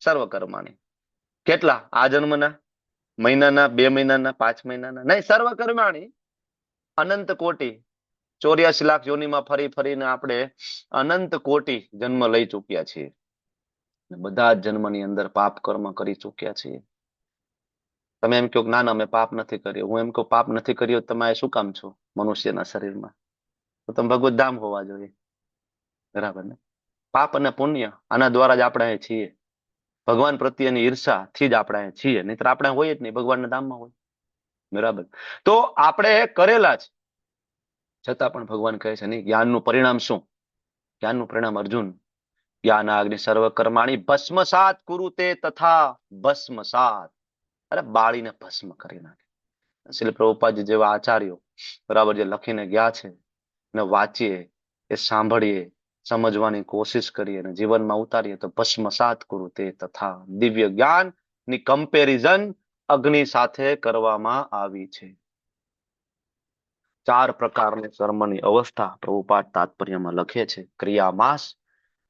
Speaker 1: સર્વકર્માણી. કેટલા? આ જન્મના, મહિનાના, 2 મહિનાના, 5 મહિનાના નહીં, સર્વકર્માણી. અનંત કોટી, 84 લાખ યોનિમાં ફરી ફરીને આપણે અનંત કોટી જન્મ લઈ ચુક્યા છીએ. બધા જ જન્મની અંદર પાપ કર્મ કરી ચુક્યા છીએ. તમે એમ કહો ના ના મેં પાપ નથી કર્યો, હું એમ કહું પાપ નથી કર્યો, તમે શું કામ છો મનુષ્યના શરીરમાં? તો તમે ભગવત ધામ હોવા જોઈએ. બરાબર ને? પાપ અને પુણ્ય આના દ્વારા જ આપણે અહીં છીએ. ભગવાન પ્રત્યેની ઈર્ષા થી જ આપણે અહીં છીએ, નહીતર આપણે હોય જ નહીં, ભગવાનના ધામમાં હોય. બરાબર? તો આપણે કરેલા જ, છતાં પણ ભગવાન કહે છે નહીં, જ્ઞાનનું પરિણામ શું? જ્ઞાનનું પરિણામ અર્જુન, જ્ઞાનાગ્નિ સર્વકર્માણી ભસ્મસાત કુરુતે તથા ભસ્મસાત, અરે બાળીને ભસ્મ કરી નાખે. શ્રીલ પ્રભુપાદજી જેવા આચાર્યો બરાબર જે લખીને ગયા છે, ને વાંચીએ, એ સાંભળીએ, સમજવાની કોશિશ કરીએ અને જીવનમાં ઉતારીએ તો ભસ્મસાત કુરુતે તથા દિવ્ય જ્ઞાન ની કમ્પેરિઝન અગ્નિ સાથે કરવામાં આવી છે. 4 પ્રકારની કર્મની અવસ્થા પ્રભુપાદ તાત્પર્યમાં લખે છે. ક્રિયામાસ,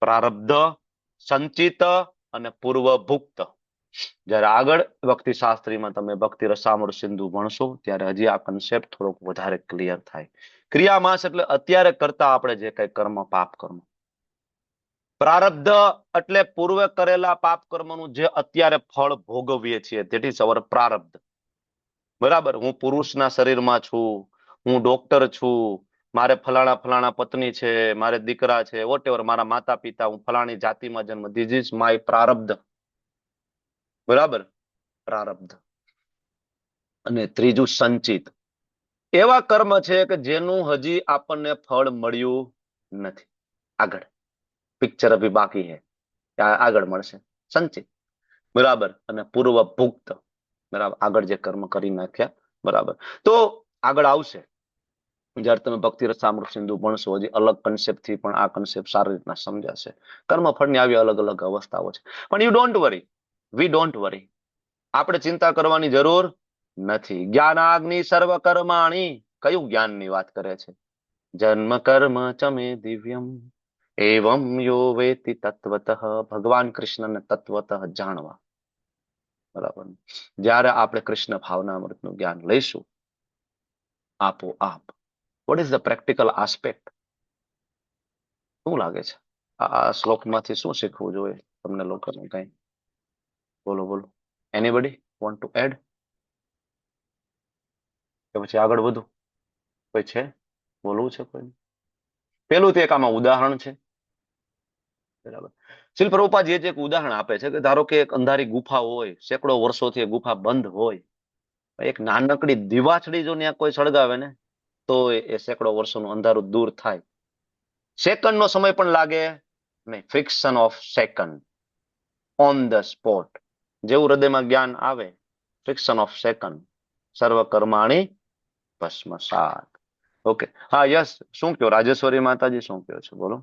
Speaker 1: પ્રારબ્ધ, સંચિત અને પૂર્વભુક્ત. જયારે આગળ ભક્તિ શાસ્ત્રીમાં તમે ભક્તિ રસામૃત સિંધુ ભણશો ત્યારે હજી આ કન્સેપ્ટ થોડોક વધારે ક્લિયર થાય. ક્રિયામાસ એટલે અત્યારે કરતા આપણે જે કઈ કર્મ, પાપ કર્મ. પ્રારબ્ધ એટલે પૂર્વે કરેલા પાપ કર્મનું જે અત્યારે ફળ ભોગવીએ છીએ, તેથી સવર પ્રારબ્ધ. બરાબર? હું પુરુષના શરીરમાં છું, હું ડોક્ટર છું, મારે ફલાણા પત્ની છે, મારે દીકરા છે, વોટેવર, મારા માતા પિતા, હું ફલાણી જાતિમાં જન્મ, ધીસ ઇઝ માય પ્રારબ્ધ. બરાબર? પ્રારબ્ધ. અને ત્રીજું સંચિત. એવા કર્મ છે કે જેનું હજી આપણને ફળ મળ્યું નથી. આગળ પિક્ચર અભી બાકી હે, આગળ મળશે. સંચિત. બરાબર? અને પૂર્વ ભુક્ત. બરાબર? આગળ જે કર્મ કરી નાખ્યા. બરાબર? તો આગળ આવશે જયારે તમે ભક્તિ રસામૃત સિંધુ ભણશો, હજી અલગ કન્સેપ્ટ થી પણ આ કન્સેપ્ટ સારી રીતના સમજાશે. કર્મફળની આવી અલગ અલગ અવસ્થાઓ છે. પણ you don't worry, we don't worry, આપણે ચિંતા કરવાની જરૂર નથી. જ્ઞાનાગ્નિ સર્વકર્માણી, કયું જ્ઞાનની વાત કરે છે? જન્મ કર્મ ચમે દિવ્યમ એવમ યો વેતિ તત્વતઃ, ભગવાન કૃષ્ણને તત્વતઃ જાણવા. બરાબર? જ્યારે આપણે કૃષ્ણ ભાવનામૃતનું જ્ઞાન લઈશું આપોઆપ. What is the practical aspect? શું લાગે છે આ શ્લોકમાંથી શું શીખવું જોઈએ તમને લોકોને? કઈ બોલો બોલો. Anybody want to add? કે પછી આગળ વધુ કોઈ છે? બોલવું છે કોઈ? પેલું તો એક આમાં ઉદાહરણ છે. બરાબર? શ્રીલ પ્રભુપાદ જે એક ઉદાહરણ આપે છે કે ધારો કે એક અંધારી ગુફા હોય, સેંકડો વર્ષોથી એ ગુફા બંધ હોય, એક નાનકડી દીવાચડી જો ત્યાં કોઈ સળગાવે ને તો એ સેંકડો વર્ષોનું અંધારું દૂર થાય. સેકન્ડનો સમય પણ લાગે નહીં. Friction of second, on the spot. જેવું હૃદયમાં જ્ઞાન આવે, ફ્રિક્શન ઓફ સેકન્ડ, સર્વકર્માણી ભસ્મસાત. ઓકે, હા યસ, શું કયો રાજેશ્વરી માતાજી, શું કયો છો? બોલો.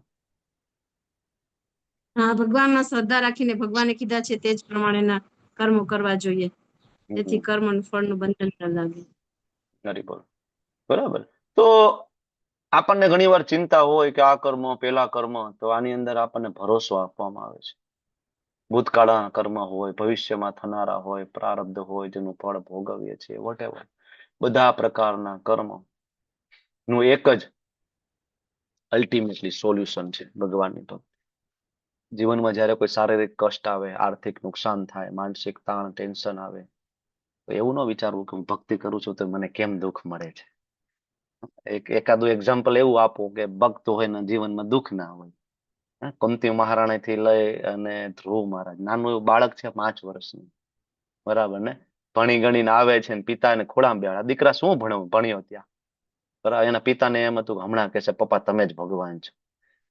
Speaker 10: હા, ભગવાનમાં શ્રદ્ધા રાખીને ભગવાને કીધા છે તે જ પ્રમાણેના કર્મો કરવા જોઈએ, તેથી કર્મનું ફળનું બંધન ન લાગે.
Speaker 1: નથી બોલો. બરાબર? તો આપણને ઘણી વાર ચિંતા હોય કે આ કર્મ, પેલા કર્મ, તો આની અંદર આપણને ભરોસો આપવામાં આવે છે. ભૂતકાળના કર્મ હોય, ભવિષ્યમાં થનારા હોય, પ્રારબ્ધ હોય, જેનું ફળ ભોગવીએ છીએ, વોટેવર, બધા પ્રકારના કર્મ નું એક જ અલ્ટિમેટલી સોલ્યુશન છે ભગવાનની ભક્તિ. જીવનમાં જ્યારે કોઈ શારીરિક કષ્ટ આવે, આર્થિક નુકસાન થાય, માનસિક તાણ, ટેન્શન આવે, તો એવું ન વિચારવું કે હું ભક્તિ કરું છું તો મને કેમ દુઃખ મળે છે. એકાદું એક્ઝામ્પલ એવું આપો કે ભક્ત હોય ને જીવનમાં દુઃખ ના હોય. કુંતી મહારાણી થી લઈ અને ધ્રુવ મહારાજ, નાનું એવું બાળક છે 5 વર્ષનું, બરાબર ને, ભણી ગણીને આવે છે ને પિતાને ખોળામાં બેહાડે. દીકરા શું ભણ્યો ત્યાં, બરાબર. એના પિતાને એમ હતું કે હમણાં કહેશે પપ્પા તમે જ ભગવાન છો.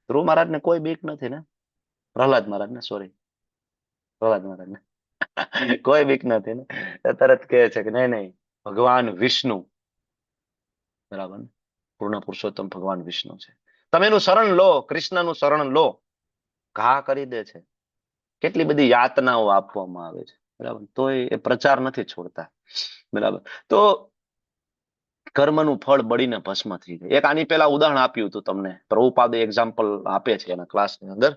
Speaker 1: ધ્રુવ મહારાજને કોઈ બીક નથી ને, પ્રહલાદ મહારાજને, સોરી, પ્રહલાદ મહારાજને કોઈ બીક નથી ને, તરત કહે છે કે નહીં નહીં, ભગવાન વિષ્ણુ, બરાબર ને, પૂર્ણ પુરુષોત્તમ ભગવાન વિષ્ણુ છે, તમે એનું શરણ લો, કૃષ્ણનું શરણ લો. ઘા કરી દે છે, કેટલી બધી યાતનાઓ આપવામાં આવે છે, બરાબર, તો એ પ્રચાર નથી છોડતા, બરાબર. તો કર્મનું ફળ બળીને ભસ્મ થઈ જાય. એક આની પહેલા ઉદાહરણ આપ્યું હતું તમને, પ્રભુપાદ એક્ઝામ્પલ આપે છે એના ક્લાસની અંદર.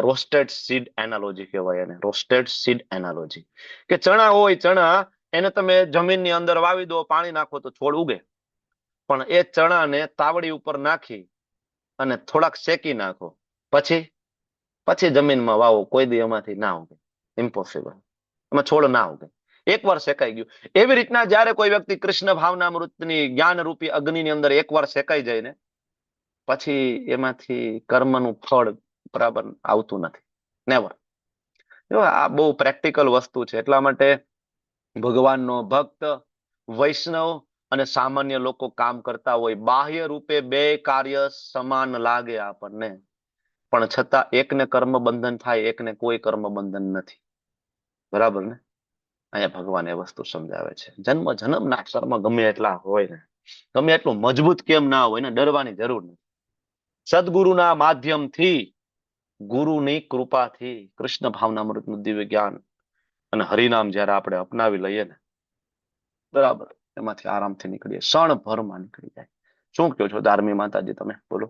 Speaker 1: રોસ્ટેડ સીડ એનાલોજી કહેવાય એને, રોસ્ટેડ સીડ એનાલોજી. કે ચણા હોય, ચણા એને તમે જમીનની અંદર વાવી દો, પાણી નાખો તો છોડ ઉગે. પણ એ ચણાને તાવડી ઉપર નાખી અને થોડાક શેકી નાખો, પછી જમીનમાં વાવો, કોઈ દી એમાંથી ના ઉગે, ઇમ્પોસિબલ, એમાં છોડ ના ઉગે. એકવાર શેકાઈ ગયું. એવી રીતના જયારે કોઈ વ્યક્તિ કૃષ્ણ ભાવનામૃતની જ્ઞાન રૂપી અગ્નિની અંદર એકવાર શેકાઈ જાય ને, પછી એમાંથી કર્મનું ફળ બરાબર આવતું નથી, નેવર. આ બહુ પ્રેક્ટિકલ વસ્તુ છે. એટલા માટે ભગવાનનો ભક્ત, વૈષ્ણવ અને સામાન્ય લોકો કામ કરતા હોય, બાહ્ય રૂપે બે કાર્ય સમાન લાગે આપણને, પણ છતાં એકને કર્મ બંધન થાય, એકને કોઈ કર્મ બંધન નથી, બરાબર ને. અહીંયા ભગવાન એ વસ્તુ સમજાવે છે. જન્મ જન્મના કર્મ ગમે એટલા હોય ને, ગમે એટલું મજબૂત કેમ ના હોય ને, ડરવાની જરૂર નથી. સદગુરુના માધ્યમથી, ગુરુની કૃપાથી, કૃષ્ણ ભાવનામૃતનું દિવ્ય જ્ઞાન અને હરિનામ જયારે આપણે અપનાવી લઈએ ને, બરાબર, એમાંથી આરામથી નીકળીએ, ક્ષણભરમાં નીકળી જાય. શું કહો છો ધાર્મી માતાજી, તમે બોલો.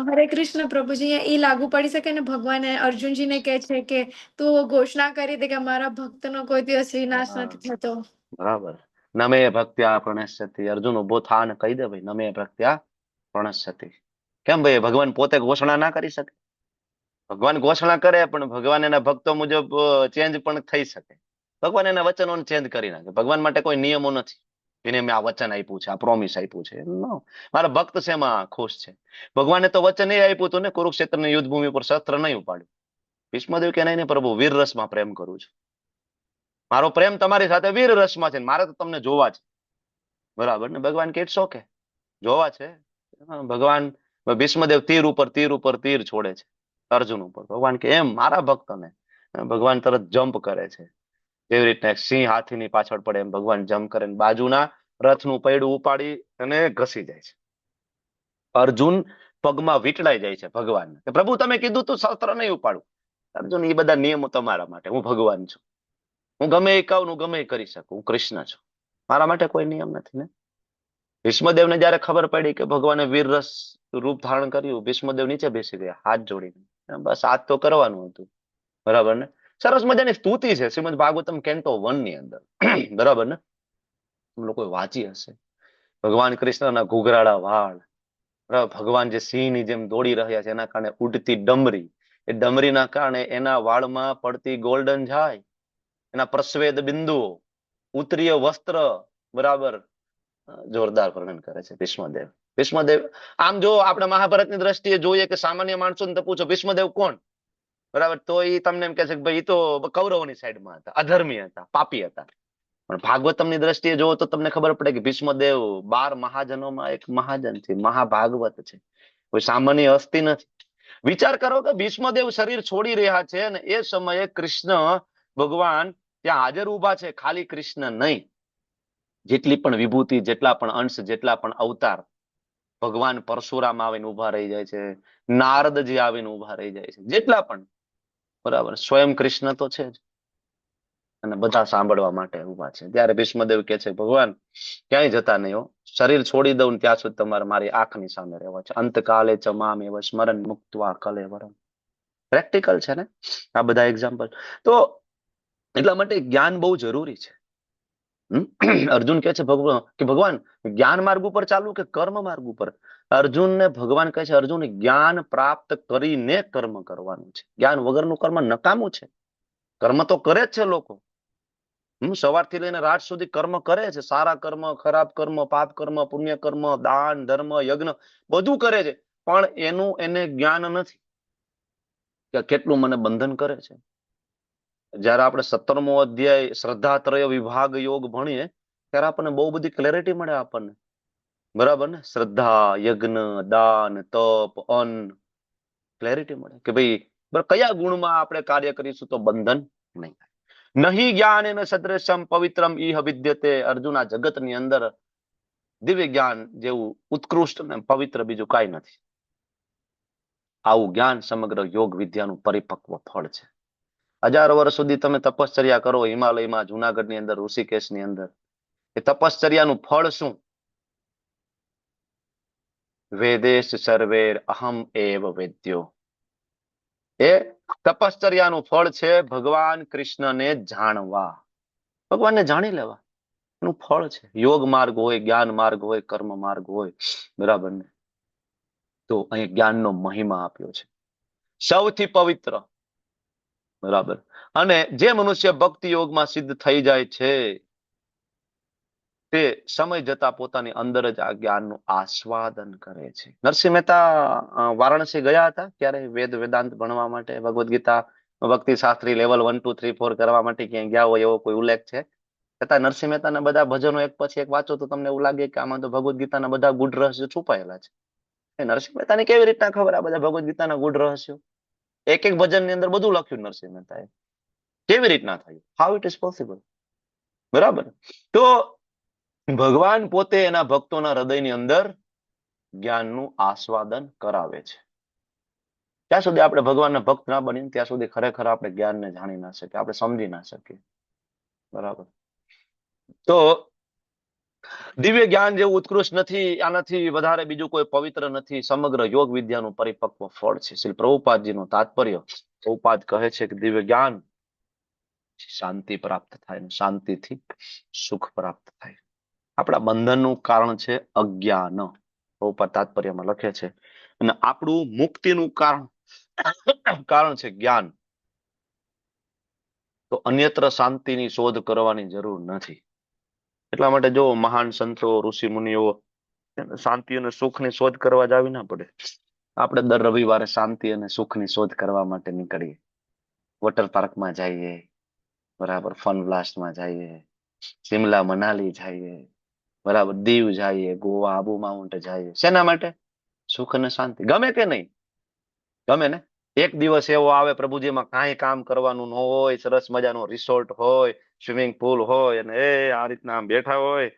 Speaker 2: હરે કૃષ્ણ પ્રભુજી, અહીંયા એ લાગુ પડી શકે ને, ભગવાન અર્જુનજીને કહે છે કે તું ઘોષણા કરી દે કે મારા ભક્તનો કોઈ દિવસ વિનાશ નથી થતો.
Speaker 1: બરાબર. નમે ભક્ત્યા પ્રણશ્યતિ. અર્જુન ઉભો થા અને કહી દે ભાઈ, નમે ભક્ત્યા પ્રણશ્યતિ. કેમ ભાઈ, ભગવાન પોતે ઘોષણા ના કરી શકે? ભગવાન ઘોષણા કરે પણ ભગવાન એના ભક્તો મુજબ ચેન્જ પણ થઈ શકે. ભગવાન એના વચનોને ચેન્જ કરી નાખે. ભગવાન માટે કોઈ નિયમો નથી એને મેં આ વચન આપ્યું છે, આ પ્રોમિસ આપ્યું છે. મારા ભક્ત છે એમાં ખુશ છે. ભગવાને તો વચન એ આપ્યું હતું ને, કુરુક્ષેત્રની યુદ્ધ ભૂમિ પર શસ્ત્ર નહીં ઉપાડ્યું. ભીષ્મદેવ કે નહીં પ્રભુ, વીર રસમાં પ્રેમ કરું છું, મારો પ્રેમ તમારી સાથે વીર રસમાં છે, મારે તો તમને જોવા છે, બરાબર ને. ભગવાન કે ઇટ્સ ઓકે, જોવા છે. ભગવાન ભીષ્મદેવ તીર ઉપર તીર છોડે છે અર્જુન ઉપર. ભગવાન કે એમ મારા ભક્તને, ભગવાન તરત જમ્પ કરે છે. એવી રીતના સિંહ હાથીની પાછળ પડે એમ ભગવાન જમ્પ કરે, બાજુના રથનું પૈડું ઉપાડી અને ઘસી જાય છે. અર્જુન પગમાં વીંટળાઈ જાય છે ભગવાનને, કે પ્રભુ તમે કીધું તું શસ્ત્ર નહીં ઉપાડું. અર્જુન, એ બધા નિયમો તમારા માટે, હું ભગવાન છું, હું ગમે એ કહું, હું ગમે એ કરી શકું, હું કૃષ્ણ છું, મારા માટે કોઈ નિયમ નથી ને. ભીષ્મદેવને જયારે ખબર પડી કે ભગવાને વીરરસ રૂપ ધારણ કર્યું, ભીષ્મદેવ નીચે બેસી ગયા હાથ જોડીને, બસ આજ તો કરવાનું હતું, બરાબર ને. સરસ મજાની સ્તુતિ છે શ્રીમદ ભાગવતમ કેન્ટો 1 ની અંદર, બરાબર ને. તમે લોકો વાંચી હશે. ભગવાન કૃષ્ણના ઘૂઘરાળા વાળ, ભગવાન જે સિંહની જેમ દોડી રહ્યા છે, એના કારણે ઉડતી ડમરી, એ ડમરીના કારણે એના વાળમાં પડતી ગોલ્ડન જાય, એના પ્રસ્વેદ બિંદુઓ, ઉત્તરીય વસ્ત્ર, બરાબર, જોરદાર વર્ણન કરે છે ભીષ્મદેવ. ભીષ્મદેવ આમ જો આપણે મહાભારતની દ્રષ્ટિએ જોઈએ કે સામાન્ય માણસોને તો પૂછો ભીષ્મદેવ કોણ, બરાબર, તો એ તમને એમ કહે છે કે ભાઈ એ તો કૌરવોની સાઈડમાં હતા, અધર્મી હતા, પાપી હતા. પણ ભાગવતમની દ્રષ્ટિએ જોવો તો તમને ખબર પડે કે ભીષ્મદેવ 12 મહાજનોમાં એક મહાજન છે, મહાભાગવત છે, કોઈ સામાન્ય હસ્તી નથી. વિચાર કરો કે ભીષ્મદેવ શરીર છોડી રહ્યા છે અને એ સમયે કૃષ્ણ ભગવાન ત્યાં હાજર ઉભા છે. ખાલી કૃષ્ણ નહીં, જેટલી પણ વિભૂતિ, જેટલા પણ અંશ, જેટલા પણ અવતાર, ભગવાન પરશુરામ આવીને ઉભા રહી જાય છે, નારદજી આવીને ઉભા રહી જાય છે, જેટલા પણ, બરાબર, સ્વયં કૃષ્ણ તો છે જ, અને બધા સાંભળવા માટે ઉભા છે. ત્યારે ભીષ્મદેવ કે છે ભગવાન ક્યાંય જતા નહીં હો, શરીર છોડી દઉં ત્યાં સુધી તમારે મારી આંખની સામે રહેવા છે. અંતકાલે ચ મામ એવ સ્મરણ મુક્ત્વા કલેવરમ. પ્રેક્ટિકલ છે ને આ બધા એક્ઝામ્પલ. તો એટલા માટે જ્ઞાન બહુ જરૂરી છે, અર્જુન કહે છે ભગવાન જ્ઞાન માર્ગ ઉપર ચાલવું કે કર્મ માર્ગ ઉપર? અર્જુનને ભગવાન કહે છે અર્જુન જ્ઞાન પ્રાપ્ત કરીને કર્મ કરવાનું છે. જ્ઞાન વગરનું કર્મ નકામું છે. કર્મ તો કરે જ છે લોકો. સવારથી લઈને રાત સુધી કર્મ કરે છે. સારા કર્મ, ખરાબ કર્મ, પાપ કર્મ, પુણ્ય કર્મ, દાન, ધર્મ, યજ્ઞ બધું કરે છે. પણ એને જ્ઞાન નથી કે કેટલું મને બંધન કરે છે. જયારે આપણે 17મો અધ્યાય શ્રદ્ધાત્રય વિભાગ યોગ ભણીએ ત્યારે આપણને બહુ બધી ક્લેરિટી મળે આપણને. બરાબર ને? શ્રદ્ધા, યજ્ઞ, દાન, તપ, અન્ન, ક્લેરિટી મળે કે ભાઈ કયા ગુણમાં આપણે કાર્ય કરીશું તો બંધન નહીં થાય. નહીં જ્ઞાન એને સદૃશમ પવિત્રમ ઈહ વિદ્યતે. અર્જુન, આ જગતની અંદર દિવ્ય જ્ઞાન જેવું ઉત્કૃષ્ટ ને પવિત્ર બીજું કાંઈ નથી. આવું જ્ઞાન સમગ્ર યોગ વિદ્યાનું પરિપક્વ ફળ છે. 1000 વર્ષ સુધી તમે તપશ્ચર્યા કરો હિમાલયમાં, જુનાગઢની અંદર, ઋષિકેશની અંદર, એ તપશ્ચર્યાનું ફળ શું? વેદેશ સર્વેર અહમ એવ વેદ્યો. એ તપશ્ચર્યાનું ફળ છે ભગવાન કૃષ્ણને જાણવા, ભગવાનને જાણી લેવા એનું ફળ છે. યોગ માર્ગ હોય, જ્ઞાન માર્ગ હોય, કર્મ માર્ગ હોય, બરાબર ને? તો અહીં જ્ઞાનનો મહિમા આપ્યો છે, સૌથી પવિત્ર, બરાબર. અને જે મનુષ્ય ભક્તિ યોગમાં સિદ્ધ થઈ જાય છે તે સમય જતા પોતાની અંદર જ આ જ્ઞાનનું આસ્વાદન કરે છે. નરસિંહ મહેતા વારાણસી ગયા હતા ક્યારે વેદાંત ભણવા માટે, ભગવદ્ ગીતા ભક્તિ શાસ્ત્રી લેવલ 1, 2, 3, 4 કરવા માટે ક્યાંય ગયા હોય એવો કોઈ ઉલ્લેખ છે? છતાં નરસિંહ મહેતાના બધા ભજનો એક પછી એક વાંચો તો તમને એવું લાગે કે આમાં તો ભગવદ્ ગીતાના બધા ગુઢ રહસ્યો છુપાયેલા છે. નરસિંહ મહેતાને કેવી રીતના ખબર આ બધા ભગવદ્ ગીતાના ગુઢ રહસ્યો? એક એક ભજનની અંદર બધું લખ્યું નરસિંહ મહેતાએ. કેવી રીતના થયું? How it is possible? બરાબર. તો ભગવાન પોતે એના ભક્તોના હૃદયની અંદર જ્ઞાનનું આસ્વાદન કરાવે છે. ત્યાં સુધી આપણે ભગવાનના ભક્ત ના બનીને ત્યાં સુધી ખરેખર આપણે જ્ઞાનને જાણી ના શકીએ, આપણે સમજી ના શકીએ. બરાબર. તો દિવ્ય જ્ઞાન જેવું ઉત્કૃષ્ટ નથી, આનાથી વધારે બીજું કોઈ પવિત્ર નથી. સમગ્ર યોગ વિદ્યાનું પરિપક્વ ફળ છે. શ્રી પ્રભુપાદજીનું તાત્પર્ય, પ્રભુપાદ કહે છે કે દિવ્ય જ્ઞાન શાંતિ પ્રાપ્ત થાય, શાંતિથી સુખ પ્રાપ્ત થાય. આપણા બંધનનું કારણ છે અજ્ઞાન, પ્રભુપાદ તાત્પર્યમાં લખે છે. અને આપણું મુક્તિનું કારણ છે જ્ઞાન. તો અન્યત્ર શાંતિની શોધ કરવાની જરૂર નથી. એટલા માટે જો મહાન સંતો, ઋષિ મુનિઓ શાંતિ અને સુખની શોધ કરવા જ આવી ના પડે. આપણે દર રવિવારે શાંતિ અને સુખની શોધ કરવા માટે નીકળીએ. વોટર પાર્કમાં જઈએ, બરાબર, ફન બ્લાસ્ટમાં જઈએ, શિમલા મનાલી જઈએ, બરાબર, દીવ જઈએ, ગોવા, આબુ માઉન્ટ જઈએ. શેના માટે? સુખ અને શાંતિ. ગમે કે નહીં? ગમે ને? એક દિવસ એવો આવે પ્રભુજીમાં કાંઈ કામ કરવાનું ન હોય, સરસ મજાનો રિસોર્ટ હોય, સ્વિમિંગ પુલ હોય, અને આ રીતના આમ બેઠા હોય,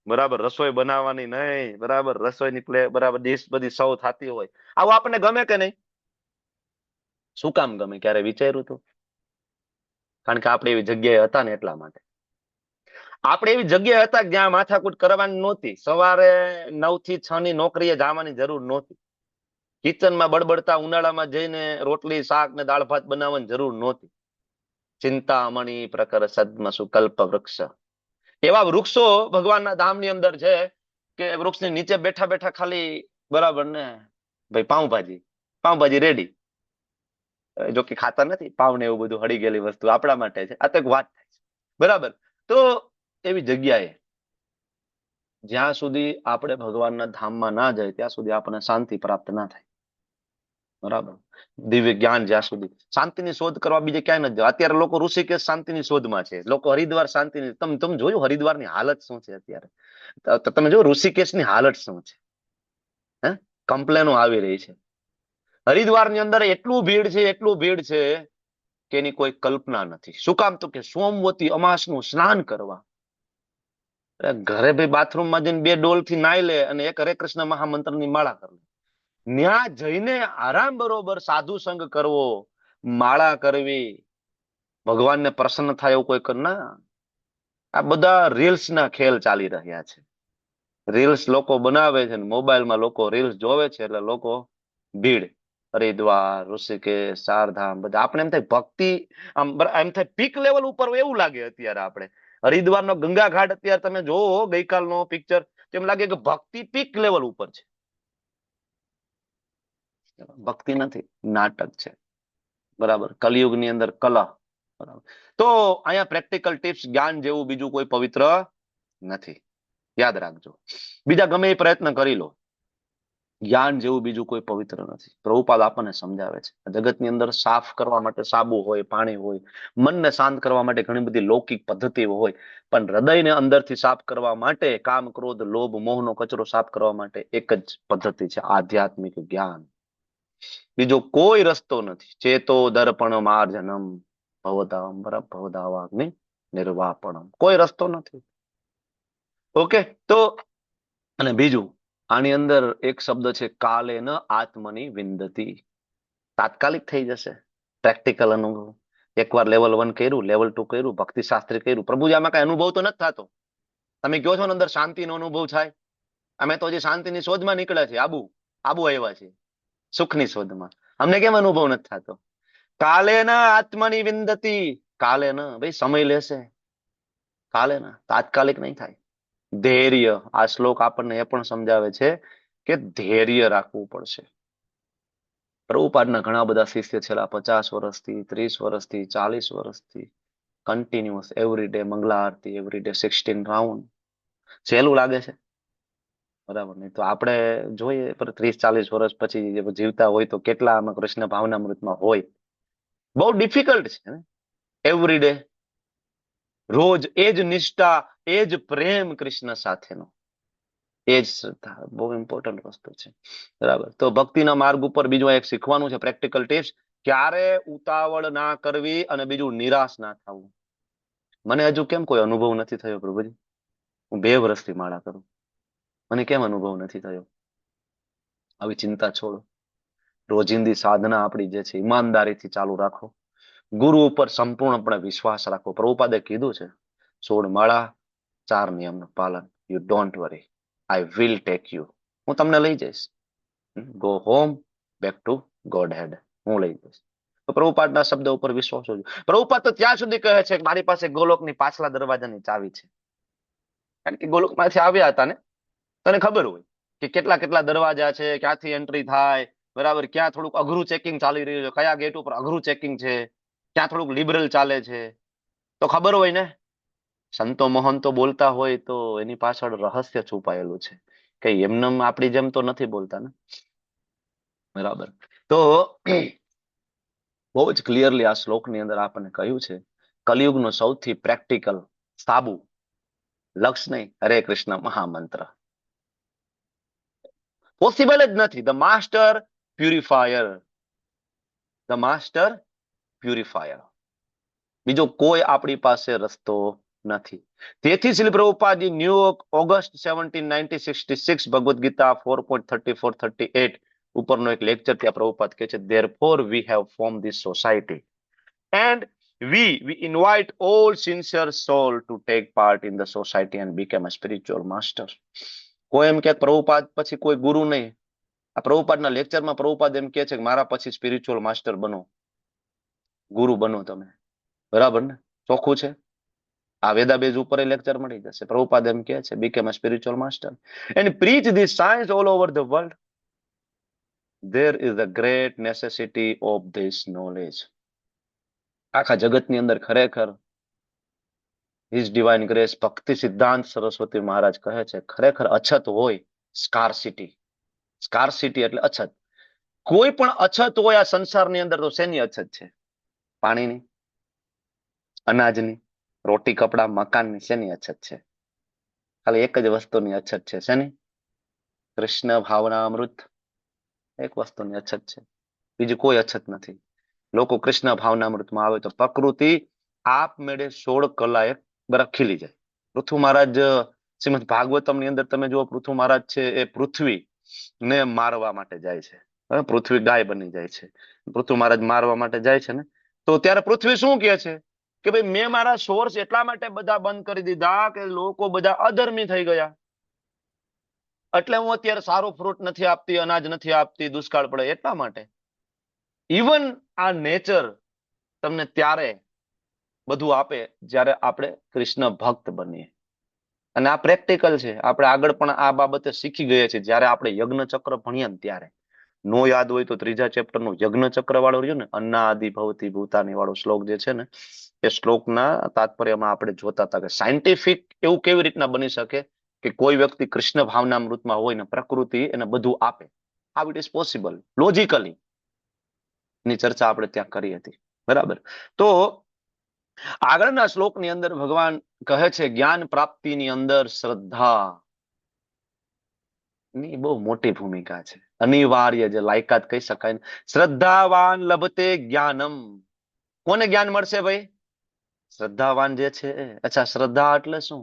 Speaker 1: બરાબર, રસોઈ બનાવવાની નહીં, બરાબર, રસોઈની બરાબર ડીશ બધી સર્વ થતી હોય. આવું આપણને ગમે કે નહીં? શું કામ ગમે? ક્યારે વિચાર્યું હતું? કારણ કે આપણે એવી જગ્યાએ હતા ને એટલા માટે. આપણે એવી જગ્યાએ હતા જ્યાં માથાકૂટ કરવાની નહોતી. સવારે 9 થી 6 ની નોકરીએ જવાની જરૂર નહોતી. કિચનમાં બળબડતા ઉનાળામાં જઈને રોટલી, શાક ને દાળ ભાત બનાવવાની જરૂર નહોતી. ચિંતામણી પ્રકર સદ્મસુ કલ્પ વૃક્ષ. એવા વૃક્ષો ભગવાનના ધામની અંદર છે કે વૃક્ષની નીચે બેઠા બેઠા ખાલી, બરાબર ને ભાઈ, પાઉંભાજી રેડી. જો કે ખાતા નથી પાવ ને એવું બધું, હળી ગયેલી વસ્તુ આપણા માટે છે. આ તો એક વાત થાય છે, બરાબર. તો એવી જગ્યાએ જ્યાં સુધી આપણે ભગવાનના ધામમાં ના જાય ત્યાં સુધી આપણને શાંતિ પ્રાપ્ત ના થાય. બરાબર. દિવ્ય જ્ઞાન જ્યાં સુધી, શાંતિની શોધ કરવા બીજે ક્યાંય નથી. અત્યારે લોકો ઋષિકેશ શાંતિની શોધમાં છે, લોકો હરિદ્વાર શાંતિની. તમે જોયું હરિદ્વારની હાલત શું છે અત્યારે? તમે જો ઋષિકેશની હાલત શું છે? હે, કમ્પ્લેનો આવી રહી છે. હરિદ્વારની અંદર એટલું ભીડ છે કે એની કોઈ કલ્પના નથી. શું કામ? તો કે સોમવતી અમાસનું સ્નાન કરવા ઘરે ભાઈ બાથરૂમમાં જઈને 2 ડોલથી નાઈ લે અને એક હરે કૃષ્ણ મહામંત્રની માળા કરે. ત્યાં જઈને આરામ બરોબર સાધુ સંગ કરવો, માળા કરવી, ભગવાનને પ્રસન્ન થાય એવું કોઈ કરના. આ બધા રીલ્સ ના ખેલ ચાલી રહ્યા છે. રીલ્સ લોકો બનાવે છે, મોબાઈલમાં લોકો રીલ્સ જોવે છે, એટલે લોકો ભીડ. હરિદ્વાર, ઋષિકેશ, ચારધામ, બધા આપણે એમ થાય ભક્તિ, એમ થાય પીક લેવલ ઉપર એવું લાગે અત્યારે આપણે. હરિદ્વારનો ગંગા ઘાટ અત્યારે તમે જોવો ગઈકાલનો પિક્ચર, એમ લાગે કે ભક્તિ પીક લેવલ ઉપર છે. ભક્તિ નથી, નાટક છે. બરાબર, કલિયુગની અંદર કલા. બરાબર, તો અહીંયા પ્રેક્ટિકલ ટિપ્સ, જ્ઞાન જેવું બીજું કોઈ પવિત્ર નથી, યાદ રાખજો. બીજા ગમે એ પ્રયત્ન કરી લો, જ્ઞાન જેવું બીજું કોઈ પવિત્ર નથી. પ્રભુપાદ આપણને સમજાવે છે, જગતની અંદર સાફ કરવા માટે સાબુ હોય, પાણી હોય, મનને શાંત કરવા માટે ઘણી બધી લૌકિક પદ્ધતિઓ હોય, પણ હૃદયને અંદરથી સાફ કરવા માટે, કામ, ક્રોધ, લોભ, મોહનો કચરો સાફ કરવા માટે એક જ પદ્ધતિ છે, આધ્યાત્મિક જ્ઞાન. બીજો કોઈ રસ્તો નથી. ચેતો દર્પણ માર્જનમ ભવદામ ભવદાવાગ્નિ નિર્વાપણમ, કોઈ રસ્તો નથી. ઓકે, તો અને બીજું આની અંદર એક શબ્દ છે કાલે ન આત્મની વિંદતી. તાત્કાલિક થઈ જશે પ્રેક્ટિકલ અનુભવ. એકવાર લેવલ 1 કર્યું, લેવલ 2 કર્યું, ભક્તિ શાસ્ત્રી કર્યું, પ્રભુજી આમાં કઈ અનુભવ તો નથી થતો. તમે કહો છો ને અંદર શાંતિનો અનુભવ થાય, અમે તો હજી શાંતિની શોધમાં નીકળ્યા છીએ, આબુ આવ્યા છીએ સુખની શોધમાં, અમને કેમ અનુભવ નથી થતો? કાલે ના આત્મની વિંદતી, કાલે ના ભાઈ સમય લેશે, કાલે ના, તાત્કાલિક નહીં થાય. ધૈર્ય, આ શ્લોક આપણને એ પણ સમજાવે છે કે ધૈર્ય રાખવું પડશે. પ્રભુપાદના ઘણા બધા શિષ્ય છેલ્લા 50 વર્ષથી, 30 વર્ષથી, 40 વર્ષથી કન્ટિન્યુઅસ એવરી ડે મંગલા આરતી, એવરી ડે 16 રાઉન્ડ. સહેલું લાગે છે? બરાબર, નહીં તો આપણે જોઈએ 30-40 વર્ષ પછી જીવતા હોય તો કેટલા આમાં કૃષ્ણ ભાવનામૃતમાં હોય. બહુ ડિફિકલ્ટ છે ને, એવરી ડે, રોજ એ જ નિષ્ઠા, એ જ પ્રેમ કૃષ્ણ સાથેનો, એ જ શ્રદ્ધા, બહુ ઇમ્પોર્ટન્ટ વસ્તુ છે. બરાબર, તો ભક્તિના માર્ગ ઉપર બીજું એક શીખવાનું છે પ્રેક્ટિકલ ટિપ્સ, ક્યારે ઉતાવળ ના કરવી, અને બીજું નિરાશ ના થવું. મને હજુ કેમ કોઈ અનુભવ નથી થયો પ્રભુજી? હું 2 વર્ષથી માળા કરું, મને કેમ અનુભવ નથી થયો? આવી ચિંતા છોડો. રોજિંદી સાધના આપણી જે છે ઈમાનદારીથી ચાલુ રાખો. ગુરુ ઉપર સંપૂર્ણપણે વિશ્વાસ રાખો. પ્રભુપાદે કીધું છે 16 માળા, 4 નિયમનું પાલન. You don't worry, I will take you. હું તમને લઈ જઈશ. Go home, back to Godhead, હું લઈ જઈશ. તો પ્રભુપાદના શબ્દ ઉપર વિશ્વાસ હોજો. પ્રભુપાદ તો ત્યાં સુધી કહે છે કે મારી પાસે ગોલોકની પાછલા દરવાજાની ચાવી છે. કારણ કે ગોલોકમાંથી આવ્યા હતા ને, તને ખબર હોય કે કેટલા કેટલા દરવાજા છે, ક્યાંથી એન્ટ્રી થાય, બરાબર, ક્યાં થોડુંક અઘરું ચેકિંગ ચાલી રહ્યું છે, કયા ગેટ ઉપર અઘરું ચેકિંગ છે, ક્યાં થોડુંક લિબરલ ચાલે છે, તો ખબર હોય ને. સંતો મહંતો બોલતા હોય તો એની પાછળ રહસ્ય છુપાયેલું છે, કઈ એમનેમ આપણી જેમ તો નથી બોલતા ને. બરાબર, તો બહુ જ ક્લિયરલી આ શ્લોકની અંદર આપણને કહ્યું છે કલિયુગનો સૌથી પ્રેક્ટિકલ સાબુ, લક્ષ નહીં, હરે કૃષ્ણ મહામંત્ર. પોસિબલ જ નથી. The master purifier, the master purifier, બીજો કોઈ આપણી પાસે રસ્તો નથી. તેથી શ્રી પ્રભુપાદજી ન્યુયોર્ક ઓગસ્ટ 17, 1966 ભગવદ ગીતા 4.34-38 ઉપરનો એક લેક્ચર ત્યાં પ્રભુપાદ કહે છે therefore we have formed this society and we invite all sincere soul to take part in the society and become a spiritual master. કોઈ એમ કે પ્રભુપાદ પછી કોઈ ગુરુ નહીં. આ પ્રભુપાદના લેક્ચરમાં પ્રભુપાદ એમ કે છે કે મારા પછી સ્પિરિચ્યુઅલ માસ્ટર બનો, ગુરુ બનો તમે. બરાબર ને? ચોખ્ખું છે. આ વેદાબેઝ ઉપર લેક્ચર મળી જશે. પ્રભુપાદ એમ કે છે become a spiritual master and preach this science all over the world. There is a great necessity of this knowledge. આખા જગતની અંદર ખરેખર His Divine Grace ભક્તિ સિદ્ધાંત સરસ્વતી મહારાજ કહે છે ખરેખર અછત હોય, સ્કાર્સિટી. સ્કાર્સિટી એટલે અછત. કોઈ પણ અછત હોય આ સંસારની અંદર તો શેની અછત છે? પાણીની, અનાજની, રોટી કપડા મકાનની. શેની અછત છે? ખાલી એક જ વસ્તુની અછત છે. શેની? કૃષ્ણ ભાવનામૃત. એક વસ્તુની અછત છે, બીજી કોઈ અછત નથી. લોકો કૃષ્ણ ભાવનામૃતમાં આવે તો પ્રકૃતિ આપમેળે 16 કલાએ બરફ ખીલી જાય. પૃથુ મહારાજ શ્રીમદ ભાગવતમની અંદર તમે જુઓ, પૃથુ મહારાજ છે એ પૃથ્વી ને મારવા માટે જાય છે. પૃથ્વી ગાય બની જાય છે. પૃથુ મહારાજ મારવા માટે જાય છે ને, તો ત્યારે પૃથ્વી શું કહે છે કે ભાઈ મેં મારા સોર્સ એટલા માટે બધા બંધ કરી દીધા કે લોકો બધા અધર્મી થઈ ગયા, એટલે હું અત્યારે સારું ફ્રૂટ નથી આપતી, અનાજ નથી આપતી, દુષ્કાળ પડે એટલા માટે. ઇવન આ નેચર તમને ત્યારે બધું આપે જ્યારે આપણે કૃષ્ણ ભક્ત બનીએ. અને આ પ્રેક્ટિકલ છે. આપણે આગળ પણ આ બાબતે શીખી ગયા છીએ જ્યારે આપણે યજ્ઞ ચક્ર ભણ્યા ને ત્યારે. નો યાદ હોય તો 3જા ચેપ્ટરનું યજ્ઞ ચક્ર વાળું રહ્યું ને, અન્નાદિ ભવતી ભૂતાની વાળો શ્લોક જે છે ને, એ શ્લોકના તાત્પર્યમાં આપણે જોતા હતા કે સાયન્ટિફિક એવું કેવી રીતના બની શકે કે કોઈ વ્યક્તિ કૃષ્ણ ભાવનામૃતમાં હોય ને પ્રકૃતિ એને બધું આપે. How it is possible logically ની ચર્ચા આપણે ત્યાં કરી હતી. બરાબર. તો આગળના શ્લોકની અંદર ભગવાન કહે છે જ્ઞાન પ્રાપ્તિની અંદર શ્રદ્ધા ની બહુ મોટી ભૂમિકા છે. અનિવાર્ય જે લાયકાત કહી શકાય ને. શ્રદ્ધાવાન લભતે જ્ઞાનમ. કોને જ્ઞાન મળશે ભાઈ? શ્રદ્ધાવાન જે છે. અચ્છા, શ્રદ્ધા એટલે શું?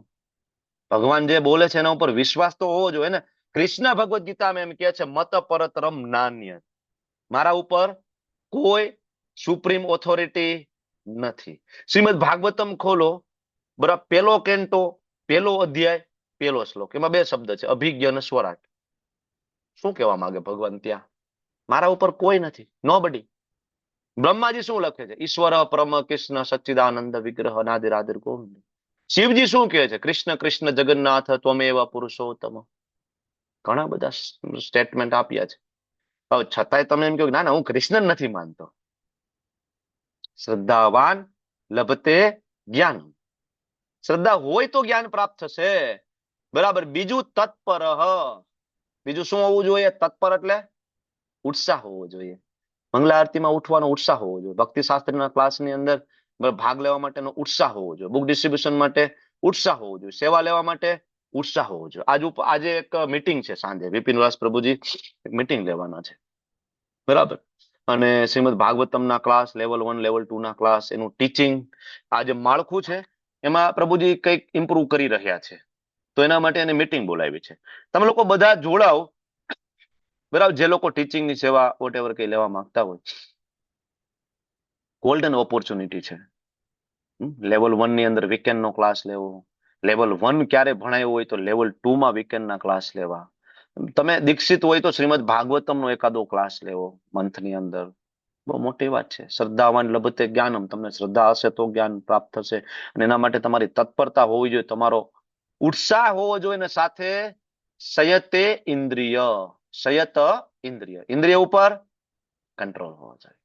Speaker 1: ભગવાન જે બોલે છે એના ઉપર વિશ્વાસ તો હોવો જોઈએ ને. કૃષ્ણ ભગવદ્ ગીતામાં એમ કે છે મત પરતરમ નાન્ય. મારા ઉપર કોઈ સુપ્રીમ ઓથોરિટી નથી. શ્રીમદ ભાગવતમ ખોલો, બરાબર, પેલો કેન્ટો, પેલો અધ્યાય, પેલો શ્લોક, એમાં 2 શબ્દ છે, અભિજ્ઞ અને સ્વરાટ. શું કહેવા માંગે ભગવાન ત્યાં? મારા ઉપર કોઈ નથી, નોબડી. બ્રહ્માજી શું લખે છે? ઈશ્વર પરમ કૃષ્ણ સચ્ચિદાનંદ વિગ્રહ નાદિરાદિર ગોવિંદ. શિવજી શું કહે છે? કૃષ્ણ કૃષ્ણ જગન્નાથ ત્વમેવ પુરુષોત્તમ. ઘણા બધા સ્ટેટમેન્ટ આપ્યા છે. હવે છતાંય તમે એમ કહો ના ના હું કૃષ્ણ નથી માનતો. શ્રદ્ધાવાન લભતે જ્ઞાન. શ્રદ્ધા હોય તો જ્ઞાન પ્રાપ્ત થશે. બરાબર. બીજું તત્પર. બીજું શું હોવું જોઈએ? તત્પર એટલે ઉત્સાહ હોવો જોઈએ. મંગલા આરતીમાં ઉઠવાનો ઉત્સાહ હોવો જોઈએ. ભક્તિ શાસ્ત્રના ક્લાસની અંદર ભાગ લેવા માટેનો ઉત્સાહ હોવો જોઈએ. બુક ડિસ્ટ્રીબ્યુશન માટે ઉત્સાહ હોવો જોઈએ. સેવા લેવા માટે ઉત્સાહ હોવો જોઈએ. આજે એક મીટિંગ છે સાંજે, વિપિન વ્યાસ પ્રભુજી મીટિંગ લેવાના છે. બરાબર. અને શ્રીમદ ભાગવતમના ક્લાસ લેવલ 1 લેવલ 2 ના ક્લાસ, એનું ટીચિંગ, આ જે માળખું છે એમાં પ્રભુજી કંઈક ઇમ્પ્રુવ કરી રહ્યા છે. તો એના માટે એને મીટિંગ બોલાવી છે. તમે લોકો બધા જોડાઓ. બરાબર. જે લોકો ટીચિંગની સેવા વોટેવર કઈ લેવા માંગતા હોય, ગોલ્ડન ઓપોર્ચ્યુનિટી છે. લેવલ 1 ની અંદર વીકેન્ડનો ક્લાસ લેવો. લેવલ 1 ક્યારે ભણાયો હોય તો લેવલ 2 માં વીકેન્ડના ક્લાસ લેવા. તમે દીક્ષિત હોય તો શ્રીમદ ભાગવતમનો એકાદો ક્લાસ લેવો મંથની અંદર. બહુ મોટી વાત છે. શ્રદ્ધાવાન લભતે જ્ઞાનમ. તમને શ્રદ્ધા હશે તો જ્ઞાન પ્રાપ્ત થશે. અને એના માટે તમારી તત્પરતા હોવી જોઈએ, તમારો ઉત્સાહ હોવો જોઈએ, અને સાથે સંયતે ઇન્દ્રિય. સંયત ઇન્દ્રિય. ઇન્દ્રિય ઉપર કંટ્રોલ હોવો જોઈએ.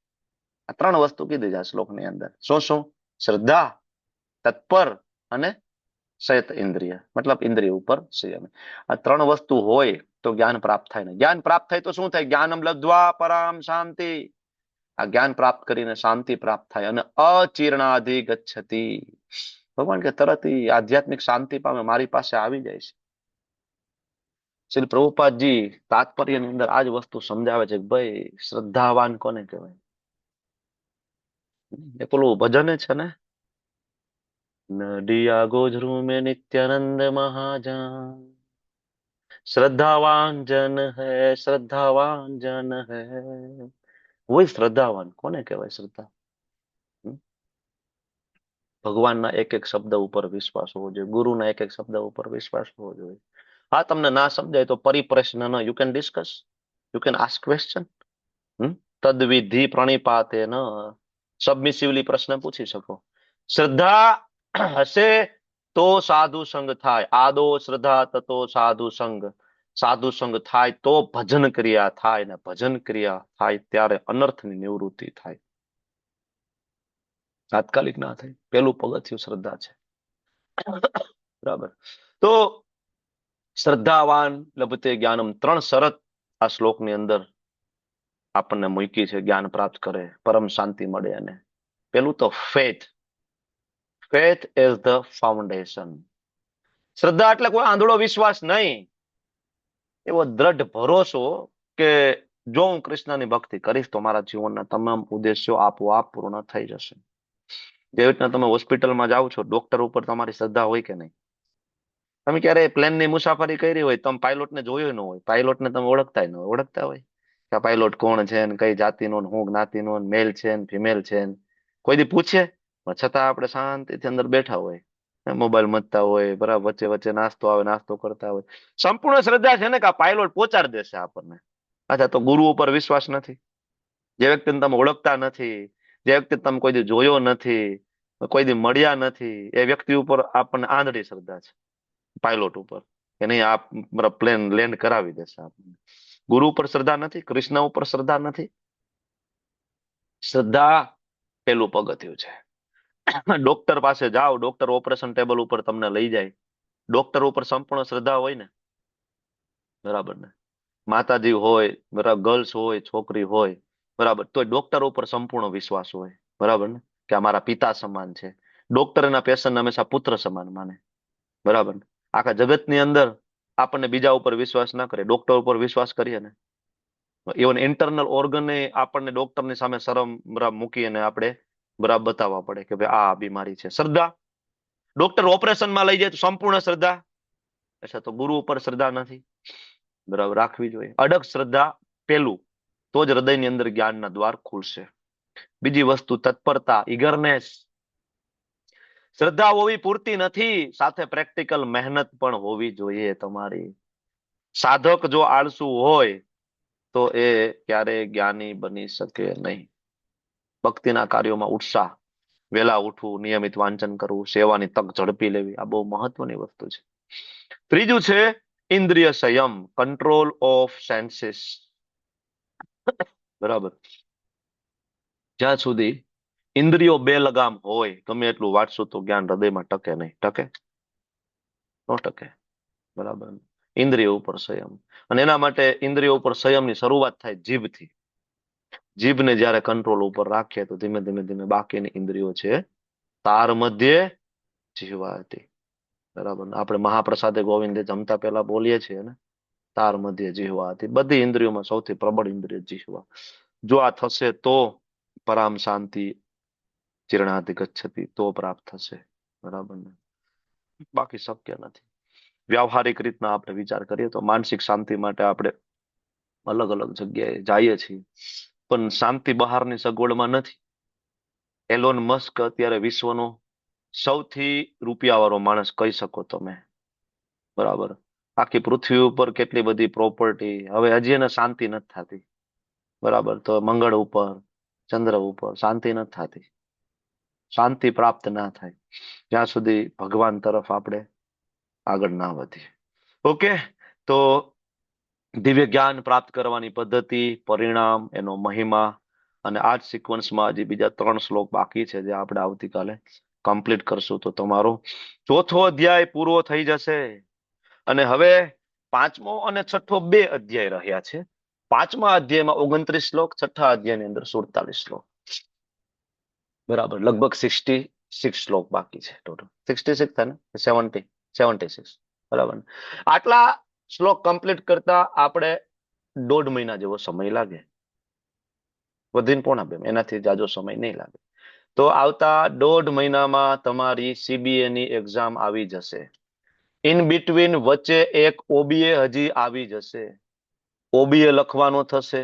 Speaker 1: આ 3 વસ્તુ કીધી છે આ શ્લોકની અંદર. શું શું? શ્રદ્ધા, તત્પર અને સંયત ઇન્દ્રિય. મતલબ ઇન્દ્રિય ઉપર સંયમ. આ 3 વસ્તુ હોય તો જ્ઞાન પ્રાપ્ત થાય ને. જ્ઞાન પ્રાપ્ત થાય તો શું થાય? જ્ઞાનમ લબ્ધ્વા પરામ શાંતિ. આ જ્ઞાન પ્રાપ્ત કરીને શાંતિ પ્રાપ્ત થાય અને અચીર્ણાધિ ગચ્છતિ. ભગવાન કે તરત આધ્યાત્મિક શાંતિ પામે, મારી પાસે આવી જાય છે. શ્રી પ્રભુપાદજી તાત્પર્યની અંદર આ જ વસ્તુ સમજાવે છે કે ભાઈ શ્રદ્ધાવાન કોને કહેવાય? એ પેલું ભજન છે ને, નડિયા ગોઝરું મેં નિત્યાનંદ મહાજાન, શ્રદ્ધાવાન જન હૈ, શ્રદ્ધાવાન જન હૈ. વહી શ્રદ્ધાવાન કોને કહેવાય? શ્રદ્ધા ભગવાનના એક એક શબ્દ ઉપર વિશ્વાસ હોવો જોઈએ. ગુરુના એક એક શબ્દ ઉપર વિશ્વાસ હોવો જોઈએ. હા, તમને ના સમજાય તો પરિપ્રશ્ન ન, you can discuss, you can ask question. તદ્વિધિ પ્રણિપાતે ન, સબમિસિવલી પ્રશ્ન પૂછી શકો. શ્રદ્ધા હશે તો સાધુ સંગ થાય. આદો શ્રદ્ધા તતો સાધુ સંગ. સાધુ સંગ થાય તો ભજન ક્રિયા થાય, ને ભજન ક્રિયા થાય ત્યારે અનર્થની નિવૃત્તિ થાય. તાત્કાલિક ના થાય. પેલું પગથિયું શ્રદ્ધા છે. બરાબર. તો શ્રદ્ધાવાન લભતે જ્ઞાનમ, 3 શરત આ શ્લોકની અંદર આપણને મૂકી છે જ્ઞાન પ્રાપ્ત કરે, પરમ શાંતિ મળે. અને પેલું તો faith. Faith is the foundation. શ્રદ્ધા એટલે કોઈ આંધળો વિશ્વાસ નહીં, એવો દ્રઢ ભરોસો કે જો હું કૃષ્ણની ભક્તિ કરીશ તો મારા જીવનના તમામ ઉદ્દેશ્યો આપોઆપ પૂર્ણ થઈ જશે. જેવી રીતના તમે હોસ્પિટલમાં જાઓ છો, ડોક્ટર ઉપર તમારી શ્રદ્ધા હોય કે નહીં? તમે ક્યારે પ્લેનની મુસાફરી કરી હોય, તમે પાયલોટને જોયો ન હોય, પાયલોટને તમે ઓળખતા ન હોય, ઓળખતા હોય કે આ પાયલોટ કોણ છે, ને કઈ જાતિનો, હું જ્ઞાતિનો, મેલ છે ને ફિમેલ છે, કોઈ દી પૂછે? પણ છતાં આપણે શાંતિથી અંદર બેઠા હોય, મોબાઈલ મથતા હોય, બરાબર, વચ્ચે વચ્ચે નાસ્તો આવે, નાસ્તો કરતા હોય. સંપૂર્ણ શ્રદ્ધા છે ને કે આ પાયલોટ પહોંચાડી દેશે આપણને. અચ્છા, તો ગુરુ ઉપર વિશ્વાસ નથી? જે વ્યક્તિને તમે ઓળખતા નથી, જે વ્યક્તિ તમે કોઈ દી જોયો નથી, કોઈ દી મળ્યા નથી એ વ્યક્તિ ઉપર આપણને આંધળી શ્રદ્ધા છે, પાયલોટ ઉપર, કે નહીં આ પ્લેન લેન્ડ કરાવી દેશે આપણને. ગુરુ ઉપર શ્રદ્ધા નથી, કૃષ્ણ ઉપર શ્રદ્ધા નથી. શ્રદ્ધા પેલું પગથિયું છે. ડોક્ટર પાસે જાઓ, ડોક્ટર ઓપરેશન ટેબલ ઉપર તમને લઈ જાય, ડોક્ટર ઉપર સંપૂર્ણ શ્રદ્ધા હોય ને, બરાબર ને, માતાજી હોય, બરાબર, ગર્લ્સ હોય, છોકરી હોય, બરાબર, તો ડોક્ટર ઉપર સંપૂર્ણ વિશ્વાસ હોય, બરાબર ને, કે આ મારા પિતા સમાન છે. ડોક્ટર એના પેશન્ટ હંમેશા પુત્ર સમાન માને, બરાબર ને. આખા જગતની અંદર આપણને બીજા ઉપર વિશ્વાસ ના કરે, ડોક્ટર ઉપર વિશ્વાસ કરીએ ને, ઇવન ઇન્ટરનલ ઓર્ગન આપણને ડોક્ટરની સામે શરમ બરાબર મૂકી અને આપણે બરાબર બતાવવા પડે કે ભાઈ આ બીમારી છે. શ્રદ્ધા, ડોક્ટર ઓપરેશનમાં લઈ જાય તો સંપૂર્ણ શ્રદ્ધા. અચ્છા, તો ગુરુ ઉપર શ્રદ્ધા નથી, બરાબર, રાખવી જોઈએ. અડગ શ્રદ્ધા પેલું, તો જ હૃદયની અંદર જ્ઞાનના દ્વાર ખુલશે. બીજી વસ્તુ તત્પરતા, ઇગરનેસ. શ્રદ્ધા હોવી પૂરતી નથી, સાથે પ્રેક્ટિકલ મહેનત પણ હોવી જોઈએ તમારી. સાધક જો આળસુ હોય તો એ ક્યારેય જ્ઞાની બની શકે નહીં. ભક્તિના કાર્યોમાં ઉત્સાહ, વેલા ઉઠવું, નિયમિત વાંચન કરવું, સેવાની તક ઝડપી લેવી, આ બહુ મહત્વની વસ્તુ છે. ત્રીજું છે ઇન્દ્રિય સંયમ, કંટ્રોલ ઓફ સેન્સીસ, બરાબર. જ્યાં સુધી ઇન્દ્રિયો બે લગામ હોય, ગમે એટલું વાંચશું તો જ્ઞાન હૃદયમાં ટકે નહીં. ટકે ન ટકે, બરાબર. ઇન્દ્રિયો ઉપર સંયમ, અને એના માટે ઇન્દ્રિયો ઉપર સંયમની શરૂઆત થાય જીભથી. જીભને જ્યારે કંટ્રોલ ઉપર રાખીએ તો ધીમે ધીમે ધીમે બાકીની ઇન્દ્રિયો છે તાર મધ્યે જીહવા હતી, બરાબર. આપણે મહાપ્રસાદે ગોવિંદે જમતા પહેલા બોલીએ છીએ ને, તાર મધ્યે જીહવા હતી. બધી ઇન્દ્રિયોમાં સૌથી પ્રબળ ઇન્દ્રિય જીહવા. જો આ થશે તો પરામ શાંતિ ચિરણાધિ ગચ્છતિ, તો પ્રાપ્ત થશે, બરાબર ને, બાકી શક્ય નથી. વ્યાવહારિક રીતના આપણે વિચાર કરીએ તો માનસિક શાંતિ માટે આપણે અલગ અલગ જગ્યાએ જઈએ છીએ, પણ શાંતિ બહારની સગવડમાં નથી. એલોન મસ્ક અત્યારે વિશ્વનો સૌથી રૂપિયાવાળો માણસ કહી શકો તમે, બરાબર. આખી પૃથ્વી ઉપર કેટલી બધી પ્રોપર્ટી, હવે હજી એને શાંતિ નથી થતી, બરાબર. તો મંગળ ઉપર, ચંદ્ર ઉપર શાંતિ નથી થતી. શાંતિ પ્રાપ્ત ના થાય જ્યાં સુધી ભગવાન તરફ આપણે આગળ ના વધીએ. ઓકે, તો દિવ્ય જ્ઞાન પ્રાપ્ત કરવાની પદ્ધતિ, પરિણામ, એનો મહિમા, અને આ જ સિક્વન્સમાં હજી બીજા 3 શ્લોક બાકી છે જે આપણે આવતીકાલે કમ્પ્લીટ કરશું. તો તમારો 4થો અધ્યાય પૂરો થઈ જશે. અને હવે 5મો અને 6થો 2 અધ્યાય રહ્યા છે. 5મા અધ્યાયમાં 29 શ્લોક, 6થા અધ્યાયની અંદર 47 શ્લોક, બરાબર. લગભગ 66 શ્લોક બાકી છે ટોટલ. 66 થાય ને, 76, બરાબર. આટલા શ્લોક કમ્પ્લીટ કરતા આપણે 1.5 મહિના જેવો સમય લાગે, વધીને 1.5 મહિના, એનાથી જાજો સમય નહીં લાગે. તો આવતા 1.5 મહિનામાં તમારી CBA ની એક્ઝામ આવી જશે. ઇન બિટવીન વચ્ચે એક OBA હજી આવી જશે. OBA લખવાનો થશે.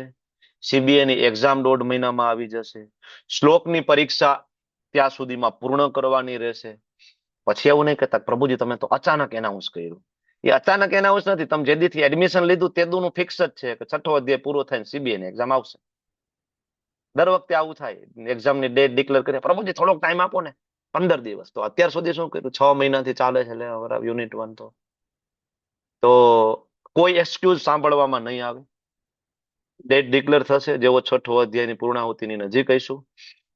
Speaker 1: CBA ની એક્ઝામ 1.5 મહિનામાં આવી જશે. શ્લોકની પરીક્ષા ત્યાં સુધીમાં પૂર્ણ કરવાની રહેશે. પછી એવું નહીં કહેતા પ્રભુજી તમે તો અચાનક એનાઉન્સ કર્યું. એ અચાનક એનાઉન્સ નથી. તમે જે દીથી એડમિશન લીધું તે દુનું ફિક્સ જ છે કે 6થો અધ્યાય પૂરો થઈને CBA ની એક્ઝામ આવશે. દર વખતે આવું થાય. એક્ઝામની ડેટ ડિક્લેર કરે, પ્રભુજી થોડોક ટાઈમ આપો ને, 15 દિવસ. તો અત્યાર સુધી શું કર્યું? 6 મહિનાથી ચાલે છે યુનિટ 1. તો કોઈ એક્સક્યુઝ સાંભળવામાં નહીં આવે. ડેટ ડિક્લેર થશે, જેવો 6થો અધ્યાયની પૂર્ણાહુતિની નજીક આવીશું,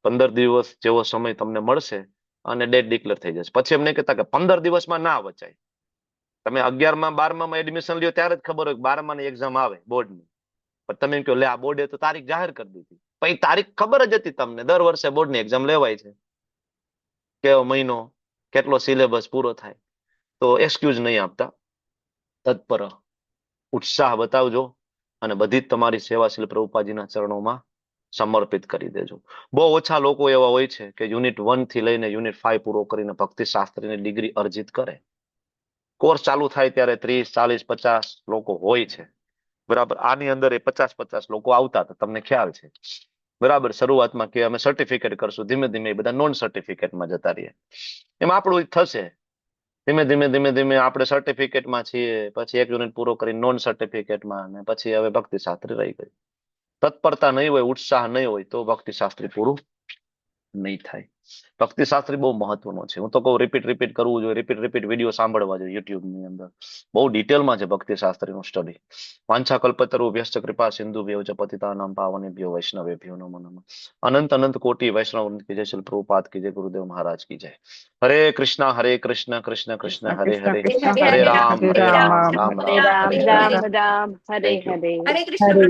Speaker 1: 15 દિવસ જેવો સમય તમને મળશે અને ડેટ ડિક્લેર થઈ જશે. પછી એમ નહીં કહેતા કે 15 દિવસમાં ના વચાય. તમે 11માં 12માં એડમિશન લ્યો ત્યારે જ ખબર હોય કે 12માની એક્ઝામ આવે બોર્ડની. પણ તમે એમ કહો લે આ બોર્ડે તો તારીખ જાહેર કરી દીધી. પછી તારીખ ખબર જ હતી તમને, દર વર્ષે બોર્ડની એક્ઝામ લેવાય છે, કેવો મહિનો, કેટલો સિલેબસ પૂરો થાય. તો એક્સક્યુઝ નહીં આપતા, તત્પર ઉત્સાહ બતાવજો અને બધી જ તમારી સેવાશીલ પ્રભુપાદજીના ચરણોમાં સમર્પિત કરી દેજો. બહુ ઓછા લોકો એવા હોય છે કે યુનિટ 1 થી લઈને યુનિટ 5 પૂરો કરીને ભક્તિ શાસ્ત્રીની ડિગ્રી અર્જિત કરે. કોર્સ ચાલુ થાય ત્યારે 30, 40, 50 લોકો હોય છે, બરાબર. આની અંદર એ 50 લોકો આવતા હતા, તમને ખ્યાલ છે, બરાબર. શરૂઆતમાં કે અમે સર્ટિફિકેટ કરશું, ધીમે ધીમે એ બધા નોન સર્ટિફિકેટમાં જતા રહીએ. એમાં આપણું થશે ધીમે ધીમે આપણે સર્ટિફિકેટમાં છીએ, પછી એક યુનિટ પૂરો કરી નોન સર્ટિફિકેટમાં, અને પછી હવે ભક્તિ શાસ્ત્રી રહી ગઈ. તત્પરતા નહીં હોય, ઉત્સાહ નહીં હોય તો ભક્તિ શાસ્ત્રી પૂરું નહીં થાય. ભક્તિશાસ્ત્રી બહુ મહત્વનો છે. હું તો કહું રિપીટ કરવું જોઈએ, રિપીટ વિડીયો સાંભળવા જોઈએ યુટ્યુબ ની અંદર. બહુ ડિટેલમાં છે ભક્તિશાસ્ત્રીનું સ્ટડી. વાંછા કલ્પતરુભ્યશ્ચ કૃપા સિંધુભ્યો ચ પતિતાનાં પાવનેભ્યો વૈષ્ણવેભ્યો નમો નમઃ. અનંત અનંત કોટી વૈષ્ણવ કી જય, શ્રીલ પ્રભુપાદ કી જય, ગુરુદેવ મહારાજ કી જય. હરે કૃષ્ણ કૃષ્ણ કૃષ્ણ હરે હરે, હરે રામ રામ રામ
Speaker 8: હરે રામ
Speaker 1: હરે
Speaker 8: રામ
Speaker 1: હરે.
Speaker 8: રામ હરે હરે.
Speaker 2: હરે
Speaker 1: Thank you.
Speaker 2: કૃષ્ણ.